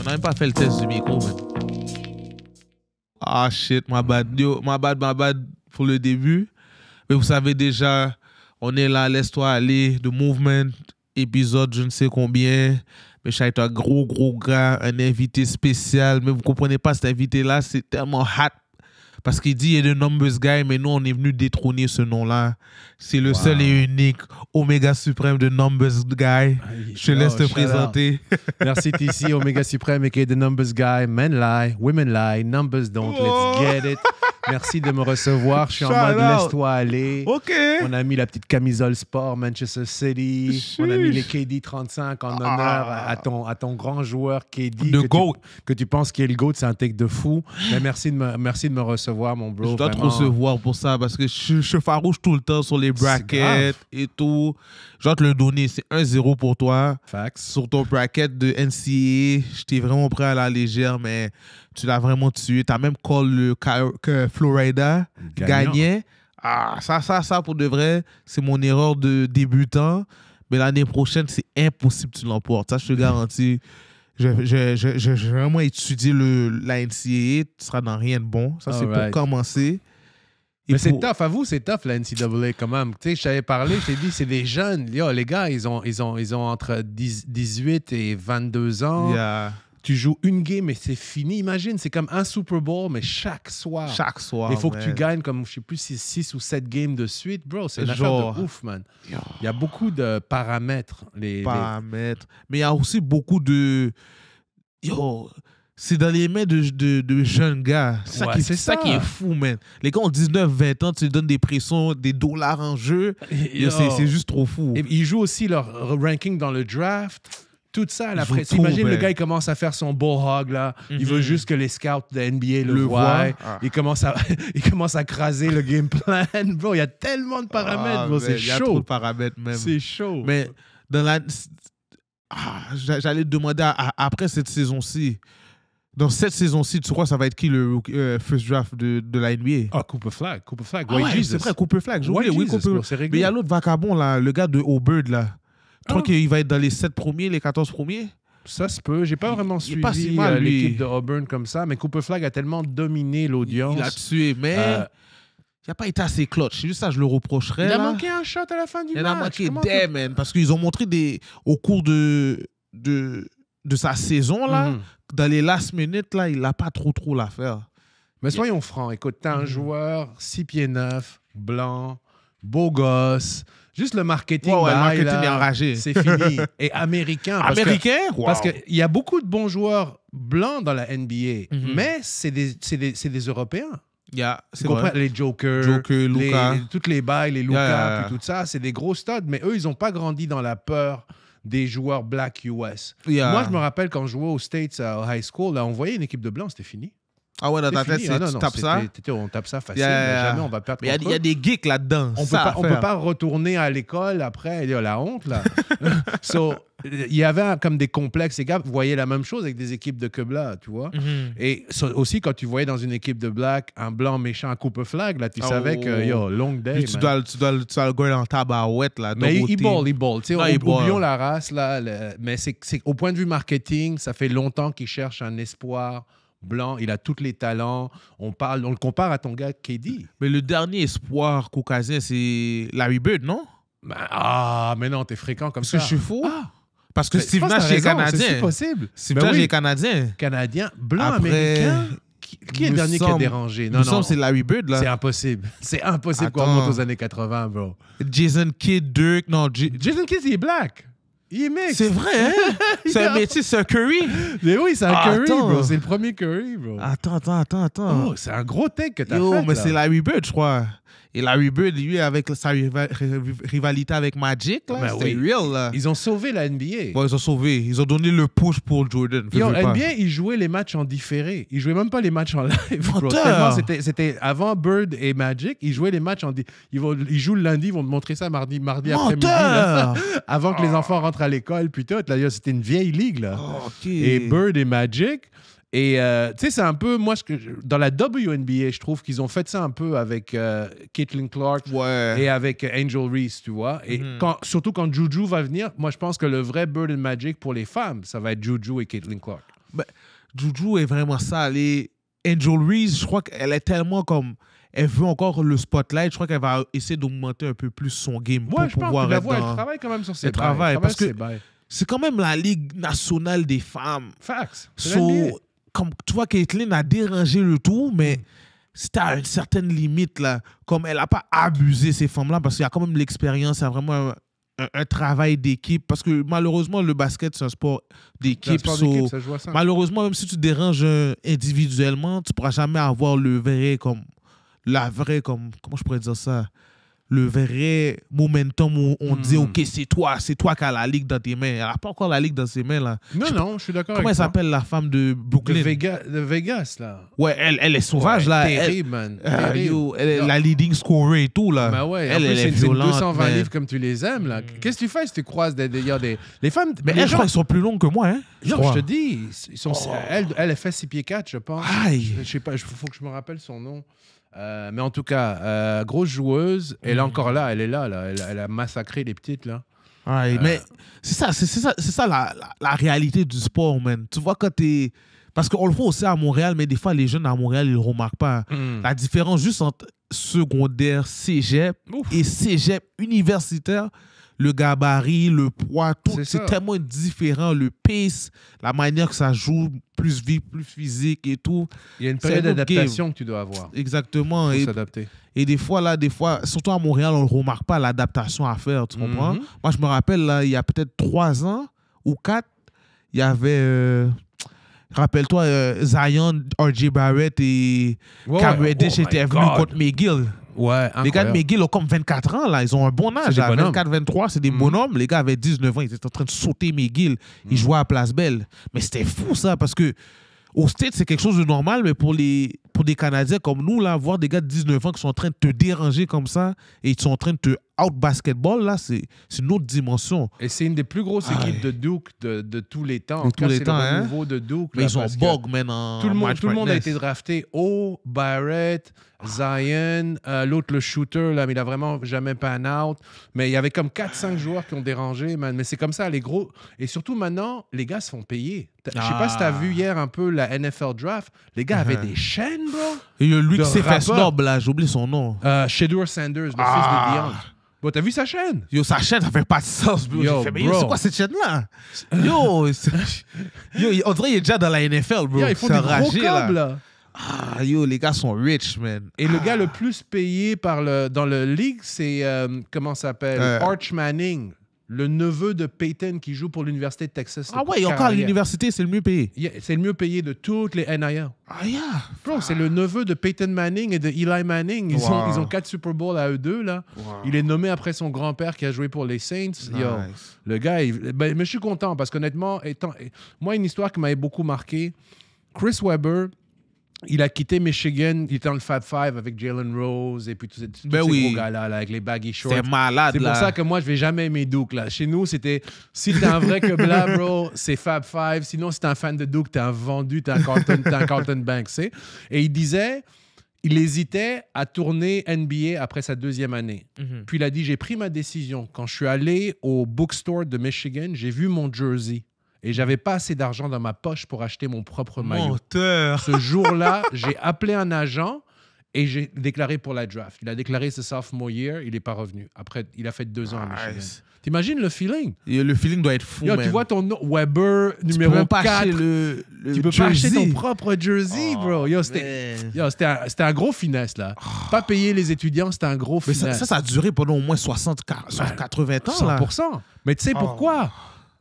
n'a même pas fait le test du micro, man. Ah, shit, my bad. Yo, my bad pour le début. Mais vous savez déjà, on est là, laisse-toi aller, The Movement, épisode je ne sais combien. Mais je suis un gros gars, un invité spécial. Mais vous comprenez pas, cet invité-là, c'est tellement hot. Parce qu'il dit, il est le numbers guy, mais nous, on est venu détrôner ce nom-là. C'est le seul et unique Oméga Suprême de numbers guy. Je te laisse te présenter. Merci, TC, Oméga Suprême, aka The Numbers Guy. Men lie, women lie, numbers don't. Let's get it. Merci de me recevoir. Je suis en mode laisse-toi aller. OK. On a mis la petite camisole sport Manchester City. Chiche. On a mis les KD 35 en honneur à ton grand joueur KD. The GOAT. Que tu penses qu'il est le GOAT, c'est un take de fou. Mais merci de me recevoir, mon bro. Je dois te vraiment. recevoir pour ça parce que je suis farouche tout le temps sur les brackets et tout. Je dois te le donner. C'est 1-0 pour toi. Facts. Sur ton bracket de NCAA, j'étais vraiment prêt à la légère, mais tu l'as vraiment tué. Tu as même call que Florida gagnait. Ah, ça, pour de vrai, c'est mon erreur de débutant. Mais l'année prochaine, c'est impossible que tu l'emportes. Ça, je te garantis. Je vais vraiment étudier la NCAA. Tu seras dans rien de bon. Ça, c'est pour commencer. Mais c'est tough, à vous, c'est tough la NCAA quand même. Tu sais, je t'avais parlé, je t'ai dit, c'est des jeunes. Yo, les gars, ils ont entre 18 et 22 ans. Yeah. Tu joues une game et c'est fini. Imagine, c'est comme un Super Bowl, mais chaque soir. Chaque soir. Il faut que tu gagnes comme, je sais plus, 6 ou 7 games de suite. Bro, c'est une affaire de ouf, man. Il y a beaucoup de paramètres. Mais il y a aussi beaucoup de... Yo... C'est dans les mains de jeunes gars. C'est ça qui est fou, man. Les gars ont 19-20 ans, tu leur donnes des pressions, des dollars en jeu. C'est juste trop fou. Et ils jouent aussi leur ranking dans le draft. Tout ça, la pression. Imagine le gars, il commence à faire son ball hog, là. Il veut juste que les scouts de NBA le voient. Il commence à craser le game plan. Bro, il y a tellement de paramètres, bro. C'est chaud. Il y a trop de paramètres, même. C'est chaud. Mais dans la... j'allais te demander, après cette saison-ci, dans cette saison-ci, tu crois que ça va être qui le first draft de la NBA? Ah, Cooper Flag. C'est vrai, Cooper Flag. J'ai oublié, oui, Cooper. Mais il y a l'autre vagabond, là, le gars de Auburn, là. Tu crois qu'il va être dans les 7 premiers, les 14 premiers? Ça se peut. J'ai pas vraiment suivi si mal, l'équipe de Auburn comme ça, mais Cooper Flag a tellement dominé l'audience. Il a tué, mais il n'a pas été assez clutch. C'est juste ça, je le reprocherais. Il a manqué un shot à la fin du match. Il a manqué man, parce qu'ils ont montré au cours de sa saison, là, dans les last minutes, là, il n'a pas trop l'affaire. Mais soyons francs, écoute, t'as un joueur 6 pieds 9, blanc, beau gosse. Juste le marketing, le marketing est enragé. C'est fini. Et américain. Parce qu'il y a beaucoup de bons joueurs blancs dans la NBA, mais c'est des Européens. C'est vrai. Les Joker, Luka. Toutes les bails, les Luka, tout ça, c'est des gros studs, mais eux, ils n'ont pas grandi dans la peur des joueurs black US. Moi, je me rappelle quand je jouais aux States, au high school, là, on voyait une équipe de blancs, c'était fini. Ah ouais, dans ta tête, tu tapes ça? On tape ça facile, mais jamais on va perdre. Mais il y a des geeks là-dedans. On peut pas retourner à l'école après, il y a la honte, là. Il y avait comme des complexes. Les gars voyaient la même chose avec des équipes de Kebla, tu vois. Et aussi, quand tu voyais dans une équipe de black un blanc méchant à Cooper Flag, là, tu savais que, long day. Tu dois le go dans ta barouette, là. Mais il ball. Oublions la race, là. Mais c'est au point de vue marketing, ça fait longtemps qu'ils cherchent un espoir blanc, il a tous les talents. On le compare à ton gars KD. Mais le dernier espoir caucasien, c'est Larry Bird, non? Mais non, t'es fréquent comme Parce ça. que je suis fou. Parce que Steve Nash est canadien. C'est possible. Steve Nash est canadien. Canadien, blanc, américain. Qui est le dernier qui a dérangé? Non, c'est Larry Bird, là. C'est impossible. C'est impossible qu'on remonte aux années 80, bro. Jason Kidd, Dirk, non. Jason Kidd, il est black. Il est mix. C'est vrai, hein? C'est un métier, c'est un Curry. Mais oui, c'est un Curry, bro. C'est le premier Curry, bro. Attends. Oh, c'est un gros take que t'as fait, mais là. c'est Larry Bird, je crois. Et Larry Bird, lui, avec sa rivalité avec Magic, là, c'était real, là. Ils ont sauvé la NBA. Bon, ils ont sauvé. Ils ont donné le push pour Jordan. NBA, ils jouaient les matchs en différé. Ils jouaient même pas les matchs en live. C'était avant Bird et Magic. Ils jouaient les matchs en ils jouent le lundi, ils vont te montrer ça mardi après-midi. Avant que les enfants rentrent à l'école, puis tout. C'était une vieille ligue, là. Et Bird et Magic... Et tu sais, c'est un peu, moi, dans la WNBA, je trouve qu'ils ont fait ça un peu avec Caitlin Clark et avec Angel Reese, tu vois. Et surtout quand Juju va venir, moi, je pense que le vrai Bird and Magic pour les femmes, ça va être Juju et Caitlin Clark. Ben, Juju est vraiment ça. Angel Reese, je crois qu'elle est tellement comme... Elle veut encore le spotlight. Je crois qu'elle va essayer d'augmenter un peu plus son game pour pouvoir être dans... Elle travaille quand même sur ses Elle travaille parce que bails. c'est quand même la Ligue nationale des femmes. Facts. Comme tu vois, Caitlyn a dérangé le tout, mais c'était à une certaine limite, là. Comme elle n'a pas abusé ces femmes-là, parce qu'il y a quand même l'expérience, il y a vraiment un travail d'équipe. Parce que malheureusement, le basket, c'est un sport d'équipe. Ça joue à ça. Malheureusement, même si tu déranges individuellement, tu ne pourras jamais avoir le vrai, comme... La vraie, comme... Comment je pourrais dire ça? Le vrai momentum où on dit, OK, c'est toi qui as la ligue dans tes mains. Elle n'a pas encore la ligue dans ses mains, là. Non, je suis d'accord avec toi. Comment elle s'appelle, la femme de Brooklyn? De Vegas, là. Ouais, elle est sauvage, là. Terrible, man. Elle est la leading scorer et tout, là. Ben ouais, elle est violente. 220 livres comme tu les aimes, là. Qu'est-ce que tu fais si tu croises les femmes... Mais elle, je crois qu'ils sont plus longs que moi, hein? Je te dis, elle fait 6 pieds 4, je pense. Aïe. Je sais pas, il faut que je me rappelle son nom. Mais en tout cas, grosse joueuse. Elle est encore là, elle est là. Elle a massacré les petites, là. Ouais, mais c'est ça la réalité du sport, man. Tu vois, quand t'es... Parce qu'on le voit aussi à Montréal, mais des fois, les jeunes à Montréal, ils ne le remarquent pas. La différence juste entre secondaire, cégep et cégep universitaire, le gabarit, le poids, tout, c'est tellement différent. Le pace, la manière que ça joue, plus vite, plus physique et tout. Il y a une période d'adaptation que tu dois avoir. Exactement. Pour s'adapter. Et des fois, surtout à Montréal, on ne remarque pas l'adaptation à faire, tu comprends? Moi, je me rappelle, là, il y a peut-être 3 ans ou 4, il y avait... rappelle-toi, Zion, R.J. Barrett et Cam Reddish étaient venus contre McGill. Ouais, les gars de McGill ont comme 24 ans, là. Ils ont un bon âge. 24-23, c'est des bonhommes. Les gars avaient 19 ans. Ils étaient en train de sauter McGill. Ils jouaient à Place Belle. Mais c'était fou, ça, parce que au States, c'est quelque chose de normal, mais pour des Canadiens comme nous, là, voir des gars de 19 ans qui sont en train de te déranger comme ça et ils sont en train de te out-basketball, là, c'est une autre dimension. Et c'est une des plus grosses équipes de Duke de tous les temps. De tous les temps, c'est le nouveau de Duke. Mais là, ils ont Bog, man, en tout le monde a été drafté. Barrett, Zion, l'autre, le shooter, là, mais il a vraiment jamais pan out. Mais il y avait comme 4-5 joueurs qui ont dérangé, man. Mais c'est comme ça, les gros... Et surtout, maintenant, les gars se font payer. Je sais pas si tu as vu hier un peu la NFL Draft. Les gars avaient des chaînes, bro. Et lui qui s'est fait snob, là, j'oublie son nom. Shedeur Sanders, le fils de Dion. Bon, t'as vu sa chaîne? Yo, sa chaîne, ça fait pas de sens, bro. Yo, mais c'est quoi cette chaîne-là? Yo, on dirait qu'il est déjà dans la NFL, bro. Yo, il faut des gros câbles, là. Ah, yo, les gars sont rich, man. Et le gars le plus payé dans le league, c'est, comment ça s'appelle? Arch Manning, le neveu de Peyton qui joue pour l'Université de Texas. Ah ouais, encore à l'université, c'est le mieux payé. C'est le mieux payé de toutes les NIL. Ah yeah. Bro, c'est le neveu de Peyton Manning et de Eli Manning. Ils ont 4 Super Bowls à eux deux, là. Wow. Il est nommé après son grand-père qui a joué pour les Saints. Nice. Yo, le gars, mais je suis content parce qu'honnêtement, moi, une histoire qui m'avait beaucoup marqué, Chris Webber, il a quitté Michigan, il était dans le Fab Five avec Jalen Rose et puis tous ces gros gars-là, avec les baggy shorts. C'est malade, là. C'est pour ça que moi, je vais jamais aimer Duke, là. Chez nous, c'était, si t'es un vrai Kebla, bro, c'est Fab Five. Sinon, si t'es un fan de Duke, t'es un vendu, t'es un Carlton Banks, c'est. Et il disait, il hésitait à tourner NBA après sa 2e année. Puis il a dit, j'ai pris ma décision. Quand je suis allé au bookstore de Michigan, j'ai vu mon jersey. Et j'avais pas assez d'argent dans ma poche pour acheter mon propre maillot. Menteur. Ce jour-là, j'ai appelé un agent et j'ai déclaré pour la draft. Il a déclaré ce sophomore year, il n'est pas revenu. Après, il a fait 2 ans à Michigan. T'imagines le feeling? Le feeling doit être fou, tu vois ton Weber, numéro 4. Tu peux pas acheter ton propre jersey, bro. C'était un gros finesse, là. Pas payer les étudiants, c'était un gros finesse. Ça a duré pendant au moins 60, 80 ans, là. 100%. Mais tu sais pourquoi?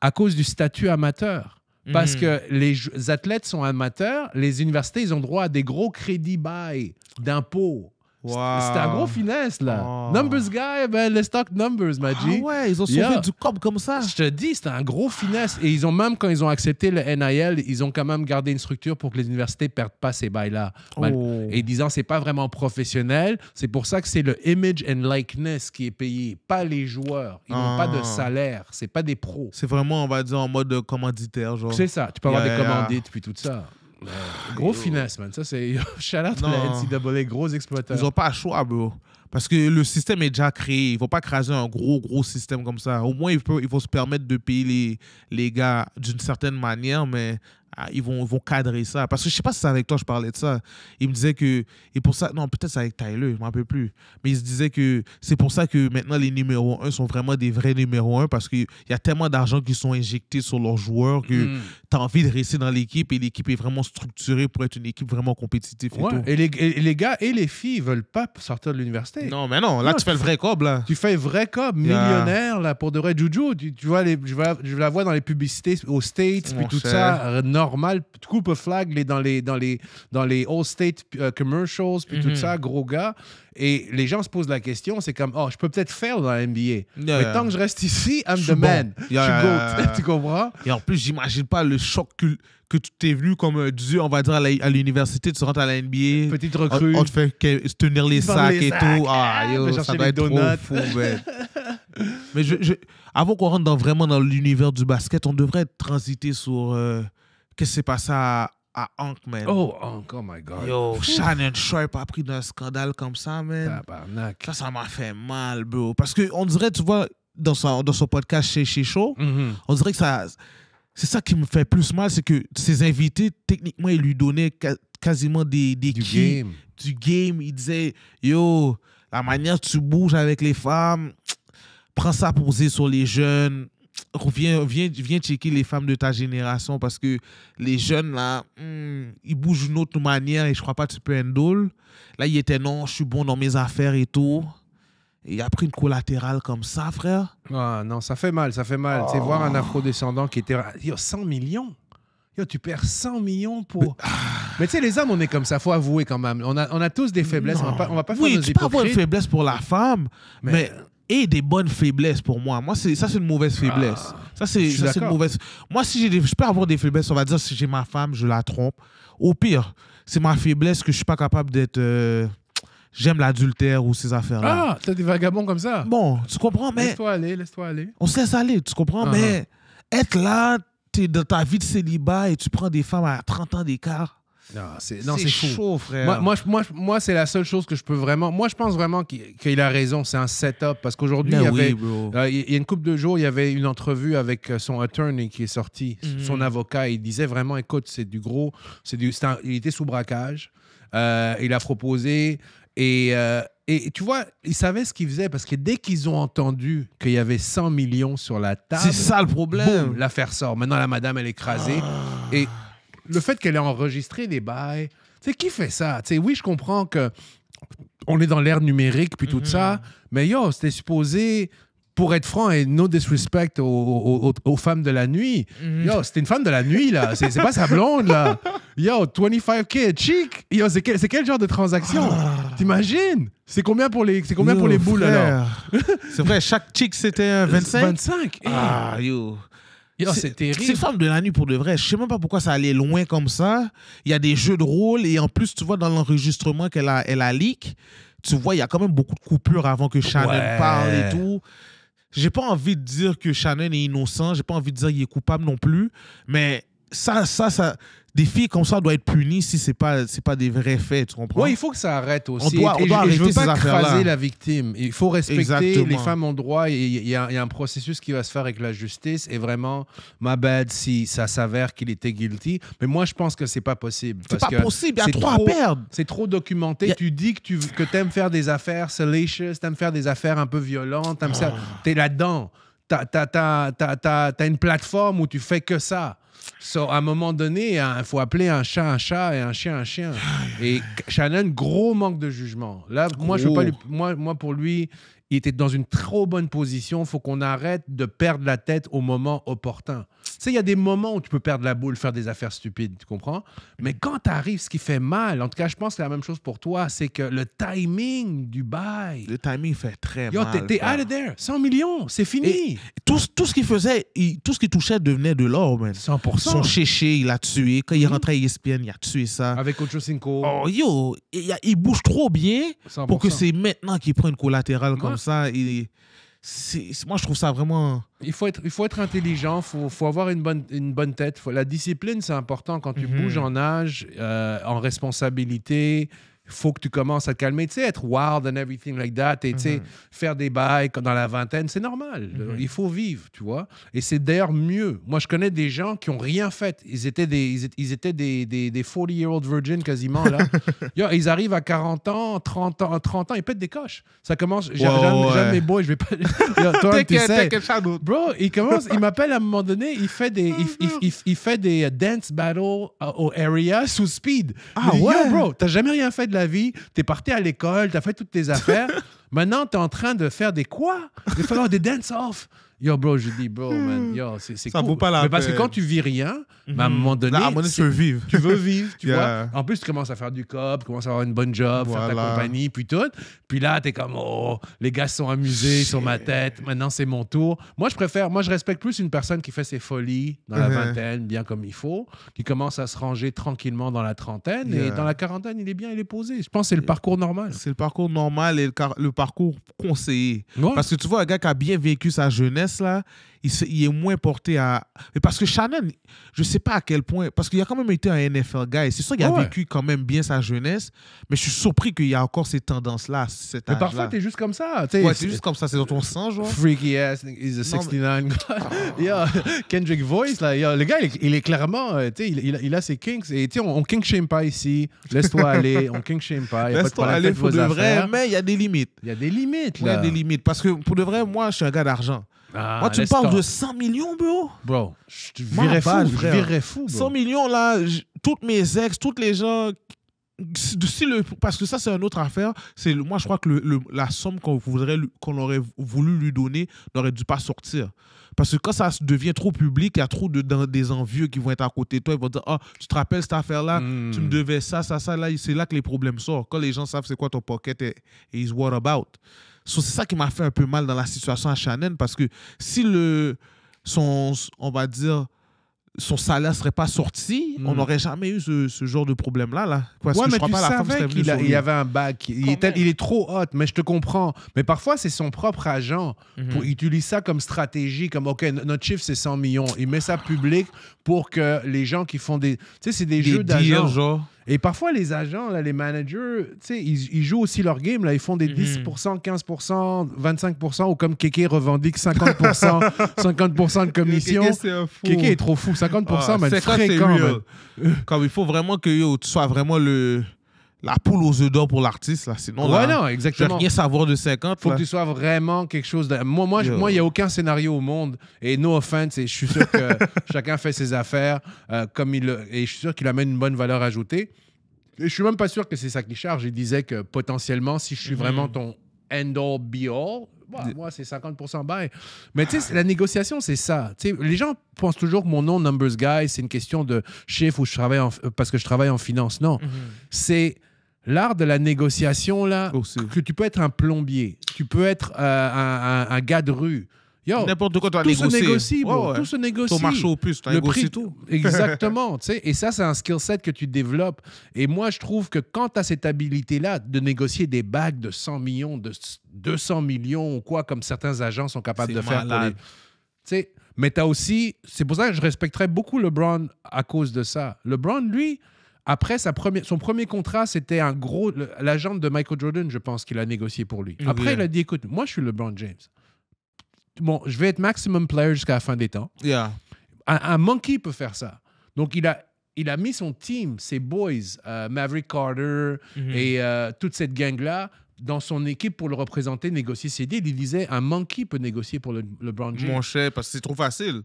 À cause du statut amateur. Parce que les athlètes sont amateurs, les universités, ils ont droit à des gros crédits bail d'impôts. Wow. C'était un gros finesse, là. Numbers guy, ben, les stock numbers, m'a dit. Ah ouais, ils ont sauvé du cob comme ça. Je te dis, c'était un gros finesse. Et ils ont même, quand ils ont accepté le NIL, ils ont quand même gardé une structure pour que les universités ne perdent pas ces bails-là. Et disant, c'est pas vraiment professionnel. C'est pour ça que c'est le image and likeness qui est payé, pas les joueurs. Ils n'ont pas de salaire. C'est pas des pros. C'est vraiment, on va dire, en mode commanditaire, genre. C'est ça. Tu peux avoir des commandites, puis tout ça. Gros finesse, man. Ça, c'est shout out to la NCAA, gros exploitant. Ils n'ont pas le choix, bro. Parce que le système est déjà créé. Il ne faut pas craser un gros système comme ça. Au moins, il faut se permettre de payer les gars d'une certaine manière, mais ils vont cadrer ça. Parce que je ne sais pas si c'est avec toi je parlais de ça. Il me disait que... Et pour ça... Non, peut-être c'est avec Tyler, je ne m'en rappelle plus. Mais il se disait que c'est pour ça que maintenant les numéros 1 sont vraiment des vrais numéros 1 parce qu'il y a tellement d'argent qui sont injectés sur leurs joueurs que tu as envie de rester dans l'équipe et l'équipe est vraiment structurée pour être une équipe vraiment compétitive. Et les gars et les filles ne veulent pas sortir de l'université. Non, mais non. Là, tu fais le vrai cob, là. Tu fais vrai cob, millionnaire, là, pour de vrai Juju. Tu vois, je la vois dans les publicités aux States, puis tout ça, normal. Coupe flag dans les All-State commercials, puis tout ça, gros gars. Et les gens se posent la question, c'est comme, je peux peut-être faire dans la NBA. Mais tant que je reste ici, I'm the man. Je suis GOAT. Tu comprends? Et en plus, j'imagine pas le choc que tu t'es venu comme un dieu, on va dire, à l'université, tu rentres à la NBA. Petite recrue. On te fait tenir les sacs et tout. Ça doit être trop fou, man. Mais avant qu'on rentre vraiment dans l'univers du basket, on devrait transiter sur qu'est-ce qui s'est passé à Hank, man. Hank, oh my God. Yo, Shannon Sharpe a pris d'un scandale comme ça, man. Tabarnak. Ça m'a fait mal, bro. Parce qu'on dirait, tu vois, dans son podcast chez Show, on dirait que c'est ça qui me fait plus mal, c'est que ses invités, techniquement, ils lui donnaient quasiment des du game. Du game. Il disait, yo, la manière que tu bouges avec les femmes, prends ça pour poser sur les jeunes. Viens checker les femmes de ta génération parce que les jeunes, là, ils bougent d'une autre manière et je crois pas que tu peux handle. Là, il était non, je suis bon dans mes affaires et tout. Et il a pris une collatérale comme ça, frère. Ah non, ça fait mal. Tu sais, voir un afrodescendant qui était... Yo, 100 millions. Yo, tu perds 100 millions pour... Mais tu sais, les hommes, on est comme ça, faut avouer quand même. On a tous des faiblesses. On va pas faire nos hypocrites. Tu peux avoir une faiblesse pour la femme, mais et des bonnes faiblesses pour moi. Moi, ça, c'est une mauvaise faiblesse. Ça, c'est une mauvaise... Moi, si je peux avoir des faiblesses, on va dire, si j'ai ma femme, je la trompe. Au pire, c'est ma faiblesse que je suis pas capable d'être... J'aime l'adultère ou ces affaires-là. Ah, t'as des vagabonds comme ça? Bon, tu comprends, mais... Laisse-toi aller. On se laisse aller, tu comprends? Mais être là, t'es dans ta vie de célibat et tu prends des femmes à 30 ans d'écart... Non, c'est fou. Chaud, frère. Moi, c'est la seule chose que je peux vraiment... Moi, je pense vraiment qu'il a raison. C'est un setup. Parce qu'aujourd'hui, il y a une couple de jours, il y avait une entrevue avec son attorney qui est sorti, son avocat. Il disait vraiment, écoute, c'est du gros... il était sous braquage. Il a proposé... Et tu vois, ils savaient ce qu'ils faisaient parce que dès qu'ils ont entendu qu'il y avait 100 millions sur la table... C'est ça le problème. Boum, l'affaire sort. Maintenant, la madame, elle est écrasée. Et... le fait qu'elle ait enregistré des bails, tu sais, qui fait ça? Tu sais, oui, je comprends qu'on est dans l'ère numérique puis tout ça, mais yo, c'était supposé, pour être franc et no disrespect aux femmes de la nuit, yo, c'était une femme de la nuit, là. C'est pas sa blonde, là. Yo, 25K, chic. Yo, c'est quel genre de transaction? T'imagines? C'est combien pour les boules, alors? C'est vrai, chaque chick, c'était 25? 25. Ah, yo. C'est terrible. C'est femme de la nuit pour de vrai. Je sais même pas pourquoi ça allait loin comme ça. Il y a des jeux de rôle et en plus, tu vois, dans l'enregistrement elle a leak, tu vois, il y a quand même beaucoup de coupures avant que Shannon parle et tout. J'ai pas envie de dire que Shannon est innocent. J'ai pas envie de dire qu'il est coupable non plus. Mais ça, des filles comme ça doivent être punies si c'est pas des vrais faits, tu comprends? Oui, il faut que ça arrête aussi. On doit arrêter je veux ces pas affaires-là. craser la victime. Il faut respecter. Exactement. Les femmes ont droit. Il y a un processus qui va se faire avec la justice. Et vraiment, my bad si ça s'avère qu'il était guilty. Mais moi, je pense que c'est pas possible. C'est pas possible. Il y a trop à perdre. C'est trop documenté. Tu dis que t'aimes faire des affaires salacious, t'aimes faire des affaires un peu violentes. T'es là-dedans. T'as une plateforme où tu fais que ça. So, à un moment donné, il faut appeler un chat et un chien un chien. Et Shannon, gros manque de jugement. Là, moi, je veux pas moi, pour lui, il était dans une trop bonne position. Il faut qu'on arrête de perdre la tête au moment opportun. Tu sais, il y a des moments où tu peux perdre la boule, faire des affaires stupides, tu comprends? Mais quand t'arrives, ce qui fait mal, en tout cas, je pense que c'est la même chose pour toi, c'est que le timing du bail... Le timing fait très mal. Yo, t'es out of there. 100 millions, c'est fini. Et tout ce qu'il faisait, tout ce qu'il touchait devenait de l'or, man. 100%. Son chéché, il l'a tué. Quand il rentrait à ESPN, il a tué ça. Avec Ocho Cinco. Oh, yo, il bouge trop bien 100%. pour que c'est maintenant qu'il prend une collatérale comme ça. Moi, je trouve ça vraiment... Il faut être intelligent, il faut avoir une bonne tête. La discipline, c'est important quand tu bouges en âge, en responsabilité. faut que tu commences à te calmer, tu sais, être wild and everything like that, et tu sais, faire des bails comme dans la vingtaine, c'est normal. Il faut vivre, tu vois. Et c'est d'ailleurs mieux. Moi, je connais des gens qui ont rien fait. Ils étaient des 40-year-old virgins quasiment, là. Yo, ils arrivent à 40 ans, 30 ans, ils pètent des coches. Ça commence, j'aime mes boys, je vais pas... Yo, toi, tu sais. Bro, il m'appelle à un moment donné, il fait des dance battles au area sous speed. Ah Yo, ouais? bro, t'as jamais rien fait de la vie, t'es parti à l'école, t'as fait toutes tes affaires. Maintenant, t'es en train de faire des quoi? De faire des dance-off. Yo, bro, je dis, bro, man, yo, c'est Ça cool. vaut pas la Mais parce que peine. quand tu vis rien, ben, à un moment donné, tu veux vivre. tu veux vivre, tu Yeah. vois. En plus, tu commences à faire du cop, tu commences à avoir une bonne job, faire ta Voilà. compagnie, puis tout. Puis là, t'es comme, oh, les gars se sont amusés sur ma tête. Maintenant, c'est mon tour. Moi, je respecte plus une personne qui fait ses folies dans la vingtaine, bien comme il faut, qui commence à se ranger tranquillement dans la trentaine. Et dans la quarantaine, il est bien, il est posé. Je pense que c'est le parcours normal. C'est le parcours normal et le parcours conseillé. Ouais. Parce que tu vois, un gars qui a bien vécu sa jeunesse, là, il est moins porté à... Mais parce que Shannon, je sais pas à quel point... Parce qu'il a quand même été un NFL guy. C'est sûr qu'il a vécu quand même bien sa jeunesse, mais je suis surpris qu'il y a encore ces tendances-là, à cet Mais âge-là. parfois, t'es juste comme ça. Ouais, c'est juste comme ça, c'est dans ton sang, genre. Freaky ass, he's a 69 guy. Yo, Kendrick Voice, là, yo, le gars, il est clairement, tu sais, il a ses kinks. Et tu sais, on kink shame pas ici. Laisse-toi aller, on kink shame pas. Y a pas de Laisse-toi problème, aller faites pour vos de vrai, affaires. mais il y a des limites. Il y a des limites, Il y a là. des limites. Parce que pour de vrai, moi, je suis un gars d'argent. Ah, Moi, tu me laisse parles tomber. de 100 millions, bro. Bro, je Ma virais bad, fou, je frère. virais fou, bro. 100 millions, là, toutes mes ex, toutes les gens... parce que ça, c'est une autre affaire. Moi, je crois que la somme qu'on aurait voulu lui donner n'aurait dû pas sortir. Parce que quand ça devient trop public, il y a trop des envieux qui vont être à côté de toi. Ils vont dire, ah, tu te rappelles cette affaire-là, tu me devais ça. Là, c'est là que les problèmes sortent. Quand les gens savent c'est quoi ton pocket et is what about. So, c'est ça qui m'a fait un peu mal dans la situation à Shannon, parce que si on va dire, son salaire serait pas sorti, on n'aurait jamais eu ce genre de problème-là. Là. Parce que je mais crois tu pas la femme savais serait venue qu'il sur lui. y avait un bac. Il est trop hot, mais je te comprends. Mais parfois, c'est son propre agent. Il utilise ça comme stratégie, comme, OK, notre chiffre, c'est 100 millions. Il met ça public pour que les gens qui font des... Tu sais, c'est des jeux d'agents. Genre. Et parfois, les agents, là, les managers, tu sais, ils jouent aussi leur game. Là. Ils font des 10%, 15%, 25%, ou comme Kéké revendique 50%, 50% de commission. Kéké, c'est un fou. Kéké est trop fou. 50%, mais 50, fréquent. c'est real. Comme il faut vraiment que tu sois vraiment la poule aux œufs d'or pour l'artiste. Là. Sinon, Ouais, là, non, je veux exactement. rien savoir de 50. Faut là. que tu sois vraiment quelque chose de... Moi, il n'y a aucun scénario au monde. Et no offense, et je suis sûr que chacun fait ses affaires et je suis sûr qu'il amène une bonne valeur ajoutée. Et je suis même pas sûr que c'est ça qu'il charge. Il disait que potentiellement, si je suis vraiment ton end-all, be-all, moi, c'est 50% bail. Mais tu sais, la négociation, c'est ça. Tu sais, les gens pensent toujours que mon nom, Numbers Guy, c'est une question de chiffres ou parce que je travaille en finance. Non. C'est... L'art de la négociation, là, que tu peux être un plombier, tu peux être un gars de rue. Yo, n'importe quoi, tu as tout se négocié. négocie, bro. Ouais. Tout se négocie. Ton marché aux puces, tu as négocié tout. Exactement. Tu sais, et ça, c'est un skill set que tu développes. Et moi, je trouve que quand tu as cette habilité-là de négocier des bagues de 100 millions, de 200 millions ou quoi, comme certains agents sont capables de faire pour les... Tu sais, mais tu as aussi... C'est pour ça que je respecterais beaucoup LeBron à cause de ça. LeBron, lui... Après, son premier contrat, c'était un gros... L'agent de Michael Jordan, je pense qu'il a négocié pour lui. Après, il a dit, écoute, moi, je suis LeBron James. Bon, je vais être maximum player jusqu'à la fin des temps. Yeah. Un monkey peut faire ça. Donc, il a mis son team, ses boys, Maverick Carter et toute cette gang-là, dans son équipe pour le représenter, négocier ses deals. Il disait, un monkey peut négocier pour LeBron James. Mon cher, parce que c'est trop facile.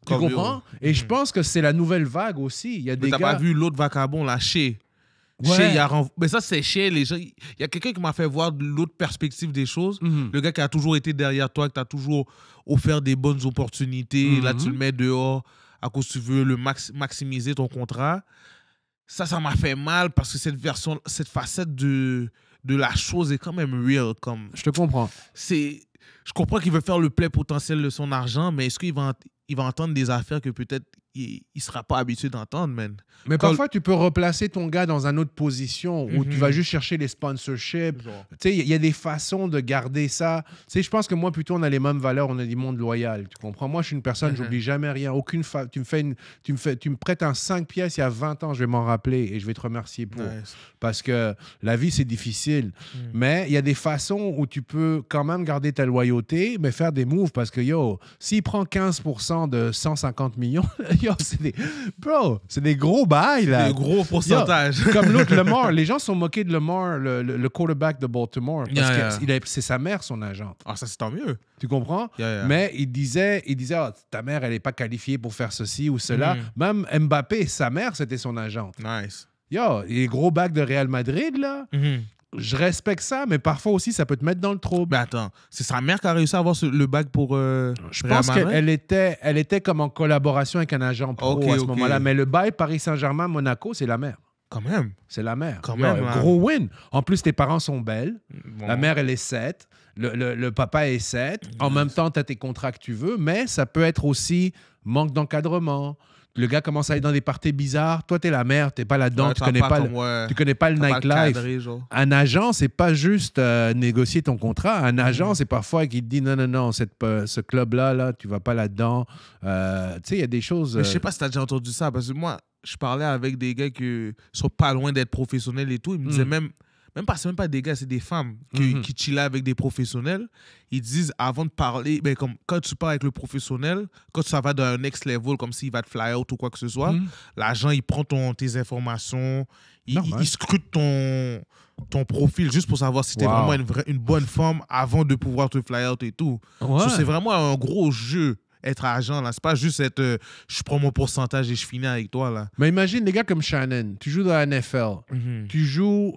Tu comprends? Et je pense que c'est la nouvelle vague aussi. Il y a des gars... gars... T'as pas vu l'autre vagabond, là, Shea. Ouais. Shea, mais ça, c'est Shea. Les gens... Il y a quelqu'un qui m'a fait voir l'autre perspective des choses. Le gars qui a toujours été derrière toi, qui t'a toujours offert des bonnes opportunités. Là, tu le mets dehors à cause que tu veux maximiser ton contrat. Ça m'a fait mal parce que cette facette de la chose est quand même real. Comme... Je te comprends. Je comprends qu'il veut faire le plein potentiel de son argent, mais est-ce qu'il va entendre des affaires que peut-être il sera pas habitué d'entendre, man. Mais parfois, tu peux replacer ton gars dans une autre position où tu vas juste chercher les sponsorships. Tu sais, il y a des façons de garder ça. Tu sais, je pense que moi, plutôt, on a les mêmes valeurs, on a du monde loyal. Tu comprends? Moi, je suis une personne, j'oublie jamais rien. Tu me prêtes un 5 pièces il y a 20 ans, je vais m'en rappeler et je vais te remercier pour. Nice. Parce que la vie, c'est difficile. Mais il y a des façons où tu peux quand même garder ta loyauté, mais faire des moves parce que, s'il prend 15% de 150 millions, c'est des gros bails, là. Des gros pourcentages. Comme l'autre, Lamar. Les gens sont moqués de Lamar, le quarterback de Baltimore. Parce que c'est sa mère, son agente. Ah, ça, c'est tant mieux. Tu comprends? Mais il disait ta mère, elle n'est pas qualifiée pour faire ceci ou cela. Même Mbappé, sa mère, c'était son agente. Nice. Les gros bacs de Real Madrid, là. Je respecte ça, mais parfois aussi, ça peut te mettre dans le trouble. Mais attends, c'est sa mère qui a réussi à avoir le bac pour je pense qu'elle était comme en collaboration avec un agent pro à ce moment-là. Mais le bail Paris Saint-Germain-Monaco, c'est la mère. Quand même. C'est la mère. Quand même. Gros win. En plus, tes parents sont belles. Bon. La mère, elle est 7. Le papa est 7. En même temps, tu as tes contrats que tu veux, mais ça peut être aussi manque d'encadrement. Le gars commence à aller dans des parties bizarres. Toi, t'es la mère, t'es pas là-dedans, tu connais pas le nightlife. Un agent, c'est pas juste négocier ton contrat. Un agent, c'est parfois qui te dit non, ce club-là, tu vas pas là-dedans. Tu sais, il y a des choses. Mais je sais pas si t'as déjà entendu ça, parce que moi, je parlais avec des gars qui sont pas loin d'être professionnels et tout. Ils me disaient c'est même pas des gars, c'est des femmes qui chillaient avec des professionnels. Ils disent avant de parler, ben, comme quand tu parles avec le professionnel, quand ça va d'un next level, comme s'il va te fly out ou quoi que ce soit, l'agent, il prend tes informations, il scrute ton profil juste pour savoir si tu es vraiment une bonne forme avant de pouvoir te fly out et tout. Ouais. C'est vraiment un gros jeu. Être agent, là. C'est pas juste être je prends mon pourcentage et je finis avec toi, là. Mais imagine les gars comme Shannon, tu joues dans la NFL, tu joues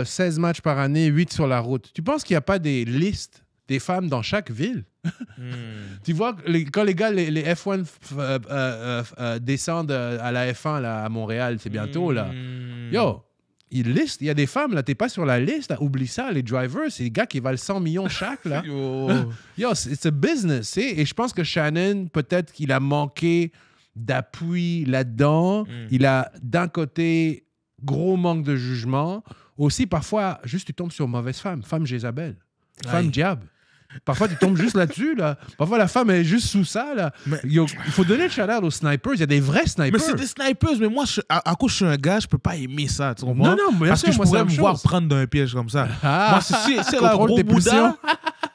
16 matchs par année, 8 sur la route. Tu penses qu'il n'y a pas des listes des femmes dans chaque ville? Tu vois, quand les gars, les F1 descendent à la F1 là, à Montréal, c'est bientôt, là. Il y a des femmes, là, t'es pas sur la liste, là, oublie ça, les drivers, c'est des gars qui valent 100 millions chaque, là. C'est un business, et je pense que Shannon, peut-être qu'il a manqué d'appui là-dedans, il a, d'un côté, gros manque de jugement, aussi, parfois, juste tu tombes sur mauvaise femme Jézabel, femme diable. Parfois, tu tombes juste là-dessus. Là. Parfois, la femme est juste sous ça. Là. Il faut donner le shout-out aux snipers. Il y a des vrais snipers. Mais c'est des snipers. Mais moi, à cause je suis un gars, je peux pas aimer ça. Tu comprends? Non, mais parce que je pourrais me voir prendre dans un piège comme ça. Moi, si elle a un gros Bouddha,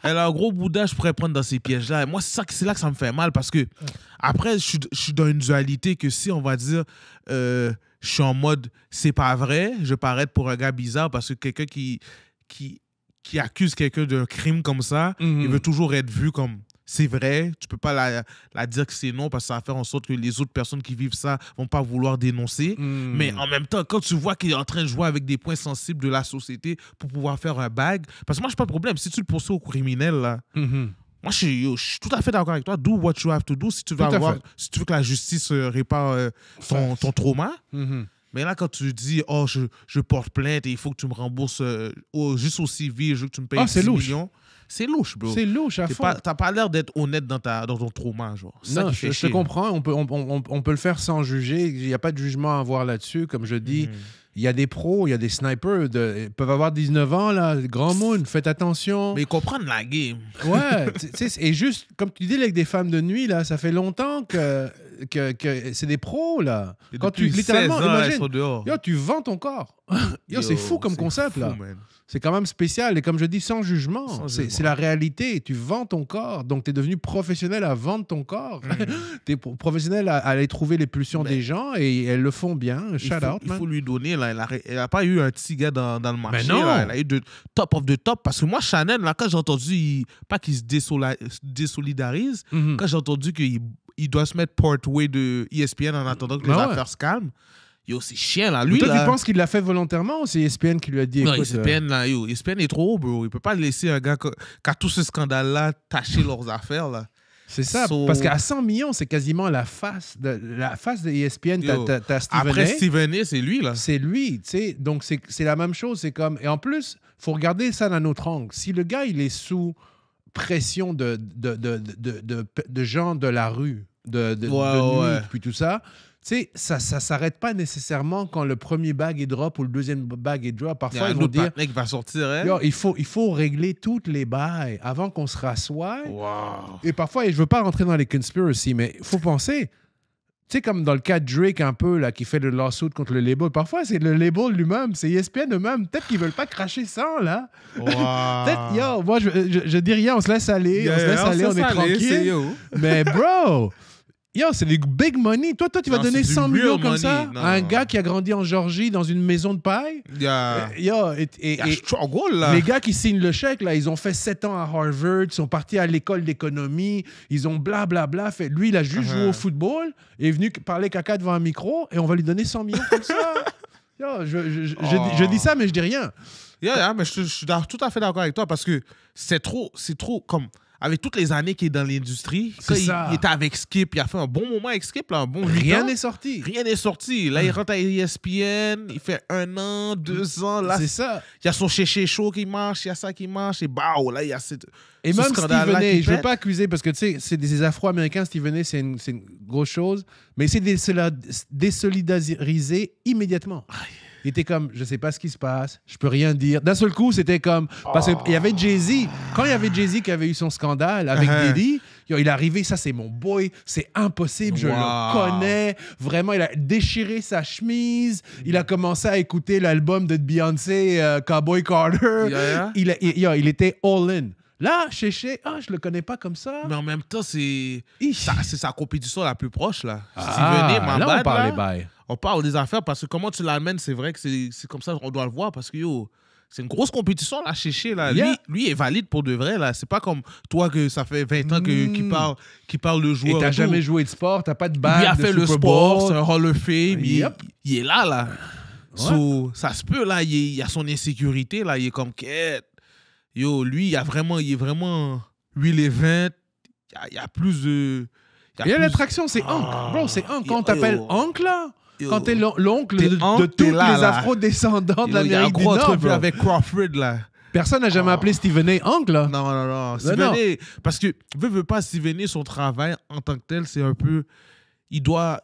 elle a un gros Bouddha, je pourrais prendre dans ces pièges-là. Et moi, c'est là que ça me fait mal. Parce que après, je suis dans une dualité que si on va dire... je suis en mode, c'est pas vrai, je parais pour un gars bizarre parce que quelqu'un qui accuse quelqu'un d'un crime comme ça, il veut toujours être vu comme c'est vrai. Tu peux pas la dire que c'est non parce que ça va faire en sorte que les autres personnes qui vivent ça vont pas vouloir dénoncer. Mais en même temps, quand tu vois qu'il est en train de jouer avec des points sensibles de la société pour pouvoir faire un bag, parce que moi, j'ai pas de problème. Si tu le poursuis au criminel, là, moi, je suis tout à fait d'accord avec toi. Do what you have to do si tu veux, que la justice répare ton trauma. Mais là, quand tu dis, je porte plainte et il faut que tu me rembourses juste au civil, je veux que tu me payes 6 millions, c'est louche, bro. C'est louche à fond. T'as pas l'air d'être honnête dans ton trauma, genre. Non, je te comprends. On peut le faire sans juger. Il n'y a pas de jugement à avoir là-dessus. Comme je dis, il y a des pros, il y a des snipers. Ils peuvent avoir 19 ans, là. Grand monde, faites attention. Mais ils comprennent la game. Ouais. Et juste, comme tu dis, avec des femmes de nuit, là, ça fait longtemps que c'est des pros, là. Quand tu littéralement, imagine, tu vends ton corps. C'est fou comme concept, là. C'est quand même spécial. Et comme je dis, sans jugement. C'est la réalité. Tu vends ton corps. Donc, tu es devenu professionnel à vendre ton corps. Tu es professionnel à aller trouver les pulsions des gens et elles le font bien. Shout out, il faut lui donner. Là, elle n'a pas eu un petit gars dans le marché. Mais non. Là, elle a eu de top of the top. Parce que moi, Shannon, là, quand j'ai entendu, pas qu'il se désolidarise, quand j'ai entendu qu'il doit se mettre portway de ESPN en attendant que les affaires se calment, c'est chiant, là. Lui, toi, là... tu penses qu'il l'a fait volontairement ou c'est ESPN qui lui a dit, non, ESPN, là, ESPN est trop haut, bro. Il peut pas laisser un gars qui a tout ce scandale-là tâcher leurs affaires, là. C'est ça, parce qu'à 100 millions, c'est quasiment la face de ESPN. T'as Stephen Après Stephen A, c'est lui, là. C'est lui, tu sais. Donc, c'est la même chose. C'est comme... Et en plus, il faut regarder ça d'un autre angle. Si le gars, il est sous pression de gens de la rue, de nuit, puis tout ça. Tu sais, ça s'arrête pas nécessairement quand le premier bag est drop ou le deuxième bag est drop. Parfois, ils vont dire... mec va sortir, hein? Yo, il faut régler toutes les bails avant qu'on se rassoie. Wow. Et parfois, et je veux pas rentrer dans les conspiracies, mais il faut penser... Tu sais, comme dans le cas de Drake, un peu, là, qui fait le lawsuit contre le label. Parfois, c'est le label lui-même, c'est ESPN eux-mêmes. Peut-être qu'ils veulent pas cracher ça, là. Wow. Peut-être, yo, moi, je dis rien, on se laisse aller, on est tranquille. Mais bro... Yo, c'est des big money. Toi, tu vas donner 100 millions comme ça à un gars qui a grandi en Georgie dans une maison de paille? Yo, les gars qui signent le chèque, là, ils ont fait 7 ans à Harvard, ils sont partis à l'école d'économie, ils ont blablabla fait. Lui, il a juste joué au football, il est venu parler caca devant un micro et on va lui donner 100 millions comme ça. Yo, je dis ça, mais je dis rien. Mais je suis tout à fait d'accord avec toi parce que c'est trop comme... Avec toutes les années qu'il est dans l'industrie, il était avec Skip, il a fait un bon moment avec Skip, là, un bon 8 ans. Rien n'est sorti. Rien n'est sorti. Là, il rentre à ESPN, il fait 1 an, 2 ans. Là, c'est ça. Il y a son chéché chaud qui marche, il y a ça qui marche, et bah, là, il y a cette... Et même Stephen A, je ne veux pas accuser, parce que tu sais, c'est des Afro-Américains, Stephen A, c'est une grosse chose, mais c'est désolidariser immédiatement. Il était comme, je sais pas ce qui se passe, je peux rien dire. D'un seul coup, c'était comme, parce qu'il y avait Jay-Z. Quand il y avait Jay-Z qui avait eu son scandale avec Diddy, il est arrivé, ça c'est mon boy, c'est impossible, je le connais. Vraiment, il a déchiré sa chemise. Il a commencé à écouter l'album de Beyoncé, Cowboy Carter. Il était all-in. Là, Chéché, je le connais pas comme ça. Mais en même temps, c'est sa compétition la plus proche, là. Là, on parle des bails. On parle des affaires parce que comment tu l'amènes, c'est vrai que c'est comme ça, on doit le voir parce que c'est une grosse compétition, là, Chéché, là. Lui est valide pour de vrai, là. C'est pas comme toi que ça fait 20 ans qu'il parle de joueur. Et t'as jamais joué de sport, t'as pas de bague. Lui a fait le sport, c'est un Hall of Fame. Il est là, là. Ouais. So, ça se peut, là. Il a son insécurité, là. Il est comme quête. Yo, lui, il est vraiment 8 et 20. Il y a plus de... Il y a l'attraction, c'est Hank. Bro, c'est Hank. Quand on t'appelle Hank, là, quand t'es l'oncle de tous les afro-descendants de l'Amérique du Nord. Il y a un gros truc avec Crawford, là. Personne n'a jamais appelé Stephen A. Hank, là. Non. Stephen A, parce que, veut pas, Stephen A, son travail en tant que tel, c'est un peu... Il doit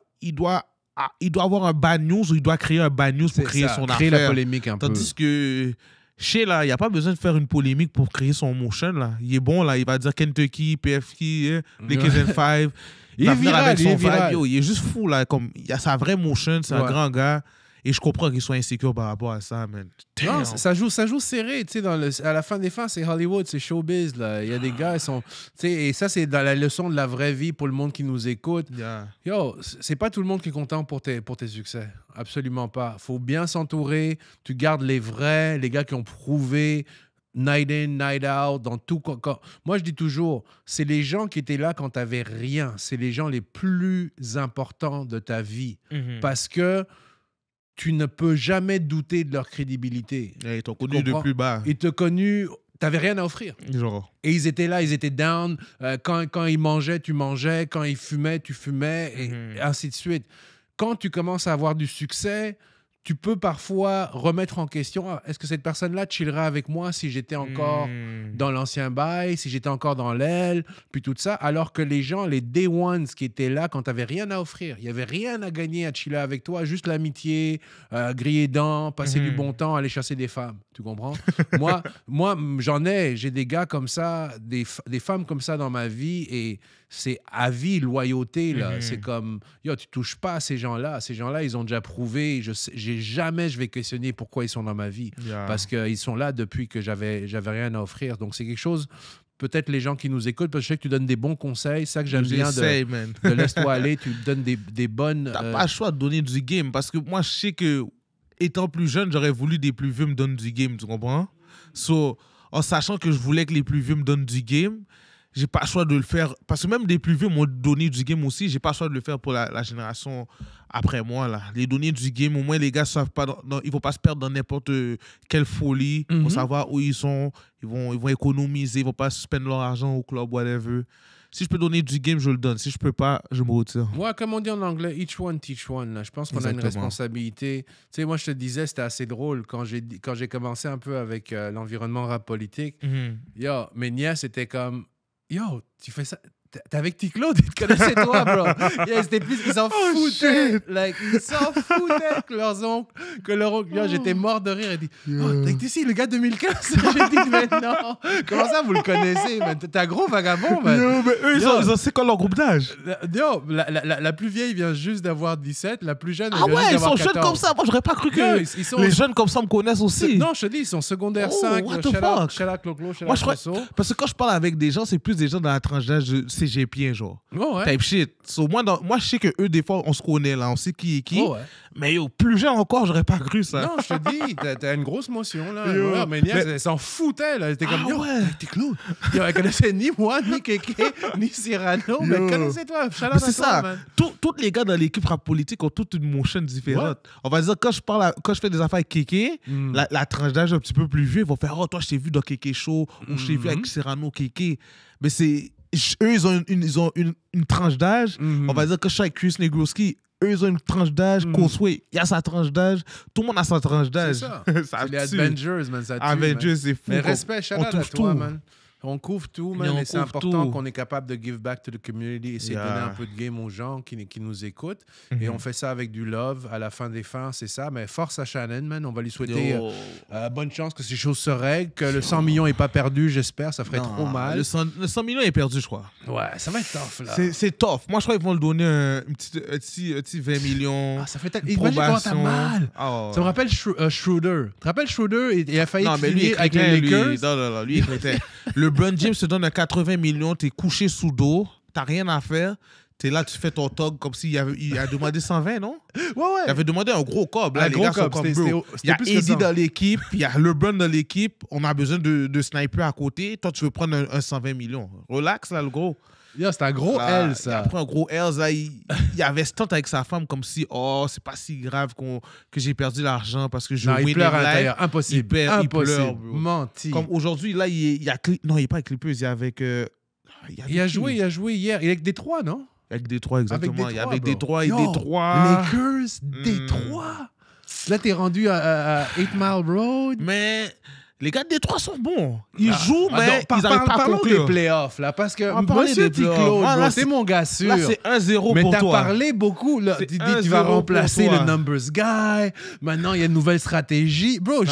avoir un bad news ou il doit créer un bad news pour créer son affaire. Créer la polémique un peu. Tandis que... Chez là, il n'y a pas besoin de faire une polémique pour créer son motion, là. Il est bon, là. Il va dire Kentucky, PFK, Lakers and Five. Il va venir avec son vibe. Il est juste fou, là. Comme, il a sa vraie motion, c'est un grand gars. Et je comprends qu'il soit insécure par rapport à ça, man. Non, ça joue serré, tu sais, à la fin des fins, c'est Hollywood, c'est showbiz, là. Il y a des gars, ils sont... Tu sais, et ça, c'est dans la leçon de la vraie vie pour le monde qui nous écoute. Yo, c'est pas tout le monde qui est content pour tes succès. Absolument pas. Faut bien s'entourer. Tu gardes les vrais, les gars qui ont prouvé night in, night out, dans tout... Moi, je dis toujours, c'est les gens qui étaient là quand t'avais rien. C'est les gens les plus importants de ta vie. Parce que tu ne peux jamais douter de leur crédibilité. Ils t'ont connu de plus bas. Ils t'ont connu... T'avais rien à offrir. Genre. Et ils étaient là, ils étaient down. Quand ils mangeaient, tu mangeais. Quand ils fumaient, tu fumais. Et ainsi de suite. Quand tu commences à avoir du succès, tu peux parfois remettre en question, est-ce que cette personne-là chillerait avec moi si j'étais encore dans l'ancien bail, si j'étais encore dans l'aile, puis tout ça, alors que les gens, les day ones qui étaient là, quand tu n'avais rien à offrir, il n'y avait rien à gagner à chiller avec toi, juste l'amitié, griller dents, passer du bon temps, aller chasser des femmes, tu comprends? Moi, j'ai des gars comme ça, des femmes comme ça dans ma vie, et c'est à vie, loyauté, là. C'est comme, yo, tu touches pas à ces gens-là. Ces gens-là, ils ont déjà prouvé. Je vais questionner pourquoi ils sont dans ma vie. Parce qu'ils sont là depuis que j'avais rien à offrir. Donc, c'est quelque chose... Peut-être les gens qui nous écoutent, parce que je sais que tu donnes des bons conseils. C'est ça que j'aime bien de laisse-toi aller. Tu donnes des bonnes... T'as pas le choix de donner du game. Parce que moi, je sais que, étant plus jeune, j'aurais voulu des plus vieux me donnent du game. Tu comprends? So, en sachant que je voulais que les plus vieux me donnent du game, j'ai pas le choix de le faire. Parce que même des plus vieux m'ont donné du game aussi. J'ai pas le choix de le faire pour la génération après moi, là. Les donner du game, au moins, les gars savent pas... ils vont pas se perdre dans n'importe quelle folie. Ils vont savoir où ils sont. Ils vont économiser. Ils vont pas spend leur argent au club, whatever. Si je peux donner du game, je le donne. Si je peux pas, je me retire. Moi, comme on dit en anglais, each one teach one. Là. Je pense qu'on a une responsabilité. Tu sais, moi, je te disais, c'était assez drôle quand j'ai commencé un peu avec l'environnement rap politique. Yo, mes nièces étaient comme... Yo, tu fais ça, T'es avec T-Claude, ils te connaissaient toi, bro. Yeah, c'était plus qu'ils s'en foutaient. Like, ils s'en foutaient que leurs oncles, Yo, j'étais mort de rire. Il dit, t'es ici, le gars de 2015. J'ai dit, mais non. Comment ça, vous le connaissez, man? T'es un gros vagabond, man. Yo, mais eux, ils ont c'est quoi leur groupe d'âge? Yo, la plus vieille vient juste d'avoir 17. La plus jeune, ah ouais, ils sont 14. jeunes comme ça. Moi, j'aurais pas cru que les jeunes comme ça me connaissent aussi. Non, je te dis, ils sont secondaire 5. What the fuck? Moi, je crois. Parce que quand je parle avec des gens, c'est plus des gens dans la tranche d'âge cégepien, genre. Oh, ouais. Type shit. So, moi, je sais que eux, des fois, on se connaît, là. On sait qui est qui. Oh, ouais. Mais yo, plus jeune encore, j'aurais pas cru ça. Non, je te dis, t'as une grosse motion, là. Yo, ouais, mais Nias, elle s'en foutait, là. Elle était comme, yo, ouais. t'es Claude. Yo, elle connaissait ni moi, ni Kéké, ni Cyrano. Mais connaissez-toi. Mais c'est ça. Tous les gars dans l'équipe rap politique ont toute une motion différente. Ouais. On va dire, quand je fais des affaires avec Kéké, la tranche d'âge un petit peu plus vieux, ils vont faire, oh, toi, je t'ai vu dans Kéké Show, ou je t'ai vu avec Cyrano, Kéké. Mais c'est... Eux, ils ont une tranche d'âge. On va dire que je suis avec Chris Negroski, eux, ils ont une tranche d'âge. Cosway, il y a sa tranche d'âge. Tout le monde a sa tranche d'âge. C'est ça. C'est les Avengers, man. Ça tue, Avengers, c'est fou. Mais respect, shout-out à toi, tout. Man. On couvre tout, man. Mais c'est important qu'on est capable de give back to the community, essayer de donner un peu de game aux gens qui nous écoutent. Et on fait ça avec du love. À la fin des fins, c'est ça. Mais force à Shannon, man. On va lui souhaiter bonne chance que ces choses se règlent, que le 100 millions n'est pas perdu, j'espère. Ça ferait trop mal. Le 100 millions est perdu, je crois. Ouais, ça va être tough, là. C'est tough. Moi, je crois qu'ils vont le donner un petit 20 millions. Ah, ça fait imagine comment t'as mal. Oh. Ça me rappelle Schroeder. Tu te rappelles Schroeder? Il a failli signer avec les Lakers. Non, lui, il était... LeBron James te donne un 80 millions, t'es couché sous dos, t'as rien à faire, t'es là, tu fais ton talk comme s'il a demandé 120, non? Ouais. Il avait demandé un gros cob. Là, un les gros gars cob, sont comme, bro, il y a Eddie dans l'équipe, il y a LeBron dans l'équipe, on a besoin de sniper à côté, toi, tu veux prendre un 120 millions. Relax, là, le gros. Yeah, c'est un gros là, L, ça. Après un gros L, là, il avait ce temps avec sa femme comme si, oh, c'est pas si grave que j'ai perdu l'argent parce que je il pleure à l'intérieur. Impossible. Il pleure, bro. Menti. Comme aujourd'hui, là, non, il n'est pas avec Clippers, il est avec... il a joué hier. Il est avec Détroit, non? Avec Détroit, exactement. Avec il est avec Détroit et Détroit. Lakers, Détroit. Là, t'es rendu à 8 Mile Road. Mais... Les gars de Détroit sont bons. Ils jouent, mais ils n'arrivent pas à conclure. Des playoffs, là, parce que Monsieur T-Claude, c'est mon gars sûr. Là, c'est 1-0 pour toi. Mais t'as parlé beaucoup. Là, tu dis tu vas remplacer le numbers guy. Maintenant, il y a une nouvelle stratégie. Bro,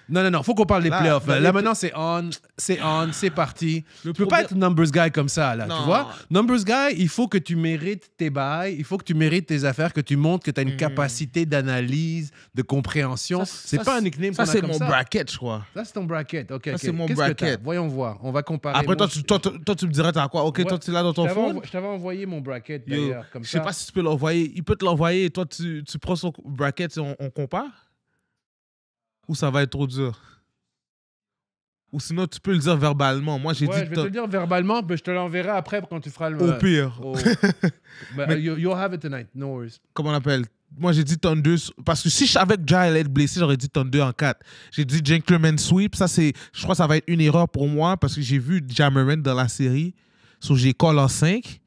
Non, faut qu'on parle des playoffs. Là, maintenant, c'est parti. Tu peux pas être numbers guy comme ça, là, tu vois. Numbers guy, il faut que tu mérites tes bails, il faut que tu mérites tes affaires, que tu montres que tu as une capacité d'analyse, de compréhension. C'est pas un nickname qu'on a comme ça. Ça, c'est mon bracket, je crois. Ça, c'est ton bracket. OK. Ça, c'est mon bracket. Voyons voir. On va comparer. Après, toi, tu me dirais, t'as quoi? OK, toi, tu es là dans ton phone? Je t'avais envoyé mon bracket, d'ailleurs. Je sais pas si tu peux l'envoyer. Il peut te l'envoyer et toi, tu prends son bracket et on compare? Ou ça va être trop dur? Ou sinon, tu peux le dire verbalement. Moi, j'ai dit... je vais te le dire verbalement, mais je te l'enverrai après quand tu feras le... Au pire. You'll have it tonight, no worries. Comment on appelle? Moi, j'ai dit Thunder... Parce que si je savais que Jay allait être blessé, j'aurais dit Thunder en 4. J'ai dit Gentleman Sweep. Ça, c'est... Je crois que ça va être une erreur pour moi parce que j'ai vu Ja Morant dans la série. So, j'ai call en 5.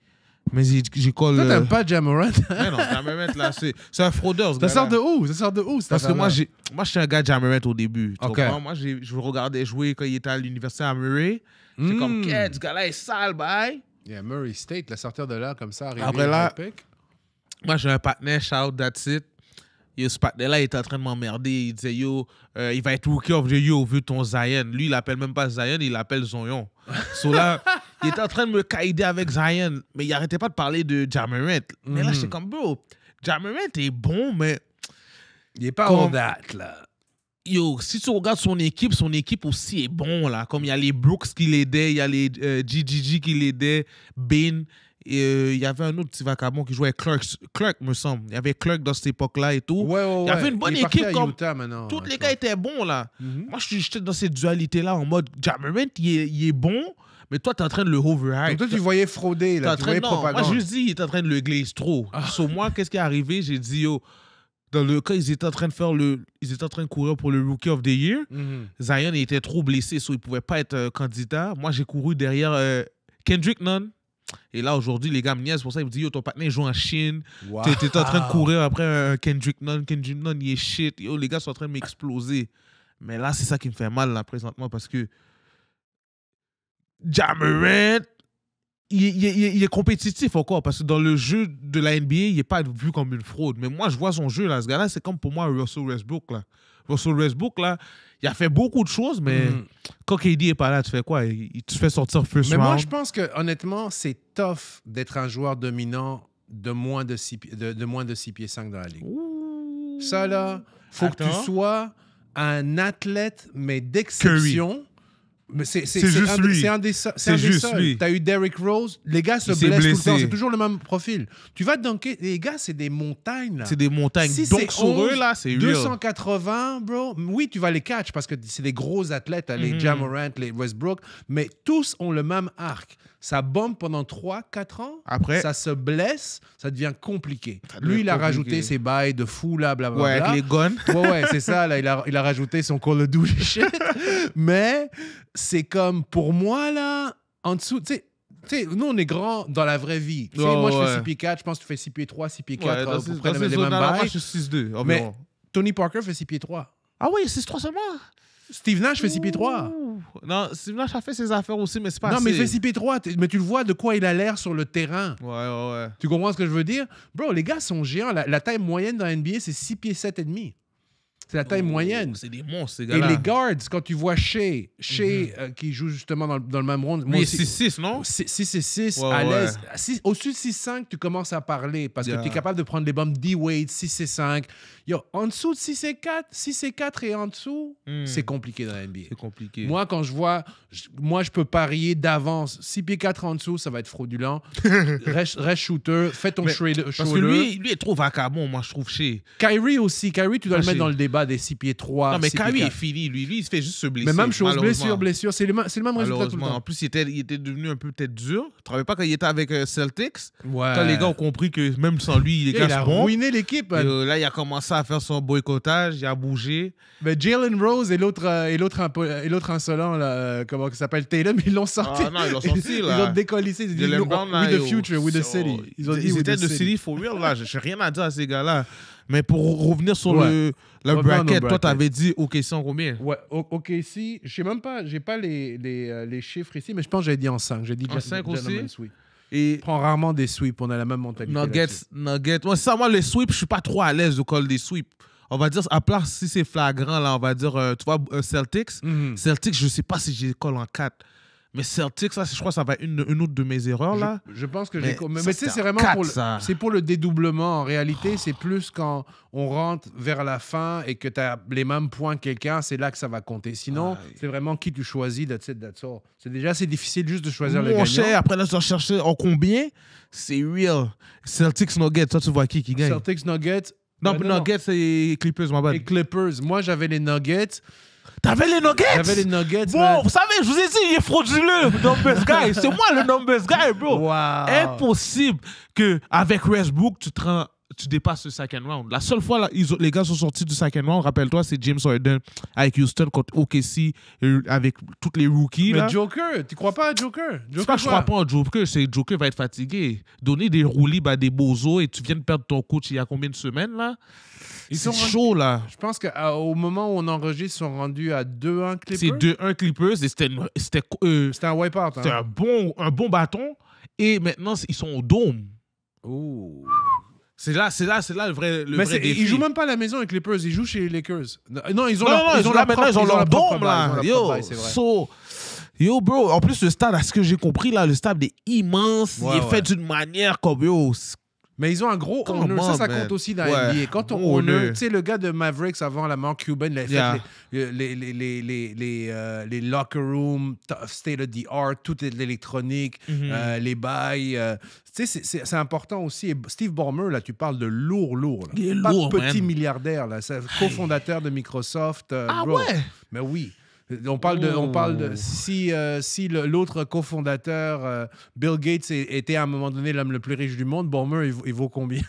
Mais j'ai call... Toi, t'aimes pas Ja Morant? Non, Ja Morant, là, c'est un fraudeur, ce ça sort de où? Parce que moi, je suis un gars de Ja Morant au début. Okay. Moi, je le regardais jouer quand il était à l'université à Murray. J'étais comme, ce gars-là est sale, bye. Yeah, Murray State, la sortir de là, comme ça, arriver après là, moi, j'ai un partenaire, shout that's it. Ce partenaire-là, il était en train de m'emmerder. Il disait, il va être Rookie of the Year au vu de ton Zion. Lui, il l'appelle même pas Zion, il l'appelle Zoyon. So là, il était en train de me caider avec Zion, mais il arrêtait pas de parler de Ja Morant. Mais là, j'étais comme, bro, Ja Morant est bon, mais... Il est pas all that, là. Si tu regardes son équipe aussi est bon, là. Comme il y a les Brooks qui l'aidaient, il y a les GGG qui l'aidaient, Ben... il y avait un autre petit vacabon qui jouait Clark, me semble. Il y avait Clark dans cette époque-là et tout. Il y avait une bonne équipe. Comme Utah, maintenant, tous les gars étaient bons, là. Moi, j'étais dans cette dualité-là en mode Ja Morant, il est bon, mais toi, t'es en train de le overhype. Donc toi, tu voyais frauder, là. Moi, je dis, il est en train de le glaze trop. Sur moi, qu'est-ce qui est arrivé? J'ai dit, dans le cas, ils étaient en train de courir pour le Rookie of the Year. Zion, il était trop blessé, il ne pouvait pas être candidat. Moi, j'ai couru derrière Kendrick Nunn. Et là, aujourd'hui, les gars me niaisent pour ça. Ils me disent, ton partenaire joue en Chine. Wow. T'es en train de courir après un Kendrick Nunn. Kendrick Nunn, il est shit. Les gars sont en train de m'exploser. Mais là, c'est ça qui me fait mal, là, présentement, parce que Ja Morant, il est compétitif encore parce que dans le jeu de la NBA, il n'est pas vu comme une fraude. Mais moi, je vois son jeu, là. Ce gars-là, c'est comme pour moi Russell Westbrook, là. Russell Westbrook, là, il a fait beaucoup de choses, mais quand KD n'est pas là, tu fais quoi? Il te fait sortir first round. Mais moi, je pense que honnêtement, c'est tough d'être un joueur dominant de moins de 6 pieds 5 dans la ligue. Ouh. Ça, là, faut que tu sois un athlète, mais d'exception. Mais c'est juste lui. C'est un des seuls. Lui. Tu as eu Derrick Rose. Les gars se blessent tout le temps. C'est toujours le même profil. Tu vas dunker. Les gars, c'est des montagnes. Là. C'est des montagnes. Si donc, sur eux, là, c'est 280, bro. Oui, tu vas les catch parce que c'est des gros athlètes, les Ja Morant, les Westbrook. Mais tous ont le même arc. Ça bombe pendant 3-4 ans. Après, ça se blesse. Ça devient compliqué. Lui, il a rajouté ses bails de fou, là, blablabla. Ouais, avec les guns. Ouais, c'est ça. Là, il a rajouté son Call of Duty shit. Mais c'est comme, pour moi, là, en dessous, tu sais, nous, on est grands dans la vraie vie. Moi, je fais 6 pieds 4. Je pense que tu fais 6 pieds 3, 6 pieds 4. Ouais, pour prendre les mêmes moi, bails. je suis 6'2". Mais Tony Parker fait 6 pieds 3. Ah oui, 6'3" seulement. Steve Nash fait 6 pieds 3. Non, Steve Nash a fait ses affaires aussi, mais c'est pas Non, assez. mais il fait 6 pieds 3. Mais tu le vois de quoi il a l'air sur le terrain. Ouais. Tu comprends ce que je veux dire? Bro, les gars sont géants. La taille moyenne dans la NBA, c'est 6 pieds 7 et demi. C'est la taille moyenne. C'est des monstres, ces Et gars-là. les guards, quand tu vois Shea qui joue justement dans le même round. Lui, 6'6", non? 6 et 6, Ouais, à ouais. l'aise. Au-dessus de 6-5, tu commences à parler parce que tu es capable de prendre des bombes D-Wade, 6 et 5. Yo, en dessous de 6 et 4 et en dessous, c'est compliqué dans la NBA. C'est compliqué. Moi, quand je vois, je peux parier d'avance. 6 pieds 4 en dessous, ça va être fraudulent. reste shooter, fais ton shoulder. Parce que lui est trop vacabon, moi, je trouve, chez. Kyrie aussi. Kyrie, tu dois le mettre dans le débat des 6 pieds 3. Non, mais 6 pieds Kyrie 4. est fini, lui. Lui, il se fait juste se blesser. Mais même chose, malheureusement. blessure. C'est le même résultat tout le temps. En plus, il était devenu un peu peut-être dur. Tu ne te rappelles pas quand il était avec Celtics? Ouais. Quand les gars ont compris que même sans lui, les gars il a se bombent. ruiné l'équipe. Là, il a commencé à faire son boycottage, il a bougé. Mais Jalen Rose et l'autre insolent, là, comment il s'appelle, Tatum, ils l'ont sorti. Ah non, ils l'ont sorti, là. Ils l'ont décollissé. Ils Jalen disent, Brown, là, with the future, with the city. Ils ont dit, c'était with the de city for real, là. Je n'ai rien à dire à ces gars-là. Mais pour revenir sur le bracket, toi, tu avais dit OKC en combien? Ouais, OKC, je sais même pas, j'ai pas les chiffres ici, mais je pense que j'avais dit en 5. J'ai dit en 5 aussi. Sweep. Et on prend rarement des sweeps, on a la même mentalité. Nuggets. Moi, les sweeps, je suis pas trop à l'aise de call des sweeps. On va dire, à part si c'est flagrant, là, on va dire, tu vois, Celtics. Celtics, je sais pas si j'ai call en 4. Mais Celtics, ça, je crois que ça va être une autre de mes erreurs, là. Je pense que j'ai... Mais tu sais, c'est 4, vraiment pour le dédoublement. En réalité, c'est plus quand on rentre vers la fin et que tu as les mêmes points que quelqu'un, c'est là que ça va compter. Sinon, c'est vraiment qui tu choisis, that's it, that's all. C'est déjà assez difficile juste de choisir le gagnant. Cher, après là, tu vas chercher en combien? C'est real. Celtics, Nuggets, toi, tu vois qui gagne? Celtics, Nuggets... Non, Nuggets et Clippers, ma bad. Et Clippers. Moi, j'avais les Nuggets. T'avais les Nuggets? J'avais les Nuggets. Bon, vous savez, je vous ai dit, il est frauduleux, le numbers guy. C'est moi le numbers guy, bro. Wow. Impossible qu'avec Westbrook, tu dépasses le second round. La seule fois, là, les gars sont sortis du second round, rappelle-toi, c'est James Harden avec Houston contre OKC, avec tous les rookies. Mais là. Joker, tu crois pas à Joker? C'est pas que je crois pas en Joker, c'est que Joker va être fatigué. Donner des roulis à des bozos et tu viens de perdre ton coach il y a combien de semaines, là? C'est chaud, là. Je pense qu'au moment où on enregistre, ils sont rendus à 2-1 Clippers. C'est 2-1 Clippers et c'était un wipeout. Hein? C'était un bon bâton. Et maintenant, ils sont au dôme. Ouh. C'est là le vrai défi. Ils jouent même pas à la maison avec les Clippers, ils jouent chez les Lakers. Non, ils ont leur dôme, là. Yo, Yo, bro, en plus, le stade, à ce que j'ai compris, là, le stade est immense. Ouais, il est fait d'une manière comme, yo... Mais ils ont un gros owner. Ça compte aussi dans la NBA. Quand on owner, tu sais, le gars de Mavericks avant la mort Cuban, il a fait les locker rooms, state of the art, tout est l'électronique, les bails. Tu sais, c'est important aussi. Et Steve Ballmer, là, tu parles de lourd. Là. Il est pas lourd, petit milliardaire, là. C'est cofondateur de Microsoft. Bro. Ouais? Mais oui. On parle de si l'autre cofondateur, Bill Gates, était à un moment donné l'homme le plus riche du monde, Ballmer, il vaut combien?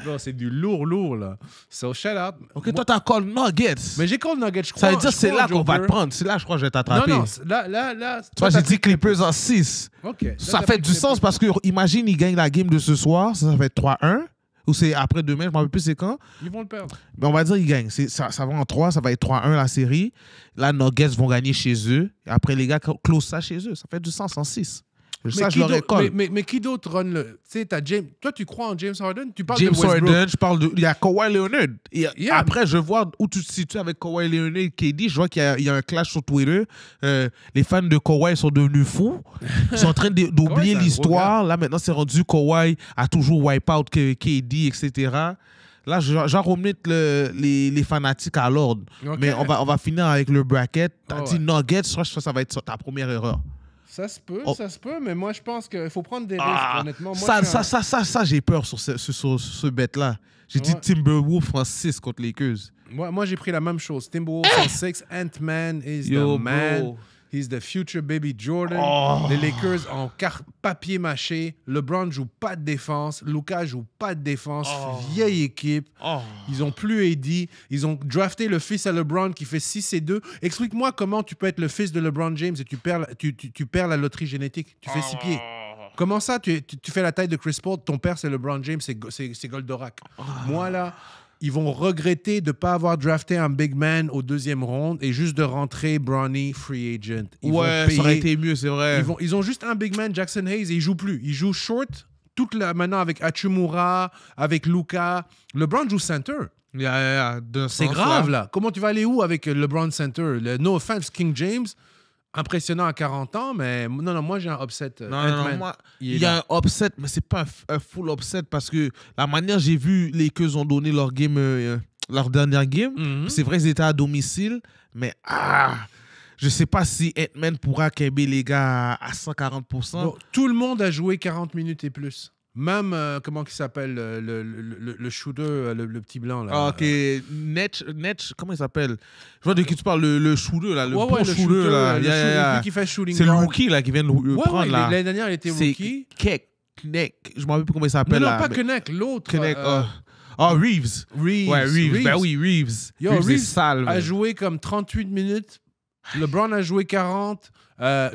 Bon, c'est du lourd, là. So, shout out. Ok, toi, t'as call Nuggets. Mais j'ai call Nuggets, je crois. Ça veut dire c'est là qu'on va te prendre. C'est là, je crois, que je vais t'attraper. Non, là. Toi, j'ai dit Clippers en 6. OK. Ça fait du sens parce que, imagine, ils gagnent la game de ce soir. Ça va être 3-1. Ou c'est après-demain, je ne me rappelle plus c'est quand. Ils vont le perdre. Mais on va dire qu'ils gagnent. Ça va en 3, ça va être 3-1 la série. Là, Nuggets vont gagner chez eux. Et après, les gars close ça chez eux. Ça fait du sens en 6. Ça, je leur colle. Mais qui d'autre run le... Tu sais, t'as James... Toi, tu crois en James Harden? Tu parles James de Westbrook. Harden, je parle de... Il y a Kawhi Leonard. Yeah. Après, je vois où tu te situes avec Kawhi Leonard et KD. Je vois qu'il y a un clash sur Twitter. Les fans de Kawhi sont devenus fous. Ils sont en train d'oublier l'histoire. Là, maintenant, c'est rendu Kawhi a toujours wipe out KD, etc. Là, j'en remettre les fanatiques à l'ordre. Okay. Mais on va finir avec le bracket. T'as dit Nuggets, je pense que ça va être ta première erreur. Ça se peut, mais moi, je pense qu'il faut prendre des risques, honnêtement. Moi, ça j'ai peur sur ce bet-là. J'ai dit Timberwolves en 6 contre Lakers. Moi j'ai pris la même chose. Timberwolves en 6, Ant-Man is the man. Bro. He's the future baby Jordan. Les Lakers en papier mâché. LeBron joue pas de défense. Luka joue pas de défense. Vieille équipe. Ils ont plus AD. Ils ont drafté le fils à LeBron qui fait 6-2. Explique-moi comment tu peux être le fils de LeBron James et tu perds la loterie génétique. Tu fais 6 pieds. Comment ça, tu fais la taille de Chris Paul? Ton père, c'est LeBron James, c'est Goldorak. Moi, là... Ils vont regretter de ne pas avoir drafté un big man au 2e round et juste de rentrer Bronny free agent. Ça aurait été mieux, c'est vrai. Ils ont juste un big man, Jackson Hayes, et ils ne jouent plus. Ils jouent short, maintenant avec Hachimura, avec Luka. LeBron joue center. C'est grave, là. Comment tu vas aller où avec LeBron center? No offense, King James. Impressionnant à 40 ans, mais non, moi j'ai un upset. Il y a un upset, mais c'est pas un full upset parce que la manière j'ai vu les Lakers ont donné leur game, leur dernière game, c'est vrai qu'ils étaient à domicile, mais je sais pas si Ant-Man pourra quimber les gars à 140%. Bon, tout le monde a joué 40 minutes et plus. Même, comment il s'appelle, le shooter, le petit blanc, là. OK. Netch, comment il s'appelle? Je vois de qui tu parles, le shooter, là. Le bon shooter, là. Celui qui fait shooting c'est le rookie, là, qui vient de le prendre, là. L'année dernière, il était rookie. C'est Knek. Je ne me rappelle plus comment il s'appelle, non, là. Non, pas Knek, l'autre. Reeves. Ouais, Reeves. Ben oui, Reeves. Reeves est sale. A joué comme 38 minutes. LeBron a joué 40.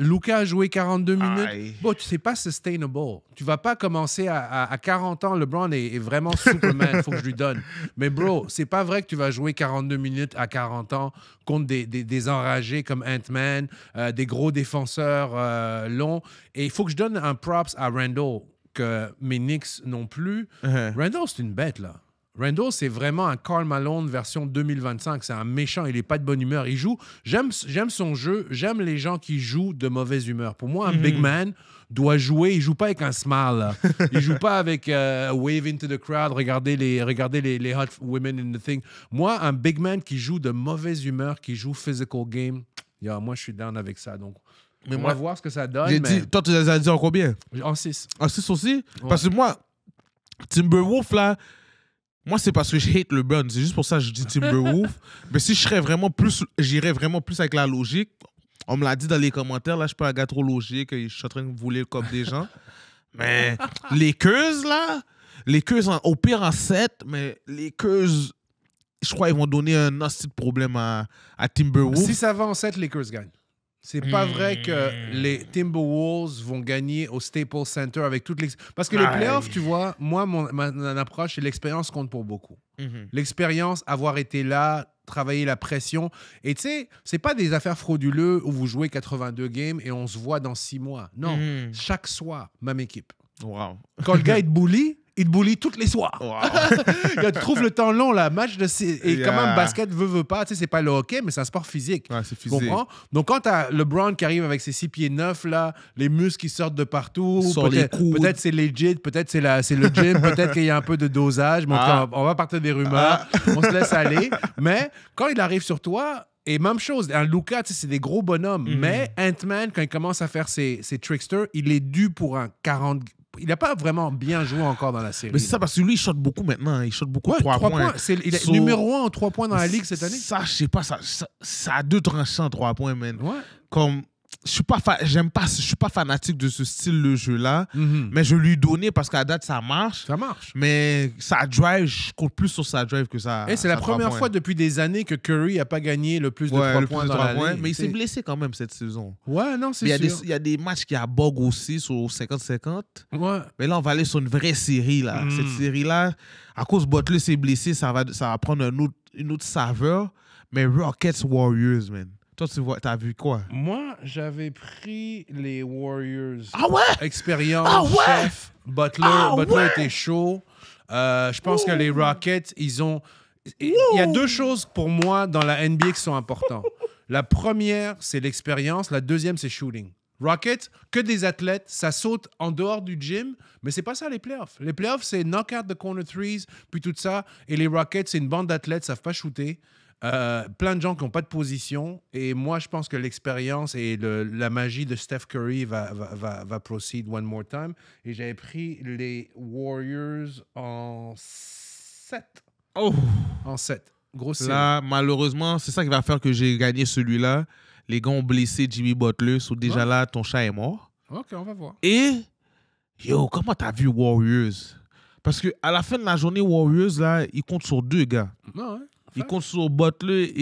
Luka a joué 42 minutes. Bon, tu sais pas sustainable. Tu vas pas commencer à 40 ans. LeBron est vraiment Superman. Faut que je lui donne. Mais bro, c'est pas vrai que tu vas jouer 42 minutes à 40 ans contre des enragés comme Ant-Man, des gros défenseurs longs. Et il faut que je donne un props à Randall que mes Knicks n'ont plus. Randall, c'est une bête, là. Randall, c'est vraiment un Karl Malone version 2025. C'est un méchant, il n'est pas de bonne humeur. Il joue. J'aime son jeu, j'aime les gens qui jouent de mauvaise humeur. Pour moi, un big man doit jouer. Il ne joue pas avec un smile. Là. Il ne joue pas avec wave into the crowd, regardez les hot women in the thing. Moi, un big man qui joue de mauvaise humeur, qui joue physical game, moi, je suis down avec ça. Donc, on va voir ce que ça donne. Toi, tu les as dit en combien? En 6. En 6 aussi? Ouais. Parce que moi, Timberwolves, là, moi, c'est parce que je hate LeBron. C'est juste pour ça que je dis Timberwolves. Mais si j'irais vraiment plus avec la logique, on me l'a dit dans les commentaires, là, je suis pas un gars trop logique, je suis en train de voler le cop des gens. Mais les Lakers, là, au pire en 7, mais les Lakers, je crois qu'ils vont donner un hostie de problème à Timberwolves. Si ça va en 7, les Lakers gagnent. C'est pas vrai que les Timberwolves vont gagner au Staples Center avec toutes les... Parce que les playoffs, tu vois, moi, mon approche, c'est l'expérience compte pour beaucoup. L'expérience, avoir été là, travailler la pression. Et tu sais, c'est pas des affaires frauduleuses où vous jouez 82 games et on se voit dans 6 mois. Non, chaque soir, même équipe. Wow. Quand le gars est bully, il te bully tous les soirs. Wow. Tu trouves le temps long, là. Match de... Et quand même, basket veut pas. Tu sais, c'est pas le hockey, mais c'est un sport physique. Ouais, c'est physique. Comprends? Donc, quand t'as LeBron qui arrive avec ses 6 pieds 9, là, les muscles qui sortent de partout, peut-être c'est legit, peut-être c'est le gym, peut-être qu'il y a un peu de dosage. Mais on va partir des rumeurs. On se laisse aller. Mais quand il arrive sur toi... Et même chose, un Luka, c'est des gros bonhommes. Mais Ant-Man, quand il commence à faire ses tricksters, il est dû pour un 40... Il n'a pas vraiment bien joué encore dans la série. Mais c'est ça, parce que lui, il shot beaucoup maintenant. Il shot beaucoup 3 points. Il est numéro 1 en 3 points dans la ligue cette année. Ça, je sais pas. Ça a 2 tranchants 3 points, man. Ouais. Comme... Je suis pas fanatique de ce style de jeu-là, mais je lui donnais parce qu'à date, ça marche. Ça marche. Mais sa drive, je compte plus sur sa drive que ça. Et c'est la première fois depuis des années que Curry n'a pas gagné le plus de 3 points dans la ligue. Mais il s'est blessé quand même cette saison. Ouais, non, c'est sûr. Il y a des matchs qui a bug aussi sur 50-50. Ouais. Mais là, on va aller sur une vraie série. Là. Cette série-là, à cause Butler s'est blessé, ça va prendre une autre saveur. Mais Rockets Warriors, man. Toi, t'as vu quoi? Moi, j'avais pris les Warriors. Ah ouais? Expérience, Ah ouais? chef, Butler. Ah Butler ouais? était chaud. Je pense que les Rockets, ils ont... Il y a deux choses pour moi dans la NBA qui sont importantes. La première, c'est l'expérience. La deuxième, c'est shooting. Rockets, que des athlètes, ça saute en dehors du gym, mais c'est pas ça les playoffs. Les playoffs, c'est knock out the corner threes, puis tout ça. Et les Rockets, c'est une bande d'athlètes, savent pas shooter. Plein de gens qui n'ont pas de position. Et moi, je pense que l'expérience et la magie de Steph Curry va proceed one more time. Et j'avais pris les Warriors en 7. Oh! En 7. Grosse série. Là, malheureusement, c'est ça qui va faire que j'ai gagné celui-là. Les gars ont blessé Jimmy Butler. So déjà là, ton chat est mort. OK, on va voir. Et, yo, comment t'as vu Warriors? Parce qu'à la fin de la journée, Warriors, là, ils comptent sur 2 gars. Ah ouais, Ils comptent sur Butler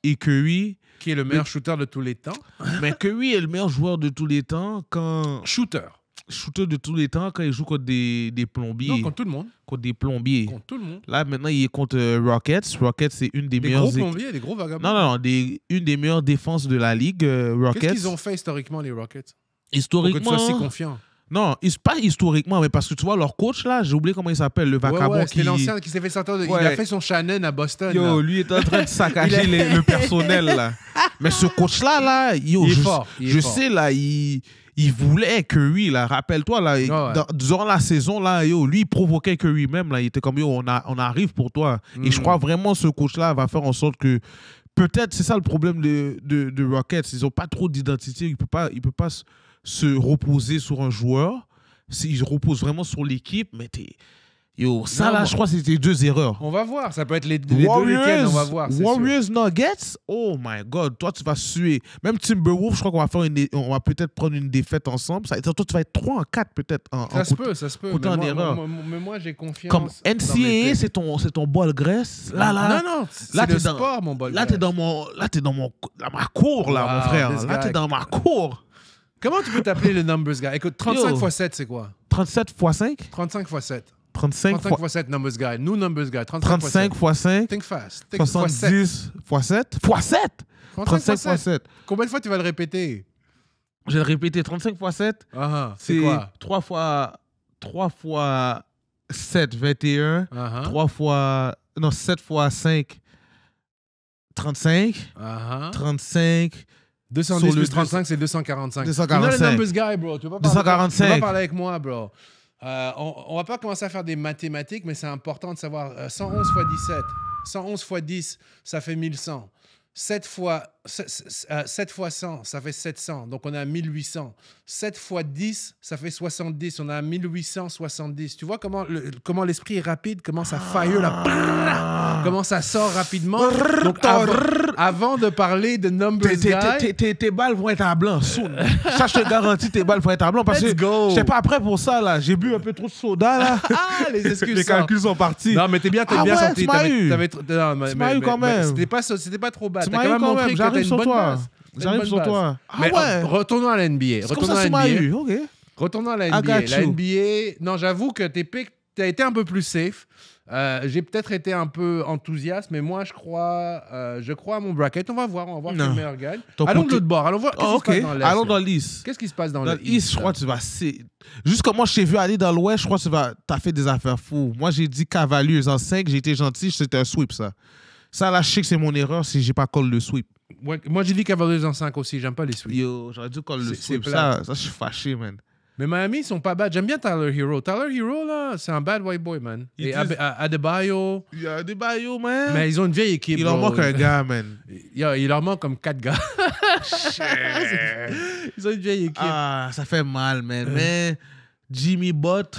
et Curry. qui est le meilleur shooter de tous les temps. Mais Curry est le meilleur joueur de tous les temps quand... Shooter. Shooter de tous les temps quand il joue contre des plombiers. Non, contre tout le monde. Contre des plombiers. Contre tout le monde. Là, maintenant, il est contre Rockets. Rockets, c'est une des Des meilleures... gros plombiers, des gros vagabonds. Non, une des meilleures défenses de la ligue, Rockets. Qu'est-ce qu'ils ont fait historiquement, les Rockets? Historiquement... Pour que tu sois si confiant. Non, pas historiquement, mais parce que tu vois, leur coach, là, j'ai oublié comment il s'appelle, le vagabond c'était l'ancien qui s'est fait sortir de... Ouais. Il a fait son Shannon à Boston. Yo, là. lui est en train de saccager le personnel, là. Mais ce coach-là, yo, Il est fort. Je sais, là, il voulait Curry, là. Rappelle-toi, là, durant la saison, là, yo, lui, il provoquait Curry même, là. Il était comme, yo, on arrive pour toi. Et je crois vraiment ce coach-là va faire en sorte que... Peut-être, c'est ça le problème de Rockets. Ils n'ont pas trop d'identité. Il peut pas se reposer sur un joueur. S'il repose vraiment sur l'équipe, mais yo, ça Non, là, bon. je crois que c'était 2 erreurs. On va voir. Ça peut être les deux lesquels, on va voir. c'est Warriors sûr. Nuggets, oh my God, toi tu vas suer. Même Timberwolves, je crois qu'on va on va peut-être prendre une défaite ensemble. Toi tu vas être 3-4 peut-être. Ça se peut, ça se peut. Autant Mais d'erreurs. mais moi, j'ai confiance. Comme dans mes NCAA, plays. c'est ton bol graisse. Là, Non, c'est là, le t'es dans- sport, mon bol. là t'es dans ma cour là, Wow, mon frère. this Là guy. t'es dans ma cour. Comment tu peux t'appeler le numbers guy? Écoute, 35 Yo. x 7, c'est quoi? 37 x 5? 35 x 7. 35 35 x 7 numbers guy. Nous numbers guy. 35 x 5? Think fast. Think x 7. 70 x 7? x 7? 35 x 7. Combien de fois tu vas le répéter? Je vais le répéter, 35 x 7. C'est quoi? 3 fois 7, 21. 3 fois... Non, 7 fois 5, 35. 35. 210 Sur le plus 35, c'est 245. 245. Tu es le numbers guy, bro. Tu peux pas 245. Tu peux pas parler avec moi, bro. On va pas commencer à faire des mathématiques, mais c'est important de savoir. 111 x 17. 111 x 10, ça fait 1100. 7 fois 100, ça fait 700. Donc, on a 1800. 7 fois 10, ça fait 70. On a 1870. Tu vois comment l'esprit est rapide, comment ça fire, là, comment ça sort rapidement. Donc, avant de parler de numbers guy... Tes balles vont être à blanc, soon. Ça, je te garantis, tes balles vont être à blanc. Parce Let's que go. j'étais pas prêt pour ça, là. J'ai bu un peu trop de soda, là. les excuses Les calculs sont partis. Non, mais t'es bien Ah ouais, sorti. tu m'as eu. Tu m'as eu quand même. C'était pas trop bas. Tu T'as m'as quand eu même quand montré même. que t'as J'arrive une sur bonne toi. base. J'arrive sur toi. Ah Mais ouais. retournons à la NBA. C'est comme ça que tu m'as eu. OK. Retournons à la I NBA. got La you. NBA, non, j'avoue que t'as été un peu plus safe. J'ai peut-être été un peu enthousiaste, mais moi, je crois à mon bracket. On va voir qui Non. le meilleur gagne. Ton Allons de côté- l'autre bord. Allons voir Oh, qu'est-ce qui OK. se passe dans l'Est. Allons là. dans l'East. Qu'est-ce qui se passe dans Dans l'Est? l'East, je crois que tu vas... Juste comme moi, je t'ai vu aller dans l'Ouest, je crois que t'as fait des affaires fous. Moi, j'ai dit Cavaliers en 5, j'ai été gentil, c'était un sweep, ça. Ça, là, je sais que c'est mon erreur si j'ai pas call le sweep. Ouais, moi, j'ai dit Cavaliers en 5 aussi. J'aime pas les sweeps. Yo, j'aurais dû call le C'est sweep. plate. Ça, je suis fâché, man. Mais Miami, ils sont pas bad. J'aime bien Tyler Hero. Tyler Hero, là, c'est un bad white boy, man. Ils Et disent- Adebayo. Il y a des baillots, man. Mais ils ont une vieille équipe. Il en bro. manque un gars, man. Il leur manque comme 4 gars. Ils ont une vieille équipe. Ah, ça fait mal, man. Mais Jimmy Bott,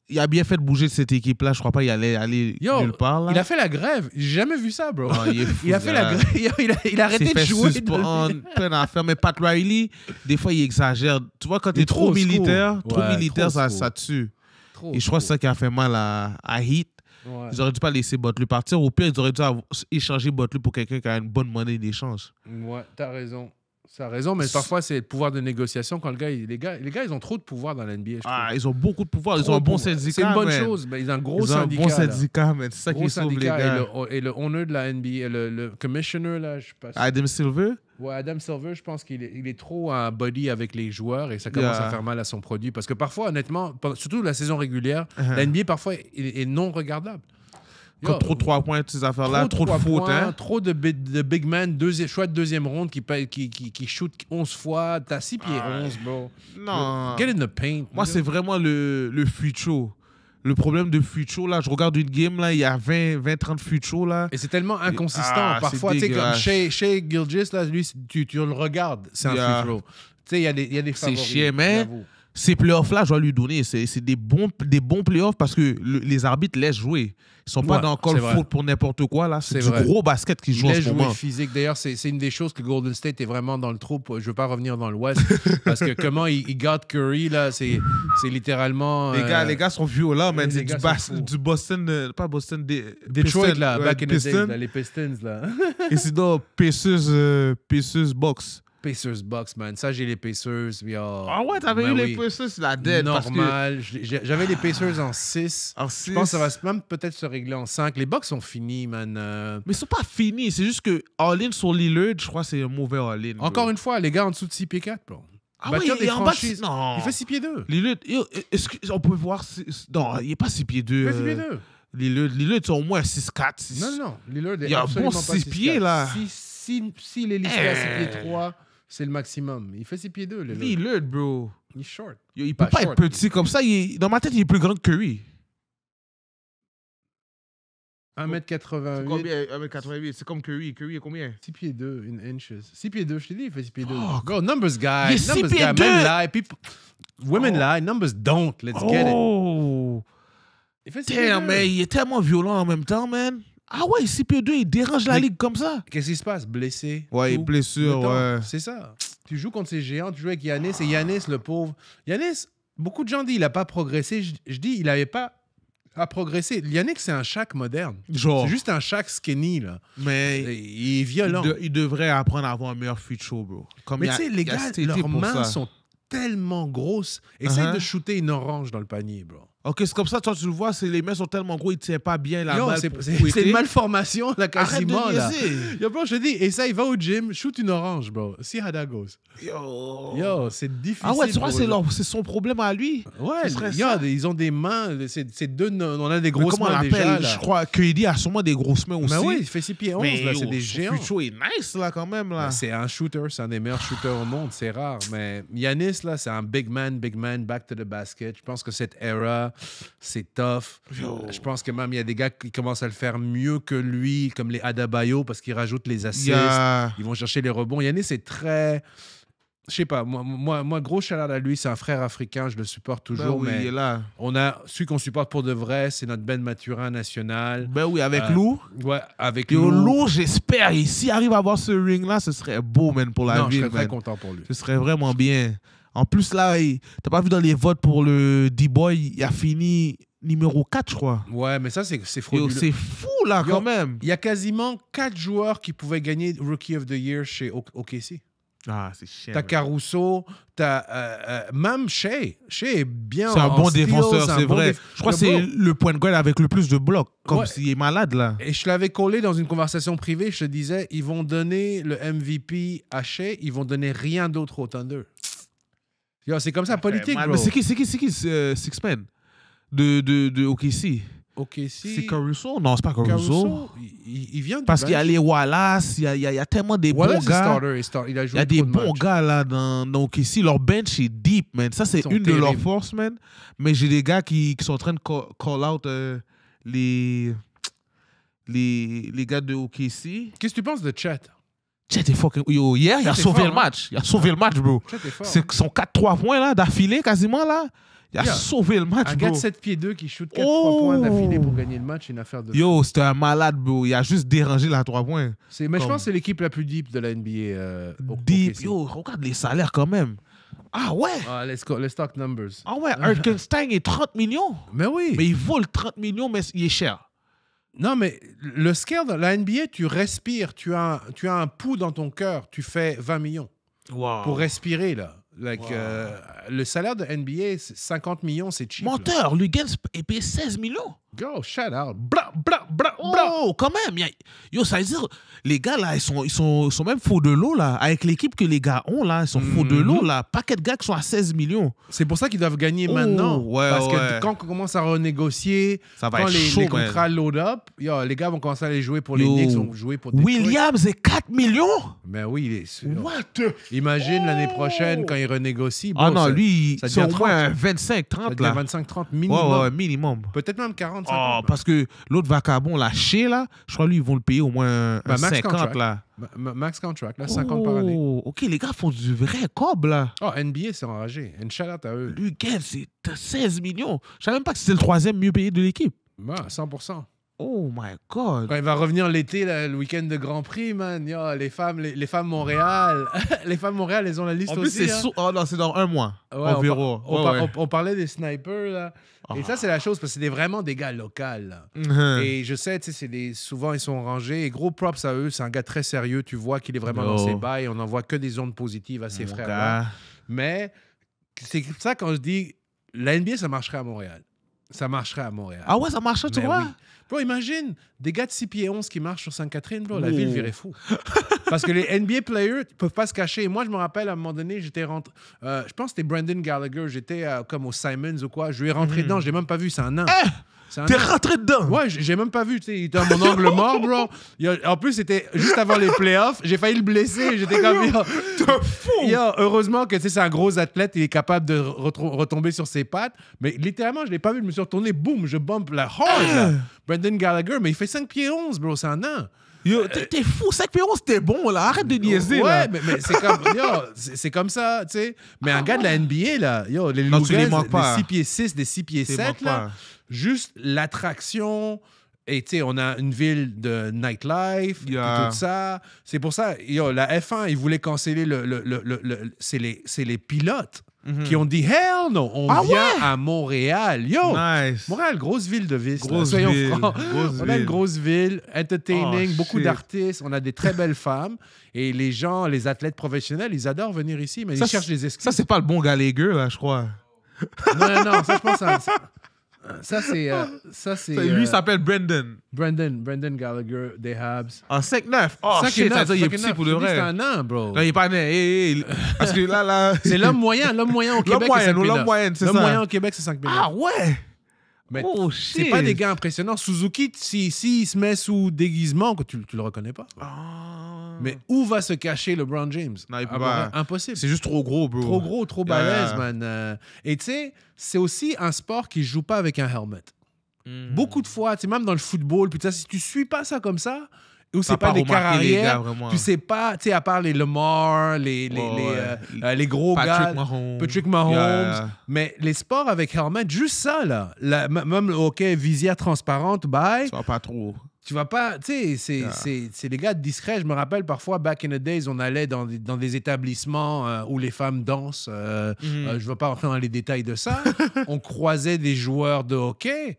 il a bien fait de bouger de cette équipe-là. Je crois pas qu'il allait aller Yo, nulle part, là. il a fait la grève. J'ai jamais vu ça, bro. Ah, il est fou, Il a fait la gars. grève. Il a arrêté s'est de fait jouer. suspendre, plein d'affaires. Mais Pat Riley, des fois, il exagère. Tu vois, quand Il t'es est trop trop militaire, school. Ouais, ça, trop ça tue. Trop, Et je crois que c'est ça qui a fait mal à Heat. Ouais. Ils auraient dû pas laisser Butler partir. Au pire, ils auraient dû échanger Butler pour quelqu'un qui a une bonne monnaie d'échange. Ouais, t'as raison. T'as raison, mais parfois, c'est le pouvoir de négociation quand les gars, ils ont trop de pouvoir dans la NBA. je trouve. Ah, ils ont beaucoup de pouvoir. Ils Trop ont un de bon pouvoir. syndicat. C'est une bonne man. chose, mais ils ont un gros Ils ont un syndicat. bon là. syndicat, man. C'est ça Gros qui sauve les syndicat gars. et le owner de la NBA, le commissioner, là, je sais pas. Adam Silver? Ouais, Adam Silver, je pense qu'il est trop un body avec les joueurs et ça commence à faire mal à son produit. Parce que parfois, honnêtement, surtout la saison régulière, la NBA parfois est non regardable. Comme trop de 3 points, ces affaires-là, trop de fautes. Hein? Trop de big man, choix de deuxième ronde qui shoot 11 fois. T'as 6 pieds 11, bro. Non. Get in the paint. Moi, c'est vraiment le future. Le problème de future, là, je regarde une game, là, il y a 20-30 future, là. Et c'est tellement inconsistant. Parfois, tu sais, comme Shea Gilgeous, là, lui, tu le regardes, c'est un future. Tu sais, il y a des favoris. C'est chiant, mais ces playoffs-là, je dois lui donner. C'est des bons playoffs parce que les arbitres laissent jouer. Ils sont pas dans call faute pour n'importe quoi, là. C'est du gros basket qu'ils jouent en ce moment. Physique. D'ailleurs, c'est une des choses que Golden State est vraiment dans le trou. Je veux pas revenir dans l'Ouest parce que comment il got Curry, là, c'est littéralement... Les gars sont violents, man. C'est du Boston... pas Boston... Detroit, Pistons, là, back in the Pistons. days, là, les Pistons, là. Et c'est dans Pacers Box. Pacers Bucks, man. Ça, j'ai les Pacers. Ah ouais, t'avais eu les Pacers, c'est la dead. Normal. J'avais les Pacers en 6. Je pense que ça va même peut-être se régler en 5. Les Bucks sont finis, man. Mais ils sont pas finis. C'est juste que all-in sur Lillard, je crois que c'est un mauvais all-in. Encore une fois, les gars en dessous de 6 pieds 4, bro. Ah oui, il est en bas. Non. Il fait 6 pieds 2. Lillard, est-ce qu'on peut voir... Non, il est pas 6 pieds 2. Il fait 6 pieds 2. Lillard, c'est au moins 6-4. Non. Lillard est il y a un bon 6 pieds, là. Si les listes à 6 pieds 3... C'est le maximum. Il fait 6 pieds 2. Lillard, bro. Il est short. Il peut pas être petit comme ça. Dans ma tête, il est plus grand que Curry. 1m88. C'est combien 1m88? C'est comme Curry. Curry est combien? 6 pieds 2, in inches. 6 pieds 2, je t'ai dit, il fait 6 pieds 2. Oh, Go, numbers guy. Il est 6 pieds 2. Men lie. Women lie. Numbers don't. Let's get it. Il fait 6 pieds 2. Mais il est tellement violent en même temps, man. Ah ouais, 6 pieds 2, il dérange la ligue comme ça. Qu'est-ce qui se passe? Blessé? Ouais, blessure, ouais. C'est ça. Tu joues contre ces géants, tu joues avec Giannis, et Giannis, le pauvre. Giannis, beaucoup de gens disent qu'il n'a pas progressé. Je dis, il n'avait pas à progresser. Giannis, c'est un Shaq moderne. C'est juste un Shaq skinny, là. Mais il est violent. Il devrait apprendre à avoir un meilleur future, bro. Mais tu sais, les gars, leurs mains sont tellement grosses. Essaye de shooter une orange dans le panier, bro. Ok, c'est comme ça, toi, tu le vois, les mains sont tellement gros, ils ne tiennent pas bien la balle. C'est une malformation, là, quasiment. Arrête de là. Yo, bro, je te dis, essaye, va au gym, shoot une orange, bro. See how that goes. Yo, c'est difficile. Ah ouais, tu vois, c'est son problème à lui. Ouais, ils ont des mains, c'est deux, on a des grosses mains déjà. Là. Je crois que a sûrement des grosses mains aussi. Mais oui, il fait 6 pieds 11, là, c'est des géants. Future est nice, là, quand même. Là. C'est un shooter, c'est un des meilleurs shooters au monde, c'est rare. Mais Giannis, là, c'est un big man, back to the basket. Je pense que cette era, c'est tough. Je pense que même il y a des gars qui commencent à le faire mieux que lui, comme les Adebayo, parce qu'ils rajoutent les assists. Ils vont chercher les rebonds. Giannis, c'est très... Je sais pas, moi gros shout-out à lui, c'est un frère africain, je le supporte toujours. Oui, mais il est là. On a celui qu'on supporte pour de vrai, c'est notre Ben Mathurin national. Ben oui, avec Lou. Ouais, avec Lou, j'espère. Et s'il arrive à avoir ce ring-là, ce serait beau, man, pour la ville. Je serais très content pour lui. Ce serait vraiment bien. En plus, là, t'as pas vu dans les votes pour le D-Boy, il a fini numéro 4, je crois. Ouais, mais ça, c'est frauduleux. C'est fou, là, quand même. Il y a quasiment 4 joueurs qui pouvaient gagner Rookie of the Year chez OKC. Ah, c'est chiant. T'as Caruso, t'as même Shea. Shea est bien. C'est un bon défenseur, c'est vrai. Je crois que c'est le point de guard avec le plus de blocs, comme s'il est malade, là. Et je l'avais collé dans une conversation privée, je te disais, ils vont donner le MVP à Shea, ils vont donner rien d'autre au Thunder. C'est comme ça, politique, bro. Mais c'est qui Sixman de OKC? C'est Caruso? Non, c'est pas Caruso. Il vient parce qu'il y a les Wallace, il y a tellement des bons gars. Il y a des bons gars là dans OKC. Leur bench est deep, man. Ça, c'est une de leurs forces, man. Mais j'ai des gars qui sont en train de call out les gars de OKC. Qu'est-ce que tu penses de Chet? Chet est fucking... Yo, hier, il a sauvé le match. Il a sauvé le match, bro. C'est son 4-3 points là, d'affilée, quasiment, là. Il a sauvé le match, bro. Un gars de 7 pieds 2 qui shoot 4-3 points d'affilée pour gagner le match, c'est une affaire de... Yo, c'était un malade, bro. Il a juste dérangé la 3 points. Mais je pense que c'est l'équipe la plus deep de la NBA. Deep. Yo, regarde les salaires quand même. Ah ouais? Let's talk numbers. Ah ouais, Hartenstein est 30 millions. Mais oui. Mais il vaut le 30 millions, mais il est cher. Non, mais le scale de la NBA, tu respires, tu as un pouls dans ton cœur, tu fais 20 millions. Wow. Pour respirer, là. Le salaire de NBA, 50 millions, c'est cheap. Menteur, Lugens est payé 16 millions. Go, shout out. Blah, blah, blah, blah. Oh, quand même. Yo, ça veut dire, les gars, là, ils sont même faux de l'eau, là. Avec l'équipe que les gars ont, là, ils sont faux de l'eau, là. Paquet de gars qui sont à 16 millions. C'est pour ça qu'ils doivent gagner maintenant. Ouais, parce que quand on commence à renégocier, ça va quand être les chaud, contrats load up, les gars vont commencer à les jouer pour les Knicks, vont jouer pour Detroit. Williams est 4 millions? Mais oui, What? Imagine l'année prochaine quand il renégocie. Ah non, lui, ça c'est au devient moins 30. 25-30, là. 25-30 minimum. Ouais, minimum. Peut-être même 40, 50. Oh, parce que l'autre vacabon, lâché, là, je crois lui, ils vont le payer au moins un 50, contract. là. Max contract, là, 50 par année. OK, les gars font du vrai cob, là. Oh, NBA, c'est enragé. Une shout-out à eux. Lui, c'est 16 millions. Je savais même pas que c'était le 3e mieux payé de l'équipe. Ouais, 100%. Oh my God. Quand il va revenir l'été, le week-end de Grand Prix, man, les femmes Montréal, les femmes Montréal, elles ont la liste en plus, aussi. Oh non, c'est dans un mois. Environ. Ouais. On parlait des snipers, là. Et ça, c'est la chose, parce que c'est vraiment des gars locaux, là. Et je sais, tu sais, souvent, ils sont rangés. Et gros props à eux, c'est un gars très sérieux. Tu vois qu'il est vraiment dans ses bails. On n'en voit que des ondes positives à ses frères-là. Mais c'est ça, quand je dis, la NBA, ça marcherait à Montréal. Ça marcherait à Montréal. Ah ouais, ça marcherait, tu vois? Oui. Bro, imagine des gars de 6 pieds 11 qui marchent sur Sainte-Catherine, bro, la ville virait fou. Parce que les NBA players ne peuvent pas se cacher. Moi, je me rappelle, à un moment donné, j'étais rentré... je pense que c'était Brandon Gallagher. J'étais comme au Simons ou quoi. Je lui ai rentré dedans. Je l'ai même pas vu. C'est un nain. T'es rentré dedans? Ouais, j'ai même pas vu. Tu sais, il était à mon angle mort, bro. En plus, c'était juste avant les playoffs. J'ai failli le blesser. J'étais comme... heureusement que c'est un gros athlète. Il est capable de retomber sur ses pattes. Mais littéralement, je l'ai pas vu. Je me suis retourné. Boum, je bump la hard, là. Brandon Gallagher, mais il fait 5 pieds 11, bro. C'est un nain. Yo, t'es fou, 5 pieds 11, c'était bon, là. Arrête de niaiser, là. Ouais, mais c'est comme, c'est comme ça, tu sais. Mais un gars de la NBA, là, les non, tu les Lugas, manques pas. des 6 pieds 6, des 6 pieds 7, là, juste l'attraction. Et tu sais, on a une ville de nightlife, et tout ça. C'est pour ça, la F1, ils voulaient canceller c'est les pilotes. Qui ont dit hell no, on vient à Montréal. Nice. Montréal, grosse ville de vice. Soyons francs. On a une grosse ville, entertaining, beaucoup d'artistes, on a des très belles femmes. Et les gens, les athlètes professionnels, ils adorent venir ici, mais ils cherchent des excuses. Ça, c'est pas le bon Gallagher, là, je crois. Non, ça, je pense ça, c'est... lui, il s'appelle Brandon. Brandon Gallagher, des Habs. En 5-9. Oh, 5 shit, ça veut dire il est petit pour le vrai. C'est un nain, bro. Non, il est pas né. Parce que là... C'est l'homme moyen au Québec, l'homme moyen, c'est ça. L'homme moyen au Québec, c'est 5 millions. Ah ouais? Mais oh, shit. C'est pas des gars impressionnants. Suzuki, s'il se met sous déguisement, tu le reconnais pas. Mais où va se cacher LeBron James? Non, il peut pas. Impossible. C'est juste trop gros, bro. Trop gros, trop balèze, man. Et tu sais, c'est aussi un sport qui joue pas avec un helmet. Beaucoup de fois, tu sais, même dans le football, puis si tu suis pas ça comme ça, ou c'est pas des carrières, tu sais pas, tu sais, à part les Lamar, les gros Patrick gars, Mahomes. Patrick Mahomes, mais les sports avec helmet, juste ça, là, même le hockey, visière transparente, bye. Tu vas pas trop. Tu vas pas, tu sais, c'est des gars discrets. Je me rappelle parfois, back in the days, on allait dans des établissements où les femmes dansent. Je ne veux pas rentrer dans les détails de ça. On croisait des joueurs de hockey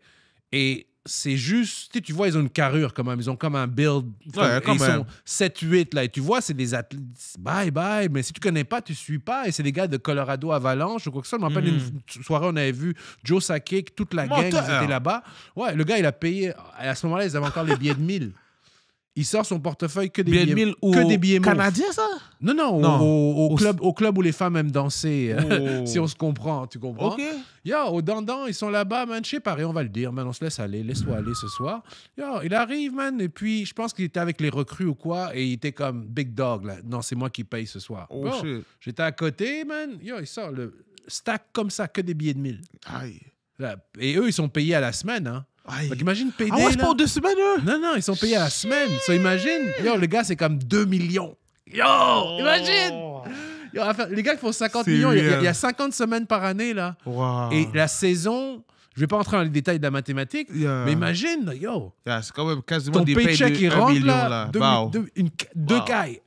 et c'est juste, tu vois, ils ont une carrure quand même. Ils ont comme un build. Ils sont 7-8 là. Et tu vois, c'est des athlètes. Bye. Mais si tu connais pas, tu suis pas. Et c'est des gars de Colorado Avalanche ou quoi que ce soit. Je me rappelle une soirée, on avait vu Joe Sakic, toute la gang, ils étaient là-bas. Ouais, le gars, il a payé. À ce moment-là, ils avaient encore les billets de 1000. Il sort son portefeuille que des billets 1000 que des billets canadiens, ça? Non. Au club où les femmes aiment danser. Si on se comprend, tu comprends? OK. Au Dandan, ils sont là-bas, man. Je sais pas, on va le dire, man. On se laisse aller. Laisse-toi aller ce soir. Il arrive, man. Et puis, je pense qu'il était avec les recrues ou quoi. Et il était comme big dog, là. Non, c'est moi qui paye ce soir. Shit. J'étais à côté, man. Il sort le stack comme ça, que des billets de 1000. Aïe. Là, et eux, ils sont payés à la semaine, hein. Donc, imagine payer. Ah ouais, c'est pas 2 semaines, eux? Non, ils sont payés à la semaine. Imagine, le gars, c'est comme 2 millions. Imagine! Les gars qui font 50 millions, il y a 50 semaines par année, là. Wow. Et la saison, je vais pas entrer dans les détails de la mathématique, mais imagine, c'est quand même quasiment ton des payes paycheck, il de 1 rentre, million, là. Deux cailles.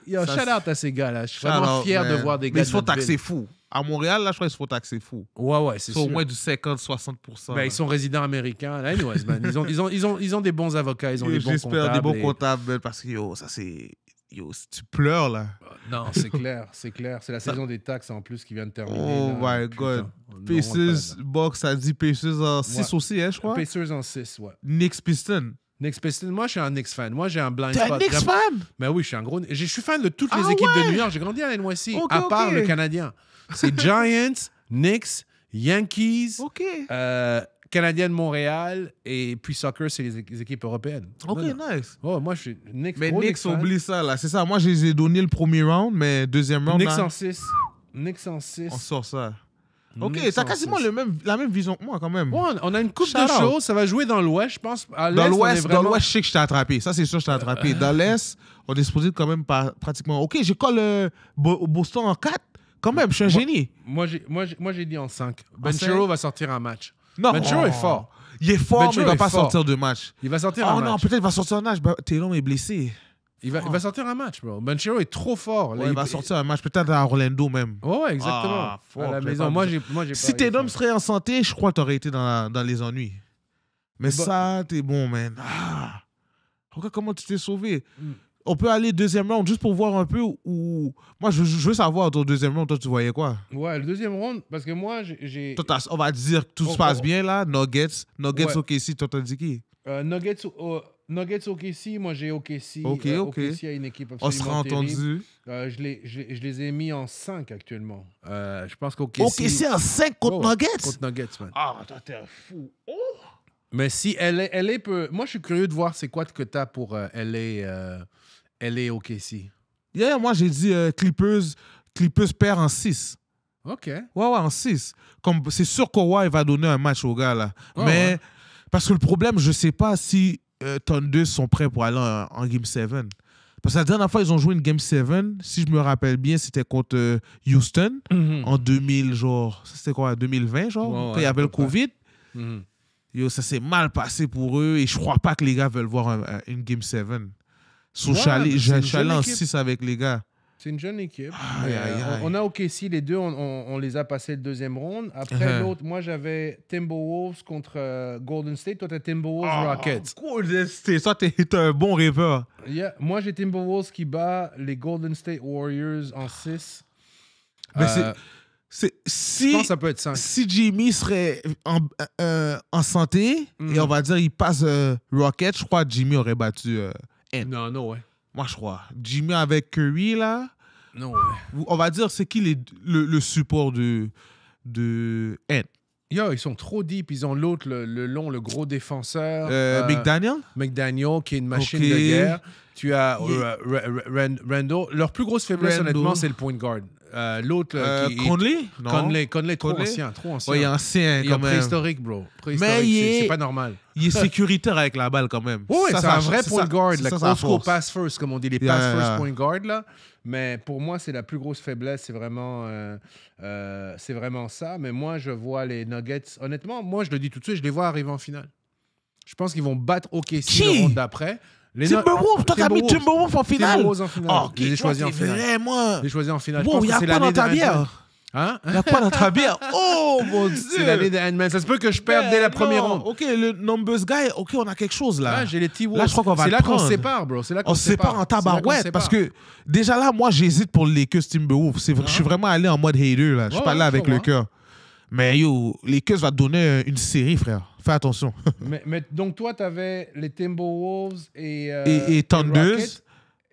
Shout out à ces gars-là. Je suis vraiment fier de voir des gars. Mais ils se font taxer fou. À Montréal, là, je crois qu'ils se font taxer fou. Ouais, c'est sûr. Au moins du 50-60%. Ils sont résidents américains. Anyways, man. Ils ont des bons avocats, ils ont des bons comptables. J'espère des bons comptables, parce que ça c'est... si tu pleures, là. Non, c'est clair. C'est la saison des taxes en plus qui vient de terminer. Oh my God. Pacers, Box, ça dit Pacers en 6 aussi, hein, je crois. Pacers en 6, ouais. Knicks Pistons. Knicks Pistons, moi, je suis un Knicks fan. Moi, j'ai un blind T'es spot. un Knicks fan? Mais oui, je suis un gros... Je suis fan de toutes les équipes de New York. J'ai grandi à NYC, à part le Canadien. C'est Giants, Knicks, Yankees, Canadien de Montréal, et puis soccer, c'est les équipes européennes. OK, nice. Oh, moi, je suis Knicks. Mais Knicks, oublie ça, là. C'est ça. Moi, je les ai donné le premier round, mais deuxième round, Knicks là, en 6. Knicks en 6. on sort ça. OK, Knicks t'as en quasiment 6. la même vision que moi, quand même. Ouais, on a une coupe Shout de out. choses. Ça va jouer dans l'Ouest, je pense. À l'Est, Dans on est l'Ouest, vraiment... je sais que je t'ai attrapé. Ça, c'est sûr, je t'ai attrapé. Dans l'Est, on est supposé quand même pratiquement... OK, j'ai colle Boston en 4. Quand même, je suis un génie. Moi, j'ai dit en 5. Ben cinq? Chiro va sortir un match. Non. Ben Chiro est fort. Il est fort, Ben mais il Chiro va est pas fort. sortir de match. Il va sortir un Oh match. non, peut-être il va sortir un match. Taylor est blessé. Il va sortir un match, bro. Ben Chiro est trop fort. Ouais, il va sortir un match, peut-être à Orlando même. Ouais, exactement. Ah, à la fuck, maison. Moi, j'ai pas Si Tatum serait en santé, je crois que t'aurais été dans les ennuis. Mais Bah- ça, t'es bon, man. Ah. Regarde comment tu t'es sauvé. On peut aller deuxième round juste pour voir un peu où... Moi, je veux savoir, ton deuxième round, toi, tu voyais quoi? Ouais, le deuxième round, parce que moi, j'ai... Toi, on va dire que tout se passe bien, là. Nuggets, Ouais. OKC, toi, t'as dit qui? Nuggets OKC, moi j'ai OKC. Ok. OKC a une équipe On absolument sera terrible. entendu. Je les ai mis en 5 actuellement. Je pense qu'OKC... OKC en 5 contre Ouais, Nuggets? Contre Nuggets, man. Ah, toi, t'es un fou. Oh! Mais si LA peut... Moi, je suis curieux de voir c'est quoi que tu as pour LA OKC. Yeah, moi, j'ai dit Clippers perd en 6. OK. Ouais, en 6. C'est sûr qu'Kawhi va donner un match aux gars, là. Oh, Mais, ouais. parce que le problème, je sais pas si Thunder sont prêts pour aller en Game 7. Parce que la dernière fois, ils ont joué une Game 7, si je me rappelle bien, c'était contre Houston en 2000, genre. Ça, c'était quoi, 2020, genre? Ouais, quand il y avait le à peu près. COVID. Yo, ça s'est mal passé pour eux et je crois pas que les gars veulent voir une Game 7. So, Ouais, je c'est une suis allé jeune en équipe. 6 avec les gars. C'est une jeune équipe. Aïe, Mais, aïe, aïe. on a OKC, les deux, on les a passés le deuxième round. Après l'autre, moi j'avais Timberwolves contre Golden State. Toi, t'as Timberwolves Rockets. Golden State, ça, t'es un bon rêveur. Yeah. Moi, j'ai Timberwolves qui bat les Golden State Warriors en 6. Mais je pense que ça peut être 5. si Jimmy serait en santé, et on va dire il passe Rocket, je crois que Jimmy aurait battu Ant. Non, ouais. Moi, je crois. Jimmy avec Curry, là, Non, ouais. on va dire c'est qui le support de Ant? Yo, ils sont trop deep. Ils ont l'autre, le gros défenseur. McDaniel? McDaniel, qui est une machine Ok. de guerre. Tu as Randall. Leur plus grosse faiblesse, Randall. honnêtement, c'est le point guard. L'autre, qui Conley? Non. Conley, trop Conley? ancien, trop ancien. Ouais, il est ancien Il est quand même. préhistorique, bro. Préhistorique, Mais c'est pas normal. Il est sécuritaire avec la balle quand même. Oui, Ça, c'est ça- un vrai c'est point ça- guard. c'est La ça, sa old school force. pass first, comme on dit, les Yeah, pass first yeah. point guard, là. Mais pour moi, c'est la plus grosse faiblesse. C'est vraiment ça. Mais moi, je vois les Nuggets. Honnêtement, moi, je le dis tout de suite, je les vois arriver en finale. Je pense qu'ils vont battre OKC Qui? le round d'après. Timberwolves, toi t'as mis Timberwolves en finale? Timberwolves en finale. Oh, ok, Je les ai choisis en finale. Vraiment. Je les ai choisis en finale. Je Wow, pense il y que a c'est quoi l'année dans ta de bière? Ant-Man. Hein? Il y a quoi dans ta bière? Oh mon Dieu! C'est l'année de Ant-Man. Ça se peut que je perde dès la première Non. ronde. Ok, le Numbers Guy, ok, on a quelque chose là. Ah, j'ai les T-Wolves. Là, je crois qu'on va C'est le là qu'on se prendre. sépare, bro. C'est là qu'on On se sépare en tabarouette parce que déjà là, moi j'hésite pour les Lakers Timberwolves. Je suis vraiment allé en mode hater là. Je suis Ouais, pas là ouais, avec je le comprends. cœur. Mais yo, les Lakers va te donner une série, frère. Fais attention. Mais donc, toi, tu avais les Timberwolves Et Thunders.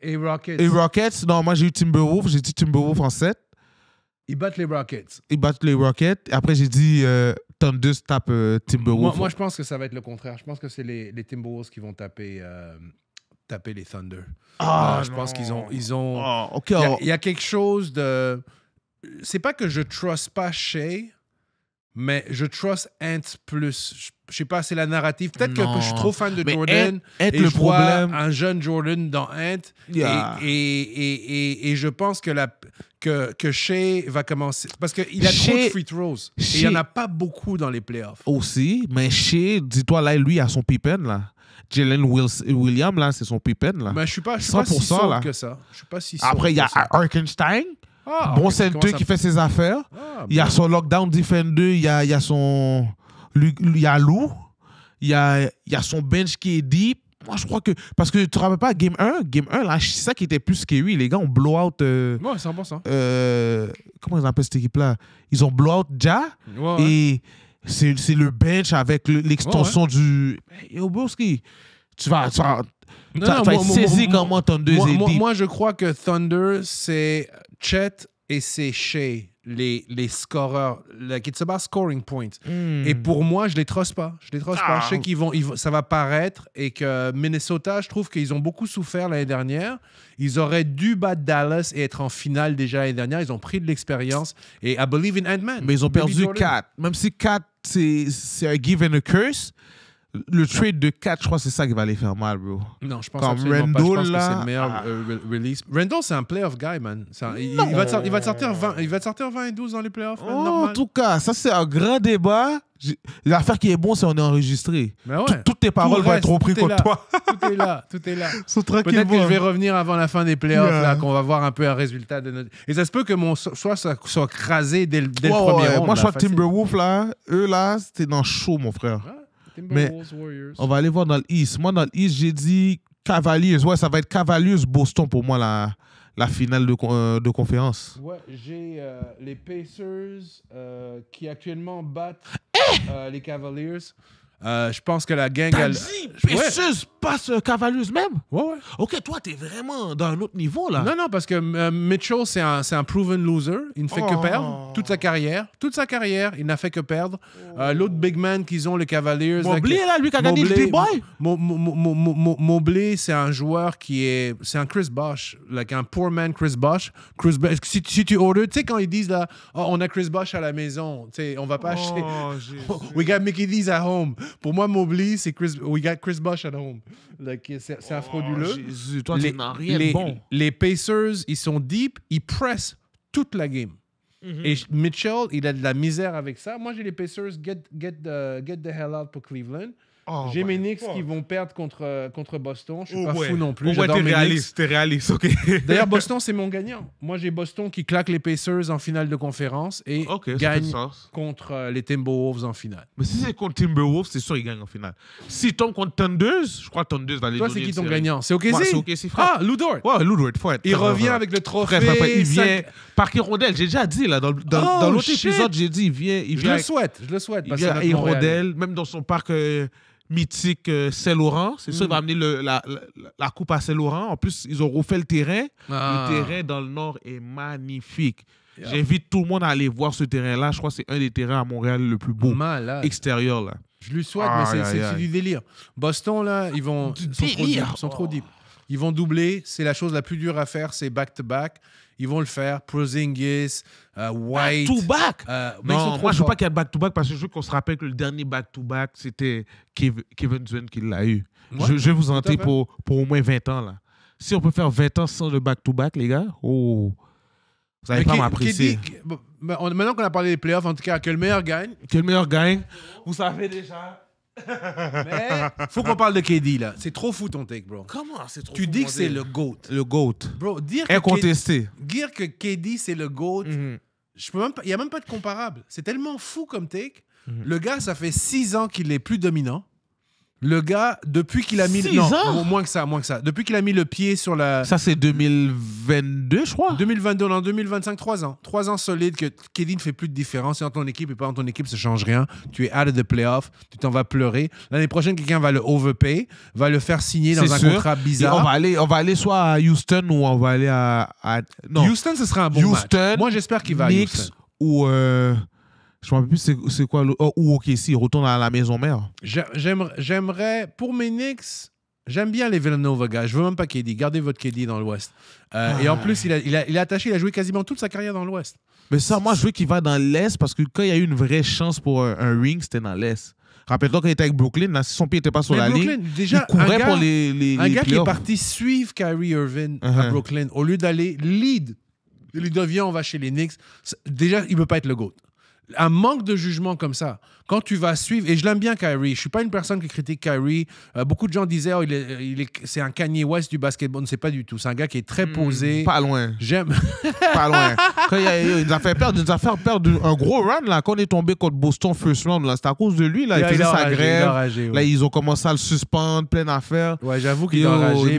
Et Rockets. Et Rockets, non, moi j'ai eu Timberwolves. J'ai dit Timberwolves en 7. Ils battent les Rockets. Ils battent les Rockets. Après, j'ai dit Thunders tape Timberwolves. Moi, je pense que ça va être le contraire. Je pense que c'est les Timberwolves qui vont taper les Thunder. Ah, je pense qu'ils ont... Oh, ok. Il y a quelque chose de... C'est pas que je trust pas Shea, mais je trust Ant plus. Je sais pas, c'est la narrative. Peut-être que Non. je suis trop fan de Mais Jordan. Ant, Et le je vois problème. un jeune Jordan dans Ant. Yeah. Et je pense que Shea va commencer. Parce qu'il a trop de Shea- free throws. Et il n'y en a pas beaucoup dans les playoffs. Aussi, mais chez, dis-toi, là, lui, a son Pippen, là. Jalen Williams, là, c'est son Pippen, là. Mais je suis pas si 100%, sûr là. que ça. Je suis pas si sûr Après, il y a que ça. Harkenstein, Ah, bon ok, center comment ça- qui fait ses affaires. Ah, Il y a son lockdown defender, il y a son... Il y a Lou, il y a son bench qui est deep. Moi, je crois que... Parce que tu te rappelles pas, Game 1, là, c'est ça qui était plus scary. Les gars ont blow out... Ouais, 100%. comment ils appellent cette équipe-là? Ils ont blow out Ja. Ouais, ouais. Et c'est le bench avec l'extension du... Yo, Broski, tu vas Non, être saisi comment Thunder est deep. Moi, je crois que Thunder, c'est Chet et c'est Shea, les scoreurs, it's about scoring points. Et pour moi, je les trosse pas. Je sais ça va paraître et que Minnesota, je trouve qu'ils ont beaucoup souffert l'année dernière. Ils auraient dû battre Dallas et être en finale déjà l'année dernière. Ils ont pris de l'expérience et I believe in Ant-Man. Mais ils ont perdu 4. Même si 4, c'est un give and a curse. Le trade de 4, je crois que c'est ça qui va les faire mal, bro. Non, je pense comme absolument Randall, pas. Je pense là, que c'est le meilleur release. Randall, c'est un playoff guy, man. Il va te sortir 20 et 12 dans les playoffs, man, normal. En tout cas, ça, c'est un grand débat. L'affaire qui est bon, c'est qu'on est enregistré. Mais ouais. Toutes tes paroles vont être reprises contre toi. Tout est là. Peut-être que je vais revenir avant la fin des playoffs, là, qu'on va voir un peu un résultat de notre... Et ça se peut que mon choix soit crasé dès le premier round. Moi, je crois que facile. Timberwolves, là, eux, là, c'était dans le show, mon frère. Mais on va aller voir dans l'East. Moi, dans l'East, j'ai dit Cavaliers. Ouais, ça va être Cavaliers-Boston pour moi, la finale de conférence. Ouais, j'ai les Pacers qui actuellement battent les Cavaliers. Je pense que la gang... T'as dit Pacers passe Cavaliers même? Ouais. OK, toi, t'es vraiment dans un autre niveau, là. Non, parce que Mitchell, c'est un proven loser. Il ne fait que perdre toute sa carrière. Toute sa carrière, il n'a fait que perdre. L'autre big man qu'ils ont, les Cavaliers... Mobley, là, lui qui a gagné le D-Boy. Mobley, c'est un joueur qui est... C'est un Chris Bosh. Like un poor man Chris Bosh. Si tu orders... Tu sais, quand ils disent, là, oh, on a Chris Bosh à la maison, tu sais, on va pas acheter... We got Mickey D's at home. Pour moi, Mobley, c'est we got Chris Bosh at home. Like, c'est un frauduleux. Jésus, toi, tu n'as rien de bon. Les Pacers, ils sont deep, ils pressent toute la game. Et Mitchell, il a de la misère avec ça. Moi, j'ai les Pacers, get the hell out pour Cleveland. J'ai mes Knicks qui vont perdre contre Boston. Je suis pas fou non plus. T'es réaliste, OK. D'ailleurs, Boston, c'est mon gagnant. Moi, j'ai Boston qui claque les Pacers en finale de conférence et gagne contre les Timberwolves en finale. Mais si c'est contre Timberwolves, c'est sûr qu'ils gagnent en finale. S'ils tombent contre Thunders, je crois que Thunders va les donner. Toi, c'est qui ton gagnant? C'est OKC? Moi, c'est OKC, frère. Lou Dort. Ouais, Lou Dort, faut être. Il revient avec le trophée. Frère, il vient parquer rondelle. J'ai déjà dit, là, dans l'autre épisode, j'ai dit, il vient. Je le souhaite. Il vient à Hirondelle, même dans son parc mythique Saint-Laurent. C'est ça, il va amener la coupe à Saint-Laurent. En plus, ils ont refait le terrain. Le terrain dans le nord est magnifique. J'invite tout le monde à aller voir ce terrain-là. Je crois que c'est un des terrains à Montréal le plus beau. Extérieur, là. Je lui souhaite, mais c'est du délire. Boston, là, ils sont trop deep. Ils vont doubler. C'est la chose la plus dure à faire, c'est back-to-back. Ils vont le faire. Porzingis, White. Back-to-back? Non, moi, je ne veux pas qu'il y ait back-to-back parce que je veux qu'on se rappelle que le dernier back-to-back, c'était Kevin Durant qui l'a eu. Ouais, je vais vous hanter pour au moins 20 ans, là. Si on peut faire 20 ans sans le back-to-back, les gars, vous n'allez pas m'apprécier. Maintenant qu'on a parlé des playoffs, en tout cas, que le meilleur gagne. Que le meilleur gagne. Vous savez déjà. Mais faut qu'on parle de KD, là. C'est trop fou ton take, bro. Comment c'est trop Tu fou, dis que c'est le GOAT. Le GOAT. Bro, incontesté. Dire que KD, c'est le GOAT, il n'y a même pas de comparable. C'est tellement fou comme take. Le gars, ça fait 6 ans qu'il est plus dominant. Le gars, depuis qu'il a mis... 6 ans? Moins que ça. Depuis qu'il a mis le pied sur la... Ça, c'est 2022, je crois. 2022, en 2025, 3 ans. 3 ans solides que KD ne fait plus de différence. Si dans ton équipe et pas dans ton équipe, ça ne change rien. Tu es out of the playoff. Tu t'en vas pleurer. L'année prochaine, quelqu'un va le overpay, va le faire signer dans un contrat bizarre. On va aller soit à Houston ou on va aller à non. Houston, ce sera un bon match. Moi, j'espère qu'il va à Houston. Ou... je ne me rappelle plus c'est quoi. Ou OKC, il retourne à la maison mère. J'aimerais, pour mes Knicks, j'aime bien les Villanova gars. Je veux même pas KD. Gardez votre KD dans l'Ouest. Et en plus, il est attaché, il a joué quasiment toute sa carrière dans l'Ouest. Mais ça, moi, je veux qu'il va dans l'Est parce que quand il y a eu une vraie chance pour un ring, c'était dans l'Est. Rappelle-toi quand il était avec Brooklyn, là, si son pied n'était pas sur la ligne, déjà, il courait pour les un gars playoffs. qui est parti suivre Kyrie Irving à Brooklyn, au lieu d'aller lead, il lui devient, on va chez les Knicks. Déjà, il ne peut pas être le GOAT. Un manque de jugement comme ça, quand tu vas suivre, et je l'aime bien Kyrie, je ne suis pas une personne qui critique Kyrie, beaucoup de gens disaient c'est un Kanye West du basketball, c'est pas du tout, c'est un gars qui est très posé. Pas loin. J'aime. Pas loin. Quand il nous a fait perdre un gros run, là, quand on est tombé contre Boston first round, là, c'était à cause de lui, là, il faisait sa grève, là, ils ont commencé à le suspendre, plein d'affaires. Ouais, j'avoue qu'il a enragé.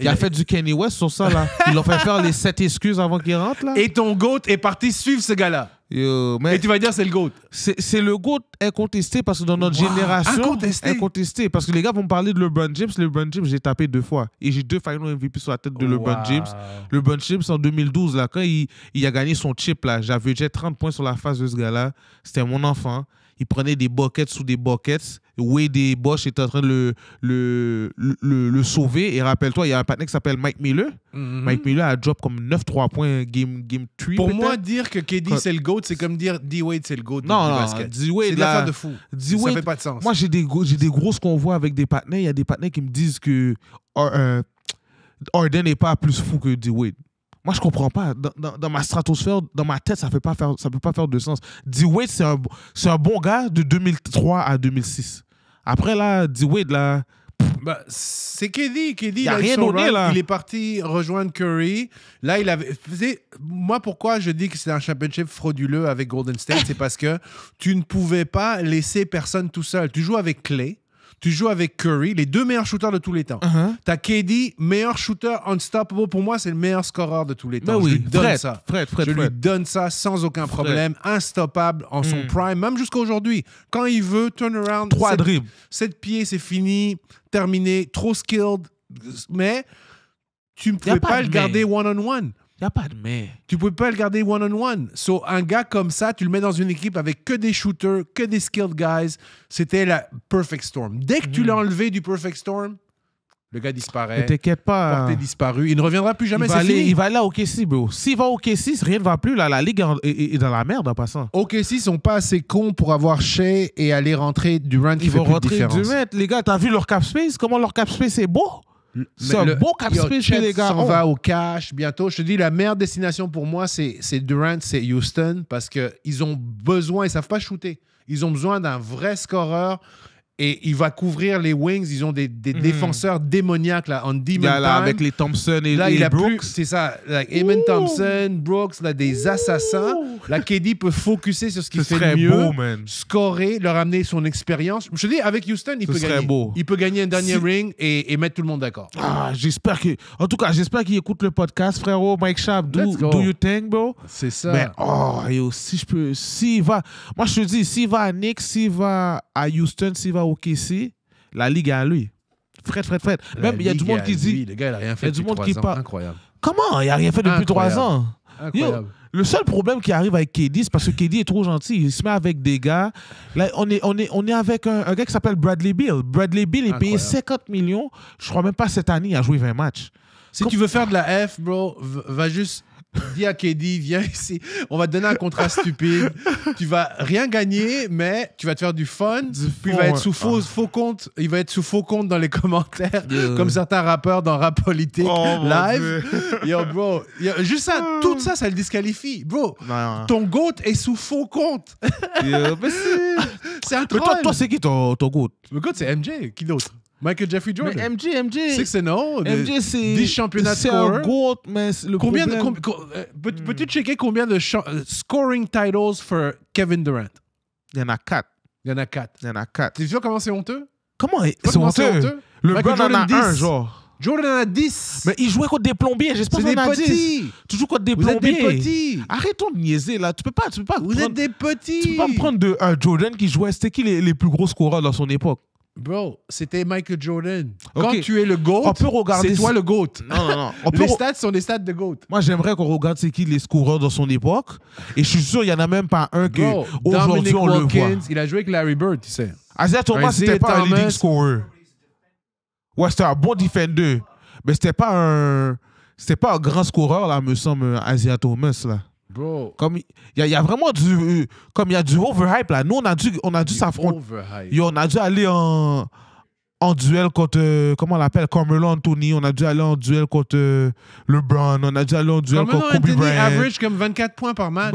Il a fait du Kanye West sur ça, là. Ils l'ont fait faire les 7 excuses avant qu'il rentre, là. Et ton GOAT est parti suivre ce gars-là. Yo, mais Et tu vas dire c'est le GOAT. c'est le GOAT incontesté parce que dans notre génération... Incontesté. Parce que les gars vont me parler de LeBron James. LeBron James, j'ai tapé 2 fois. Et j'ai 2 Final MVP sur la tête de LeBron James. LeBron James, en 2012, là, quand il a gagné son chip, là, j'avais déjà 30 points sur la face de ce gars-là. C'était mon enfant. Il prenait des buckets sous des buckets. Wade et Bosch étaient en train de le sauver. Et rappelle-toi, il y a un partenaire qui s'appelle Mike Miller. Mike Miller a drop comme 9-3 points game 3. Pour moi, dire que KD c'est le GOAT, c'est comme dire D-Wade c'est le GOAT du basket. D-Wade, c'est de l'affaire de fou. Ça fait pas de sens. Moi, j'ai des grosses convois avec des partenaires. Il y a des partenaires qui me disent que Harden n'est pas plus fou que D-Wade. Moi, je comprends pas. Dans ma stratosphère, dans ma tête, ça peut pas faire de sens. D-Wade, c'est un bon gars de 2003 à 2006. Après, là, D-Wade, là... Bah, c'est KD. Il a rien donné, là. Il est parti rejoindre Curry. Là, il avait... Moi, pourquoi je dis que c'est un championship frauduleux avec Golden State, c'est parce que tu ne pouvais pas laisser personne tout seul. Tu joues avec Clay. Tu joues avec Curry, les 2 meilleurs shooters de tous les temps. T'as KD, meilleur shooter, unstoppable. Pour moi, c'est le meilleur scoreur de tous les temps. Ben je lui donne ça. Je lui donne ça sans aucun problème. Unstoppable en son prime, même jusqu'à aujourd'hui. Quand il veut, turnaround. 3 dribbles. 7 pieds, c'est fini. Terminé. Trop skilled. Mais tu ne pouvais pas le garder one-on-one. Il n'y a pas de mais. Tu ne pouvais pas le garder one-on-one. So, un gars comme ça, tu le mets dans une équipe avec que des shooters, que des skilled guys. C'était la perfect storm. Dès que tu l'as enlevé du perfect storm, le gars disparaît. Ne t'inquiète pas. Porté disparu. Il ne reviendra plus jamais, c'est fini. Il va aller à OKC, bro. S'il va à OKC, rien ne va plus. Là, la ligue est dans la merde en passant. OKC sont pas assez cons pour avoir Shea et aller rentrer Durant qui fait plus de différence. Durant, les gars, t'as vu leur cap space? Comment leur cap space est beau? C'est un beau cap space chez les gars. On va au cash bientôt. Je te dis, la meilleure destination pour moi, c'est Durant, c'est Houston, parce qu'ils ont besoin, ils ne savent pas shooter. Ils ont besoin d'un vrai scoreur. Et il va couvrir les wings. Ils ont des défenseurs démoniaques là, en demon time. Là, avec les Thompson et les Brooks. C'est ça. Like, Eamon Thompson, Brooks, là, des assassins. La KD peut focuser sur ce qu'il fait de mieux. Beau, man. Scorer, leur amener son expérience. Je te dis, avec Houston, il peut gagner. Beau. Il peut gagner un dernier ring et mettre tout le monde d'accord. J'espère que... En tout cas, j'espère qu'il écoute le podcast, frérot. Mike Sharp, do your thing, bro. C'est ça. Mais, si je peux... S'il va... Moi, je te dis, s'il va à Knicks, s'il va à Houston, s'il va au OKC, la ligue est à lui. Fred. Même, il y a du monde qui dit... Le gars, il n'a rien fait depuis 3 ans. Incroyable. Comment? Il n'a rien fait depuis 3 ans. Incroyable. Le seul problème qui arrive avec KD, c'est parce que KD est trop gentil. Il se met avec des gars. Là, on est avec un gars qui s'appelle Bradley Beal. Bradley Beal est payé 50 millions. Je crois même pas cette année, il a joué 20 matchs. Si tu veux faire de la F, bro, va juste... Dis à KD, viens ici. On va te donner un contrat stupide. Tu vas rien gagner, mais tu vas te faire du fun. Puis il va être sous faux compte. Il va être sous faux compte dans les commentaires, comme certains rappeurs dans Rap Politique live. Yo, bro. Juste ça, tout ça, ça le disqualifie. Bro, ton GOAT est sous faux compte. C'est un troll. Mais toi, c'est qui ton GOAT? Le GOAT, c'est MJ. Qui d'autre? Michael Jeffrey Jordan. Mais MJ. 6-0. MJ, c'est 10 championnats de score. C'est un GOAT, mais le combien problème... Peux-tu checker combien de scoring titles for Kevin Durant? Il y en a 4. Il y en a 4. Tu vois comment c'est honteux? Comment c'est honteux? Le Brown en a 1, genre. Jordan en a 10. Mais il jouait contre des plombiers. J'espère qu'on a 10. Tu joues contre des plombiers. Vous êtes des petits. Arrêtons de niaiser, là. Tu peux pas êtes des petits. Tu peux pas me prendre un Jordan qui jouait... C'était qui les plus gros scoreurs dans son époque? Bro, c'était Michael Jordan. Quand tu es le GOAT, c'est toi le GOAT. Non. Les stats sont des stats de GOAT. Moi, j'aimerais qu'on regarde c'est qui les scoreurs dans son époque. Et je suis sûr, il n'y en a même pas un que aujourd'hui on le voit. Il a joué avec Larry Bird, tu sais. Isaiah Thomas, c'était pas un leading scorer. Ouais, c'était un bon defender. Mais c'était pas un grand scoreur, là, me semble, Isaiah Thomas, là. Bro. Comme il y a vraiment du overhype là. Nous on a dû s'affronter. On a dû aller en duel contre comment on l'appelle, Carmelo Anthony, on a dû aller en duel contre LeBron, on a dû aller en duel contre Kobe Bryant. Average comme 24 points par match.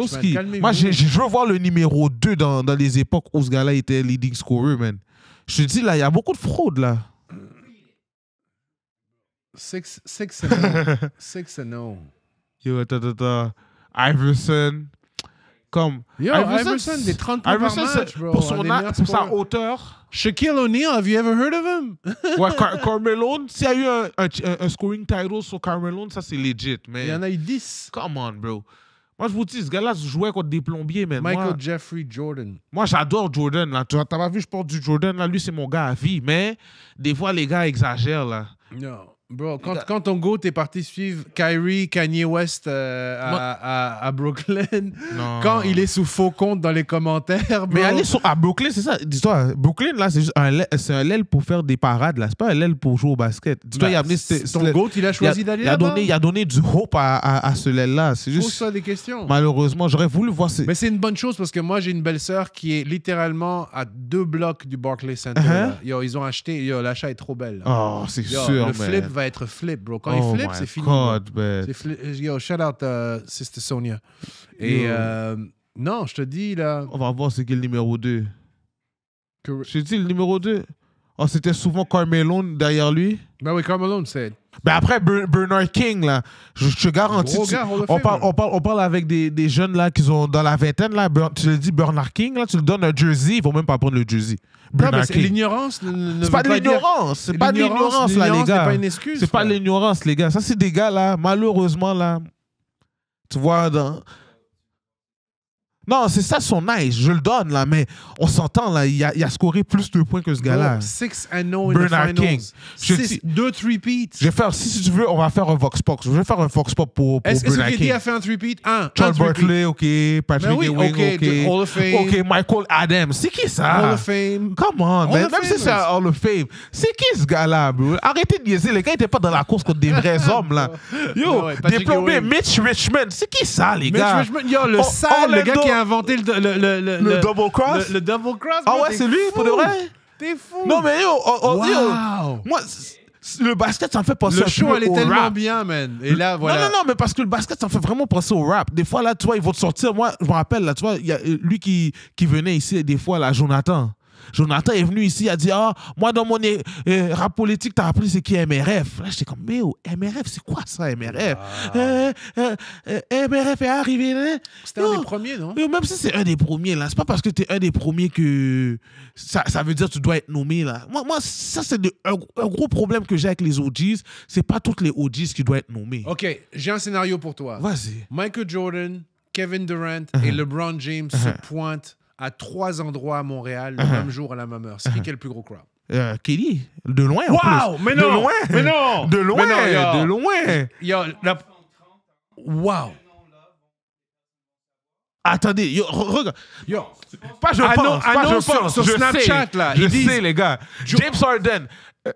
Moi je veux voir le numéro 2 dans les époques où ce gars-là était leading scorer, man. Je te dis là, il y a beaucoup de fraude là. 6-0. Yo, Iverson, comme... Iverson, des 30 points par match, bro. Pour sa hauteur. Shaquille O'Neal, have you ever heard of him? Ouais, Carmelo, s'il y a eu un scoring title sur Carmelo, ça c'est legit. Mais... Il y en a eu 10. Come on, bro. Moi, je vous dis, ce gars-là jouait contre des plombiers, man. Michael Jeffrey Jordan. Moi, j'adore Jordan, là. T'as pas vu, je porte du Jordan, là. Lui, c'est mon gars à vie. Mais des fois, les gars exagèrent, là. Non. Bro, quand ton GOAT est parti suivre Kyrie, Kanye West à Brooklyn, quand il est sous faux compte dans les commentaires, bro. Mais aller à Brooklyn, c'est ça. Dis-toi, Brooklyn, là, c'est juste un l'aile pour faire des parades, là. C'est pas un l'aile pour jouer au basket. Dis-toi, il a amené... Ton GOAT, il a choisi d'aller là-bas. Il a donné du hope à ce l'aile-là. C'est juste... Pose-toi des questions. Malheureusement, j'aurais voulu voir... Mais c'est une bonne chose parce que moi, j'ai une belle-sœur qui est littéralement à 2 blocs du Barclays Center. Yo, ils ont acheté... Yo, l'achat est trop belle. Là. Oh, c'est sûr, le flip va être flip, bro. Quand il flip, c'est fini. Yo, shout out Sister Sonia. Et non, je te dis, là... On va voir c'est qui le numéro 2. Je te dis, le numéro 2. Oh, c'était souvent Carmelo derrière lui. Ben oui, Carmelo, c'est... Ben après, Bernard King, là, je te garantis, on parle avec des jeunes là qui sont dans la vingtaine, là, tu le dis Bernard King, là, tu le donnes un jersey, ils vont même pas prendre le jersey. Non, mais l'ignorance c'est pas de l'ignorance, c'est pas de l'ignorance, là, les gars. C'est pas une excuse. C'est pas de l'ignorance, les gars. Ça, c'est des gars, là, malheureusement, là, tu vois, Non, c'est ça son âge, je le donne, là, mais on s'entend, là, il a scoré plus de points que ce gars-là. 6-0 in the finals. 2 3-peats. Je vais faire, si tu veux, on va faire un Vox Pop. Je vais faire un Vox Pop pour Bernard King. Est-ce que KD a fait un 3-peat? Charles Barkley, OK. Patrick Ewing, OK. Hall of Fame. OK, Michael Adams. C'est qui ça? Hall of Fame. Come on, man. Même si c'est un Hall of Fame. C'est qui ce gars-là, bro? Arrêtez de niaiser. Les gars n'étaient pas dans la course contre des vrais hommes, là. Yo, diplômé Mitch Richmond. C'est qui ça, les gars? Mitch Richmond, yo, le sale, le gars qui a inventé le double cross? Le double cross. Ah ouais, c'est lui, pour de vrai? T'es fou. Non, mais yo, moi, le basket, ça me fait penser le show, elle est tellement bien, man. Et là, voilà. Non, mais parce que le basket, ça me fait vraiment penser au rap. Des fois, là, tu vois, ils vont te sortir. Moi, je me rappelle, là, tu vois, il y a lui qui venait ici, des fois, là, Jonathan est venu ici, il a dit, moi, dans mon rap politique, t'as appris c'est qui MRF. Là, j'étais comme, mais MRF, c'est quoi ça, MRF? MRF est arrivé, là. C'était un des premiers, non? Même si c'est un des premiers, là, c'est pas parce que t'es un des premiers que ça veut dire que tu dois être nommé, là. Moi ça, c'est un gros problème que j'ai avec les OGs. C'est pas toutes les OGs qui doivent être nommés. OK, j'ai un scénario pour toi. Vas-y. Michael Jordan, Kevin Durant et LeBron James se pointent à 3 endroits à Montréal le même jour à la même heure. C'est qui est le plus gros crowd? Kelly, de loin en plus. Mais non! De loin! Mais non! De loin! De loin! Wow! Attendez, regarde. Pas je pense. Sur Snapchat, là. Je sais, les gars. James Harden,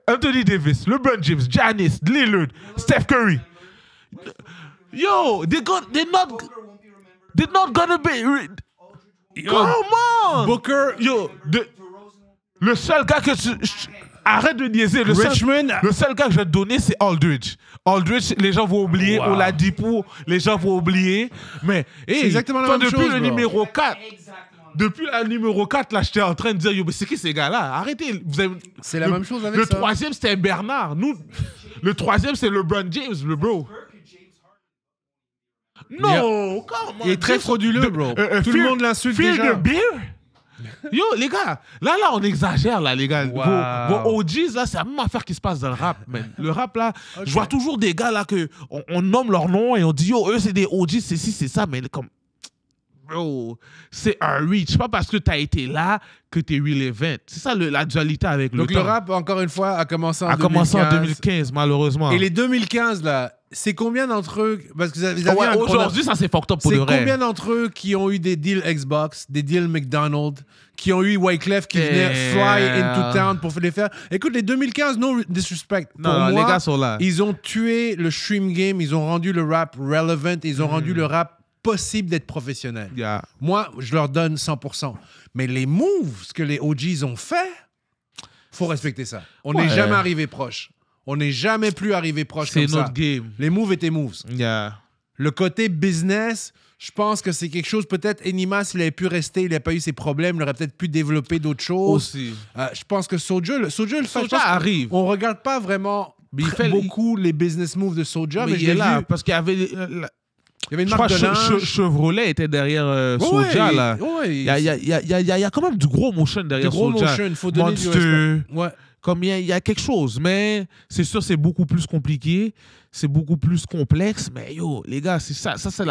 Anthony Davis, LeBron James, Giannis, Lillard, Steph Curry. Yo, they're not gonna be... Come on! Booker, le seul gars que arrête de niaiser. Le seul gars que je vais te donner, c'est Aldridge. Aldridge, les gens vont oublier. Wow. Oladipo, les gens vont oublier. Mais c'est exactement la même chose. Depuis le numéro 4, depuis la numéro 4, là, j'étais en train de dire, yo, mais c'est qui ces gars-là? Arrêtez. C'est la même chose avec ça. Le troisième, c'était Bernard. Le troisième, c'est LeBron James, le bro. Non, comment? Il est très frauduleux, bro. Tout le monde l'insulte déjà. Yo, les gars, là, on exagère, là, les gars. Wow. Vos OGs, là, c'est la même affaire qui se passe dans le rap, man. Le rap, là, je vois toujours des gars, là, on nomme leur nom et on dit, yo, eux, c'est des OGs, c'est ci, c'est ça, mais comme... Bro, c'est un reach. Pas parce que t'as été là que t'es relevant. C'est ça la dualité avec le temps. Donc le rap, encore une fois, a commencé en 2015. A commencé en 2015, malheureusement. Et les 2015, là, c'est combien d'entre eux... Parce que vous avez aujourd'hui, ça c'est fucked up pour de vrai. C'est combien d'entre eux qui ont eu des deals Xbox, des deals McDonald's, qui ont eu Wyclef qui venait fly into town pour les faire... Écoute, les 2015, no disrespect. Non, pour moi, les gars sont là. Ils ont tué le stream game, ils ont rendu le rap relevant, ils ont rendu le rap possible d'être professionnel. Yeah. Moi, je leur donne 100%. Mais les moves, ce que les OGs ont fait, faut respecter ça. On n'est jamais arrivé proche. On n'est jamais plus arrivé proche comme ça. C'est notre game. Les moves étaient moves. Yeah. Le côté business, je pense que c'est quelque chose, peut-être Enima, s'il avait pu rester, il n'aurait pas eu ses problèmes, il aurait peut-être pu développer d'autres choses. Aussi. Je pense que Soulja arrive. On ne regarde pas vraiment beaucoup les business moves de Soulja, mais il est là parce qu'il y avait... Il y avait une marque de linge. Chevrolet était derrière Soulja, là. Ouais. Il y a quand même du gros motion derrière Soulja. Du gros motion, il faut donner Monster, du respect. Ouais. Comme il y a quelque chose, mais c'est sûr, c'est beaucoup plus compliqué, c'est beaucoup plus complexe. Mais yo, les gars, c'est ça c'est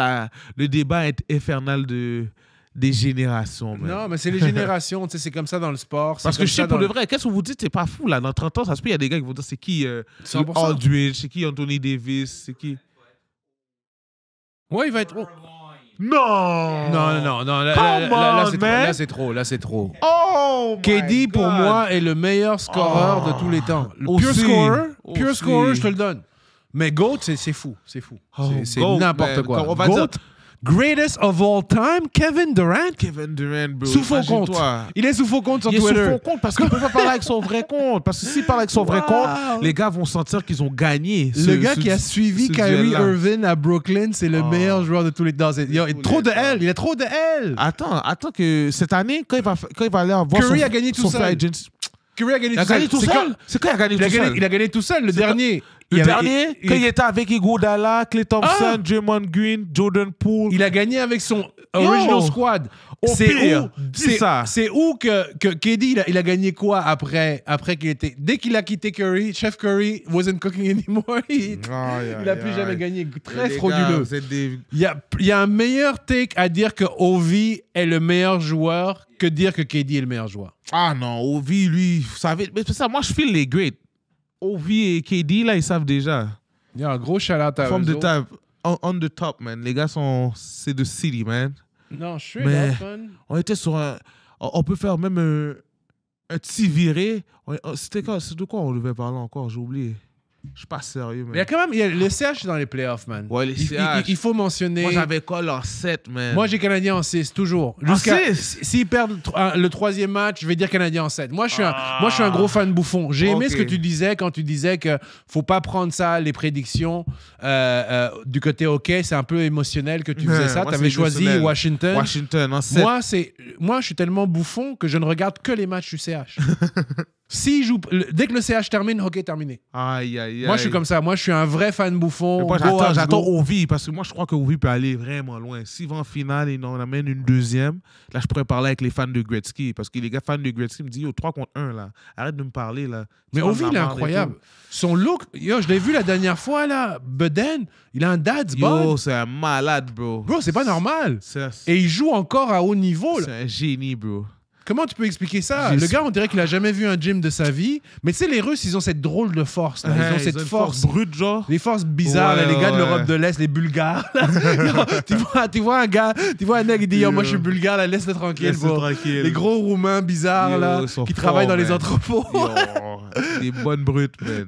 le débat infernal des générations. Man. Non, mais c'est les générations, tu sais, c'est comme ça dans le sport. Parce que je sais pour le vrai, qu'est-ce que vous dites, c'est pas fou, là. Dans 30 ans, ça se peut, il y a des gars qui vont dire c'est qui 100%. Aldridge, c'est qui Anthony Davis, c'est qui. Ouais, il va être. Non! Non. Là, c'est trop. Là, c'est trop. Oh! KD, pour moi, est le meilleur scoreur de tous les temps. Le pure scorer, je te le donne. Mais GOAT, c'est fou. C'est fou. C'est n'importe quoi. On va dire... Greatest of all time, Kevin Durant. Kevin Durant, bro. Sous faux compte. Il est sous faux compte sur Twitter. Il est sous faux compte parce qu'il ne peut pas parler avec son vrai compte. Parce que s'il parle avec son vrai compte, les gars vont sentir qu'ils ont gagné. Le gars qui a suivi Kyrie Irving à Brooklyn, c'est le meilleur joueur de tous les temps. Il a trop de L. Il a trop de L. Attends que cette année, quand il va aller voir Curry a gagné tout seul. Curry a gagné tout seul. C'est quand il a gagné tout seul? Il a gagné tout seul, le dernier. Quand il était avec Iguodala, Klay Thompson, Draymond Green, Jordan Poole. Il a gagné avec son original squad. C'est où que KD, il a gagné quoi après qu'il était... Dès qu'il a quitté Curry, Chef Curry wasn't cooking anymore. Il n'a plus jamais gagné. Très frauduleux. Il y a un meilleur take à dire que Ovi est le meilleur joueur que dire que KD est le meilleur joueur. Ah non, Ovi, lui, vous savez... Mais c'est ça, moi, je file les greats. Ovi et KD, là, ils savent déjà. Il y a un gros shout-out à eux. On the top, man. Les gars c'est de city, man. Non, je suis là, man. On était sur un... On peut faire même un petit viré. C'était de quoi on devait parler encore? J'ai oublié. Je suis pas sérieux, man. Mais il y a quand même... le CH est dans les playoffs, man. Ouais, les CH. Il faut mentionner... Moi, j'avais quoi, leur 7, man? Moi, j'ai Canadien en 6, toujours. En 6? S'ils perdent le troisième match, je vais dire Canadien en 7. Moi, je suis un gros fan bouffon. J'ai aimé ce que tu disais quand tu disais que faut pas prendre ça, les prédictions, du côté hockey. C'est un peu émotionnel que tu faisais ça. Tu avais choisi Washington. Washington, en 7. Moi, je suis tellement bouffon que je ne regarde que les matchs du CH. Dès que le CH termine, hockey terminé. Aïe. Moi, je suis comme ça. Moi, je suis un vrai fan bouffon. J'attends Ovi, parce que moi, je crois que Ovi peut aller vraiment loin. S'il va en finale et on amène une deuxième, là, je pourrais parler avec les fans de Gretzky. Parce que les gars fans de Gretzky me disent, 3 contre 1, là. Arrête de me parler, là. Mais Ovi, il est incroyable. Son look, je l'ai vu la dernière fois, là. Beden, il a un dad's bod. C'est un malade, bro. Bro, c'est pas normal. Et il joue encore à haut niveau, là. C'est un génie, bro. Comment tu peux expliquer ça? Le gars, on dirait qu'il a jamais vu un gym de sa vie. Mais tu sais, les Russes, ils ont cette drôle de force. Là. Ils ont cette force brute, genre. Les forces bizarres, là, les gars de l'Europe de l'Est, les Bulgares. tu vois un gars, un mec qui dit moi je suis bulgare, là, laisse-le tranquille. Les gros Roumains bizarres là, qui travaillent dans les entrepôts. Des bonnes brutes, man.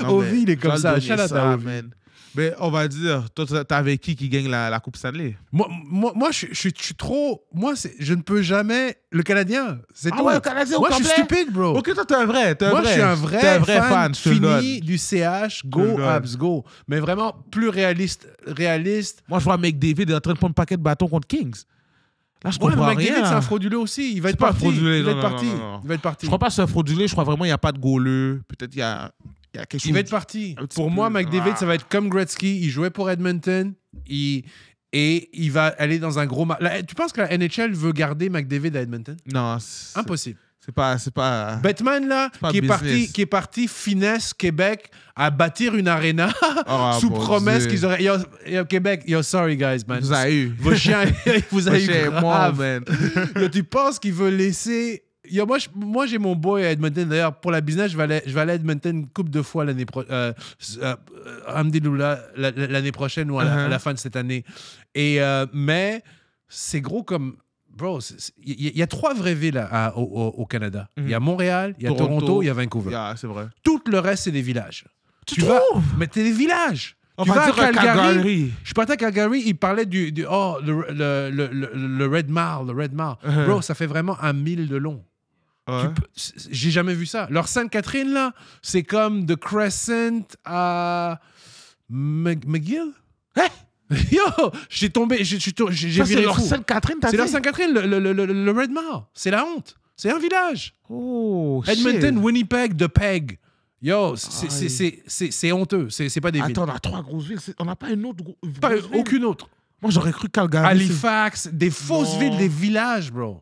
Ovi, il est comme ça. Man. Mais on va dire, toi, t'es avec qui gagne la Coupe Stanley? Moi, je suis trop... Moi, je ne peux jamais... Le Canadien, c'est tout. Ouais, le Canadien moi, je suis stupide, bro. Ok, toi, t'es un vrai. Je suis un vrai fan fini du CH. Go, Habs, go. Mais vraiment, plus réaliste. Moi, je vois McDavid est en train de prendre un paquet de bâtons contre Kings. Là, je comprends rien. McDavid, c'est un frauduleux aussi. Il va être parti. Il va être parti. Je crois pas que c'est un frauduleux. Je crois vraiment qu'il n'y a pas de goaleux. Peut-être il y a quelque chose. Il va être parti. Pour moi, McDavid, ça va être comme Gretzky. Il jouait pour Edmonton. Et il va aller dans un gros match. Tu penses que la NHL veut garder McDavid à Edmonton? Non. Impossible. C'est pas... Batman, là, qui est parti finesse Québec à bâtir une arena sous promesse qu'ils auraient... Yo, Québec, sorry, guys, man. Vous avez eu. Vos chiens, vous avez eu grave. Man. Tu penses qu'il veut laisser... Moi, j'ai mon boy à Edmonton. D'ailleurs, pour la business, je vais aller à Edmonton une couple de fois l'année prochaine ou à la fin de cette année. Mais c'est gros comme... Bro, il y a 3 vraies villes au Canada. Il y a Montréal, il y a Toronto, il y a Vancouver. C'est vrai. Tout le reste, c'est des villages. Tu trouves? Mais t'es des villages. Tu vas à Calgary. Je suis parti à Calgary, il parlait le Red Mile. Bro, ça fait vraiment 1 mile de long. Ouais. J'ai jamais vu ça. Leur Sainte-Catherine, là, c'est comme de Crescent à McGill. Hein? Yo, j'ai viré leur fou. Sainte-Catherine, c'est leur Sainte-Catherine, le Red Mile. C'est la honte. C'est un village. Oh, Edmonton, Winnipeg, de Peg. Yo, c'est honteux. C'est pas des villes. Attends, on a 3 grosses villes. On n'a pas une autre Aucune autre. Moi, j'aurais cru Calgary. Halifax, des fausses villes, des villages, bro.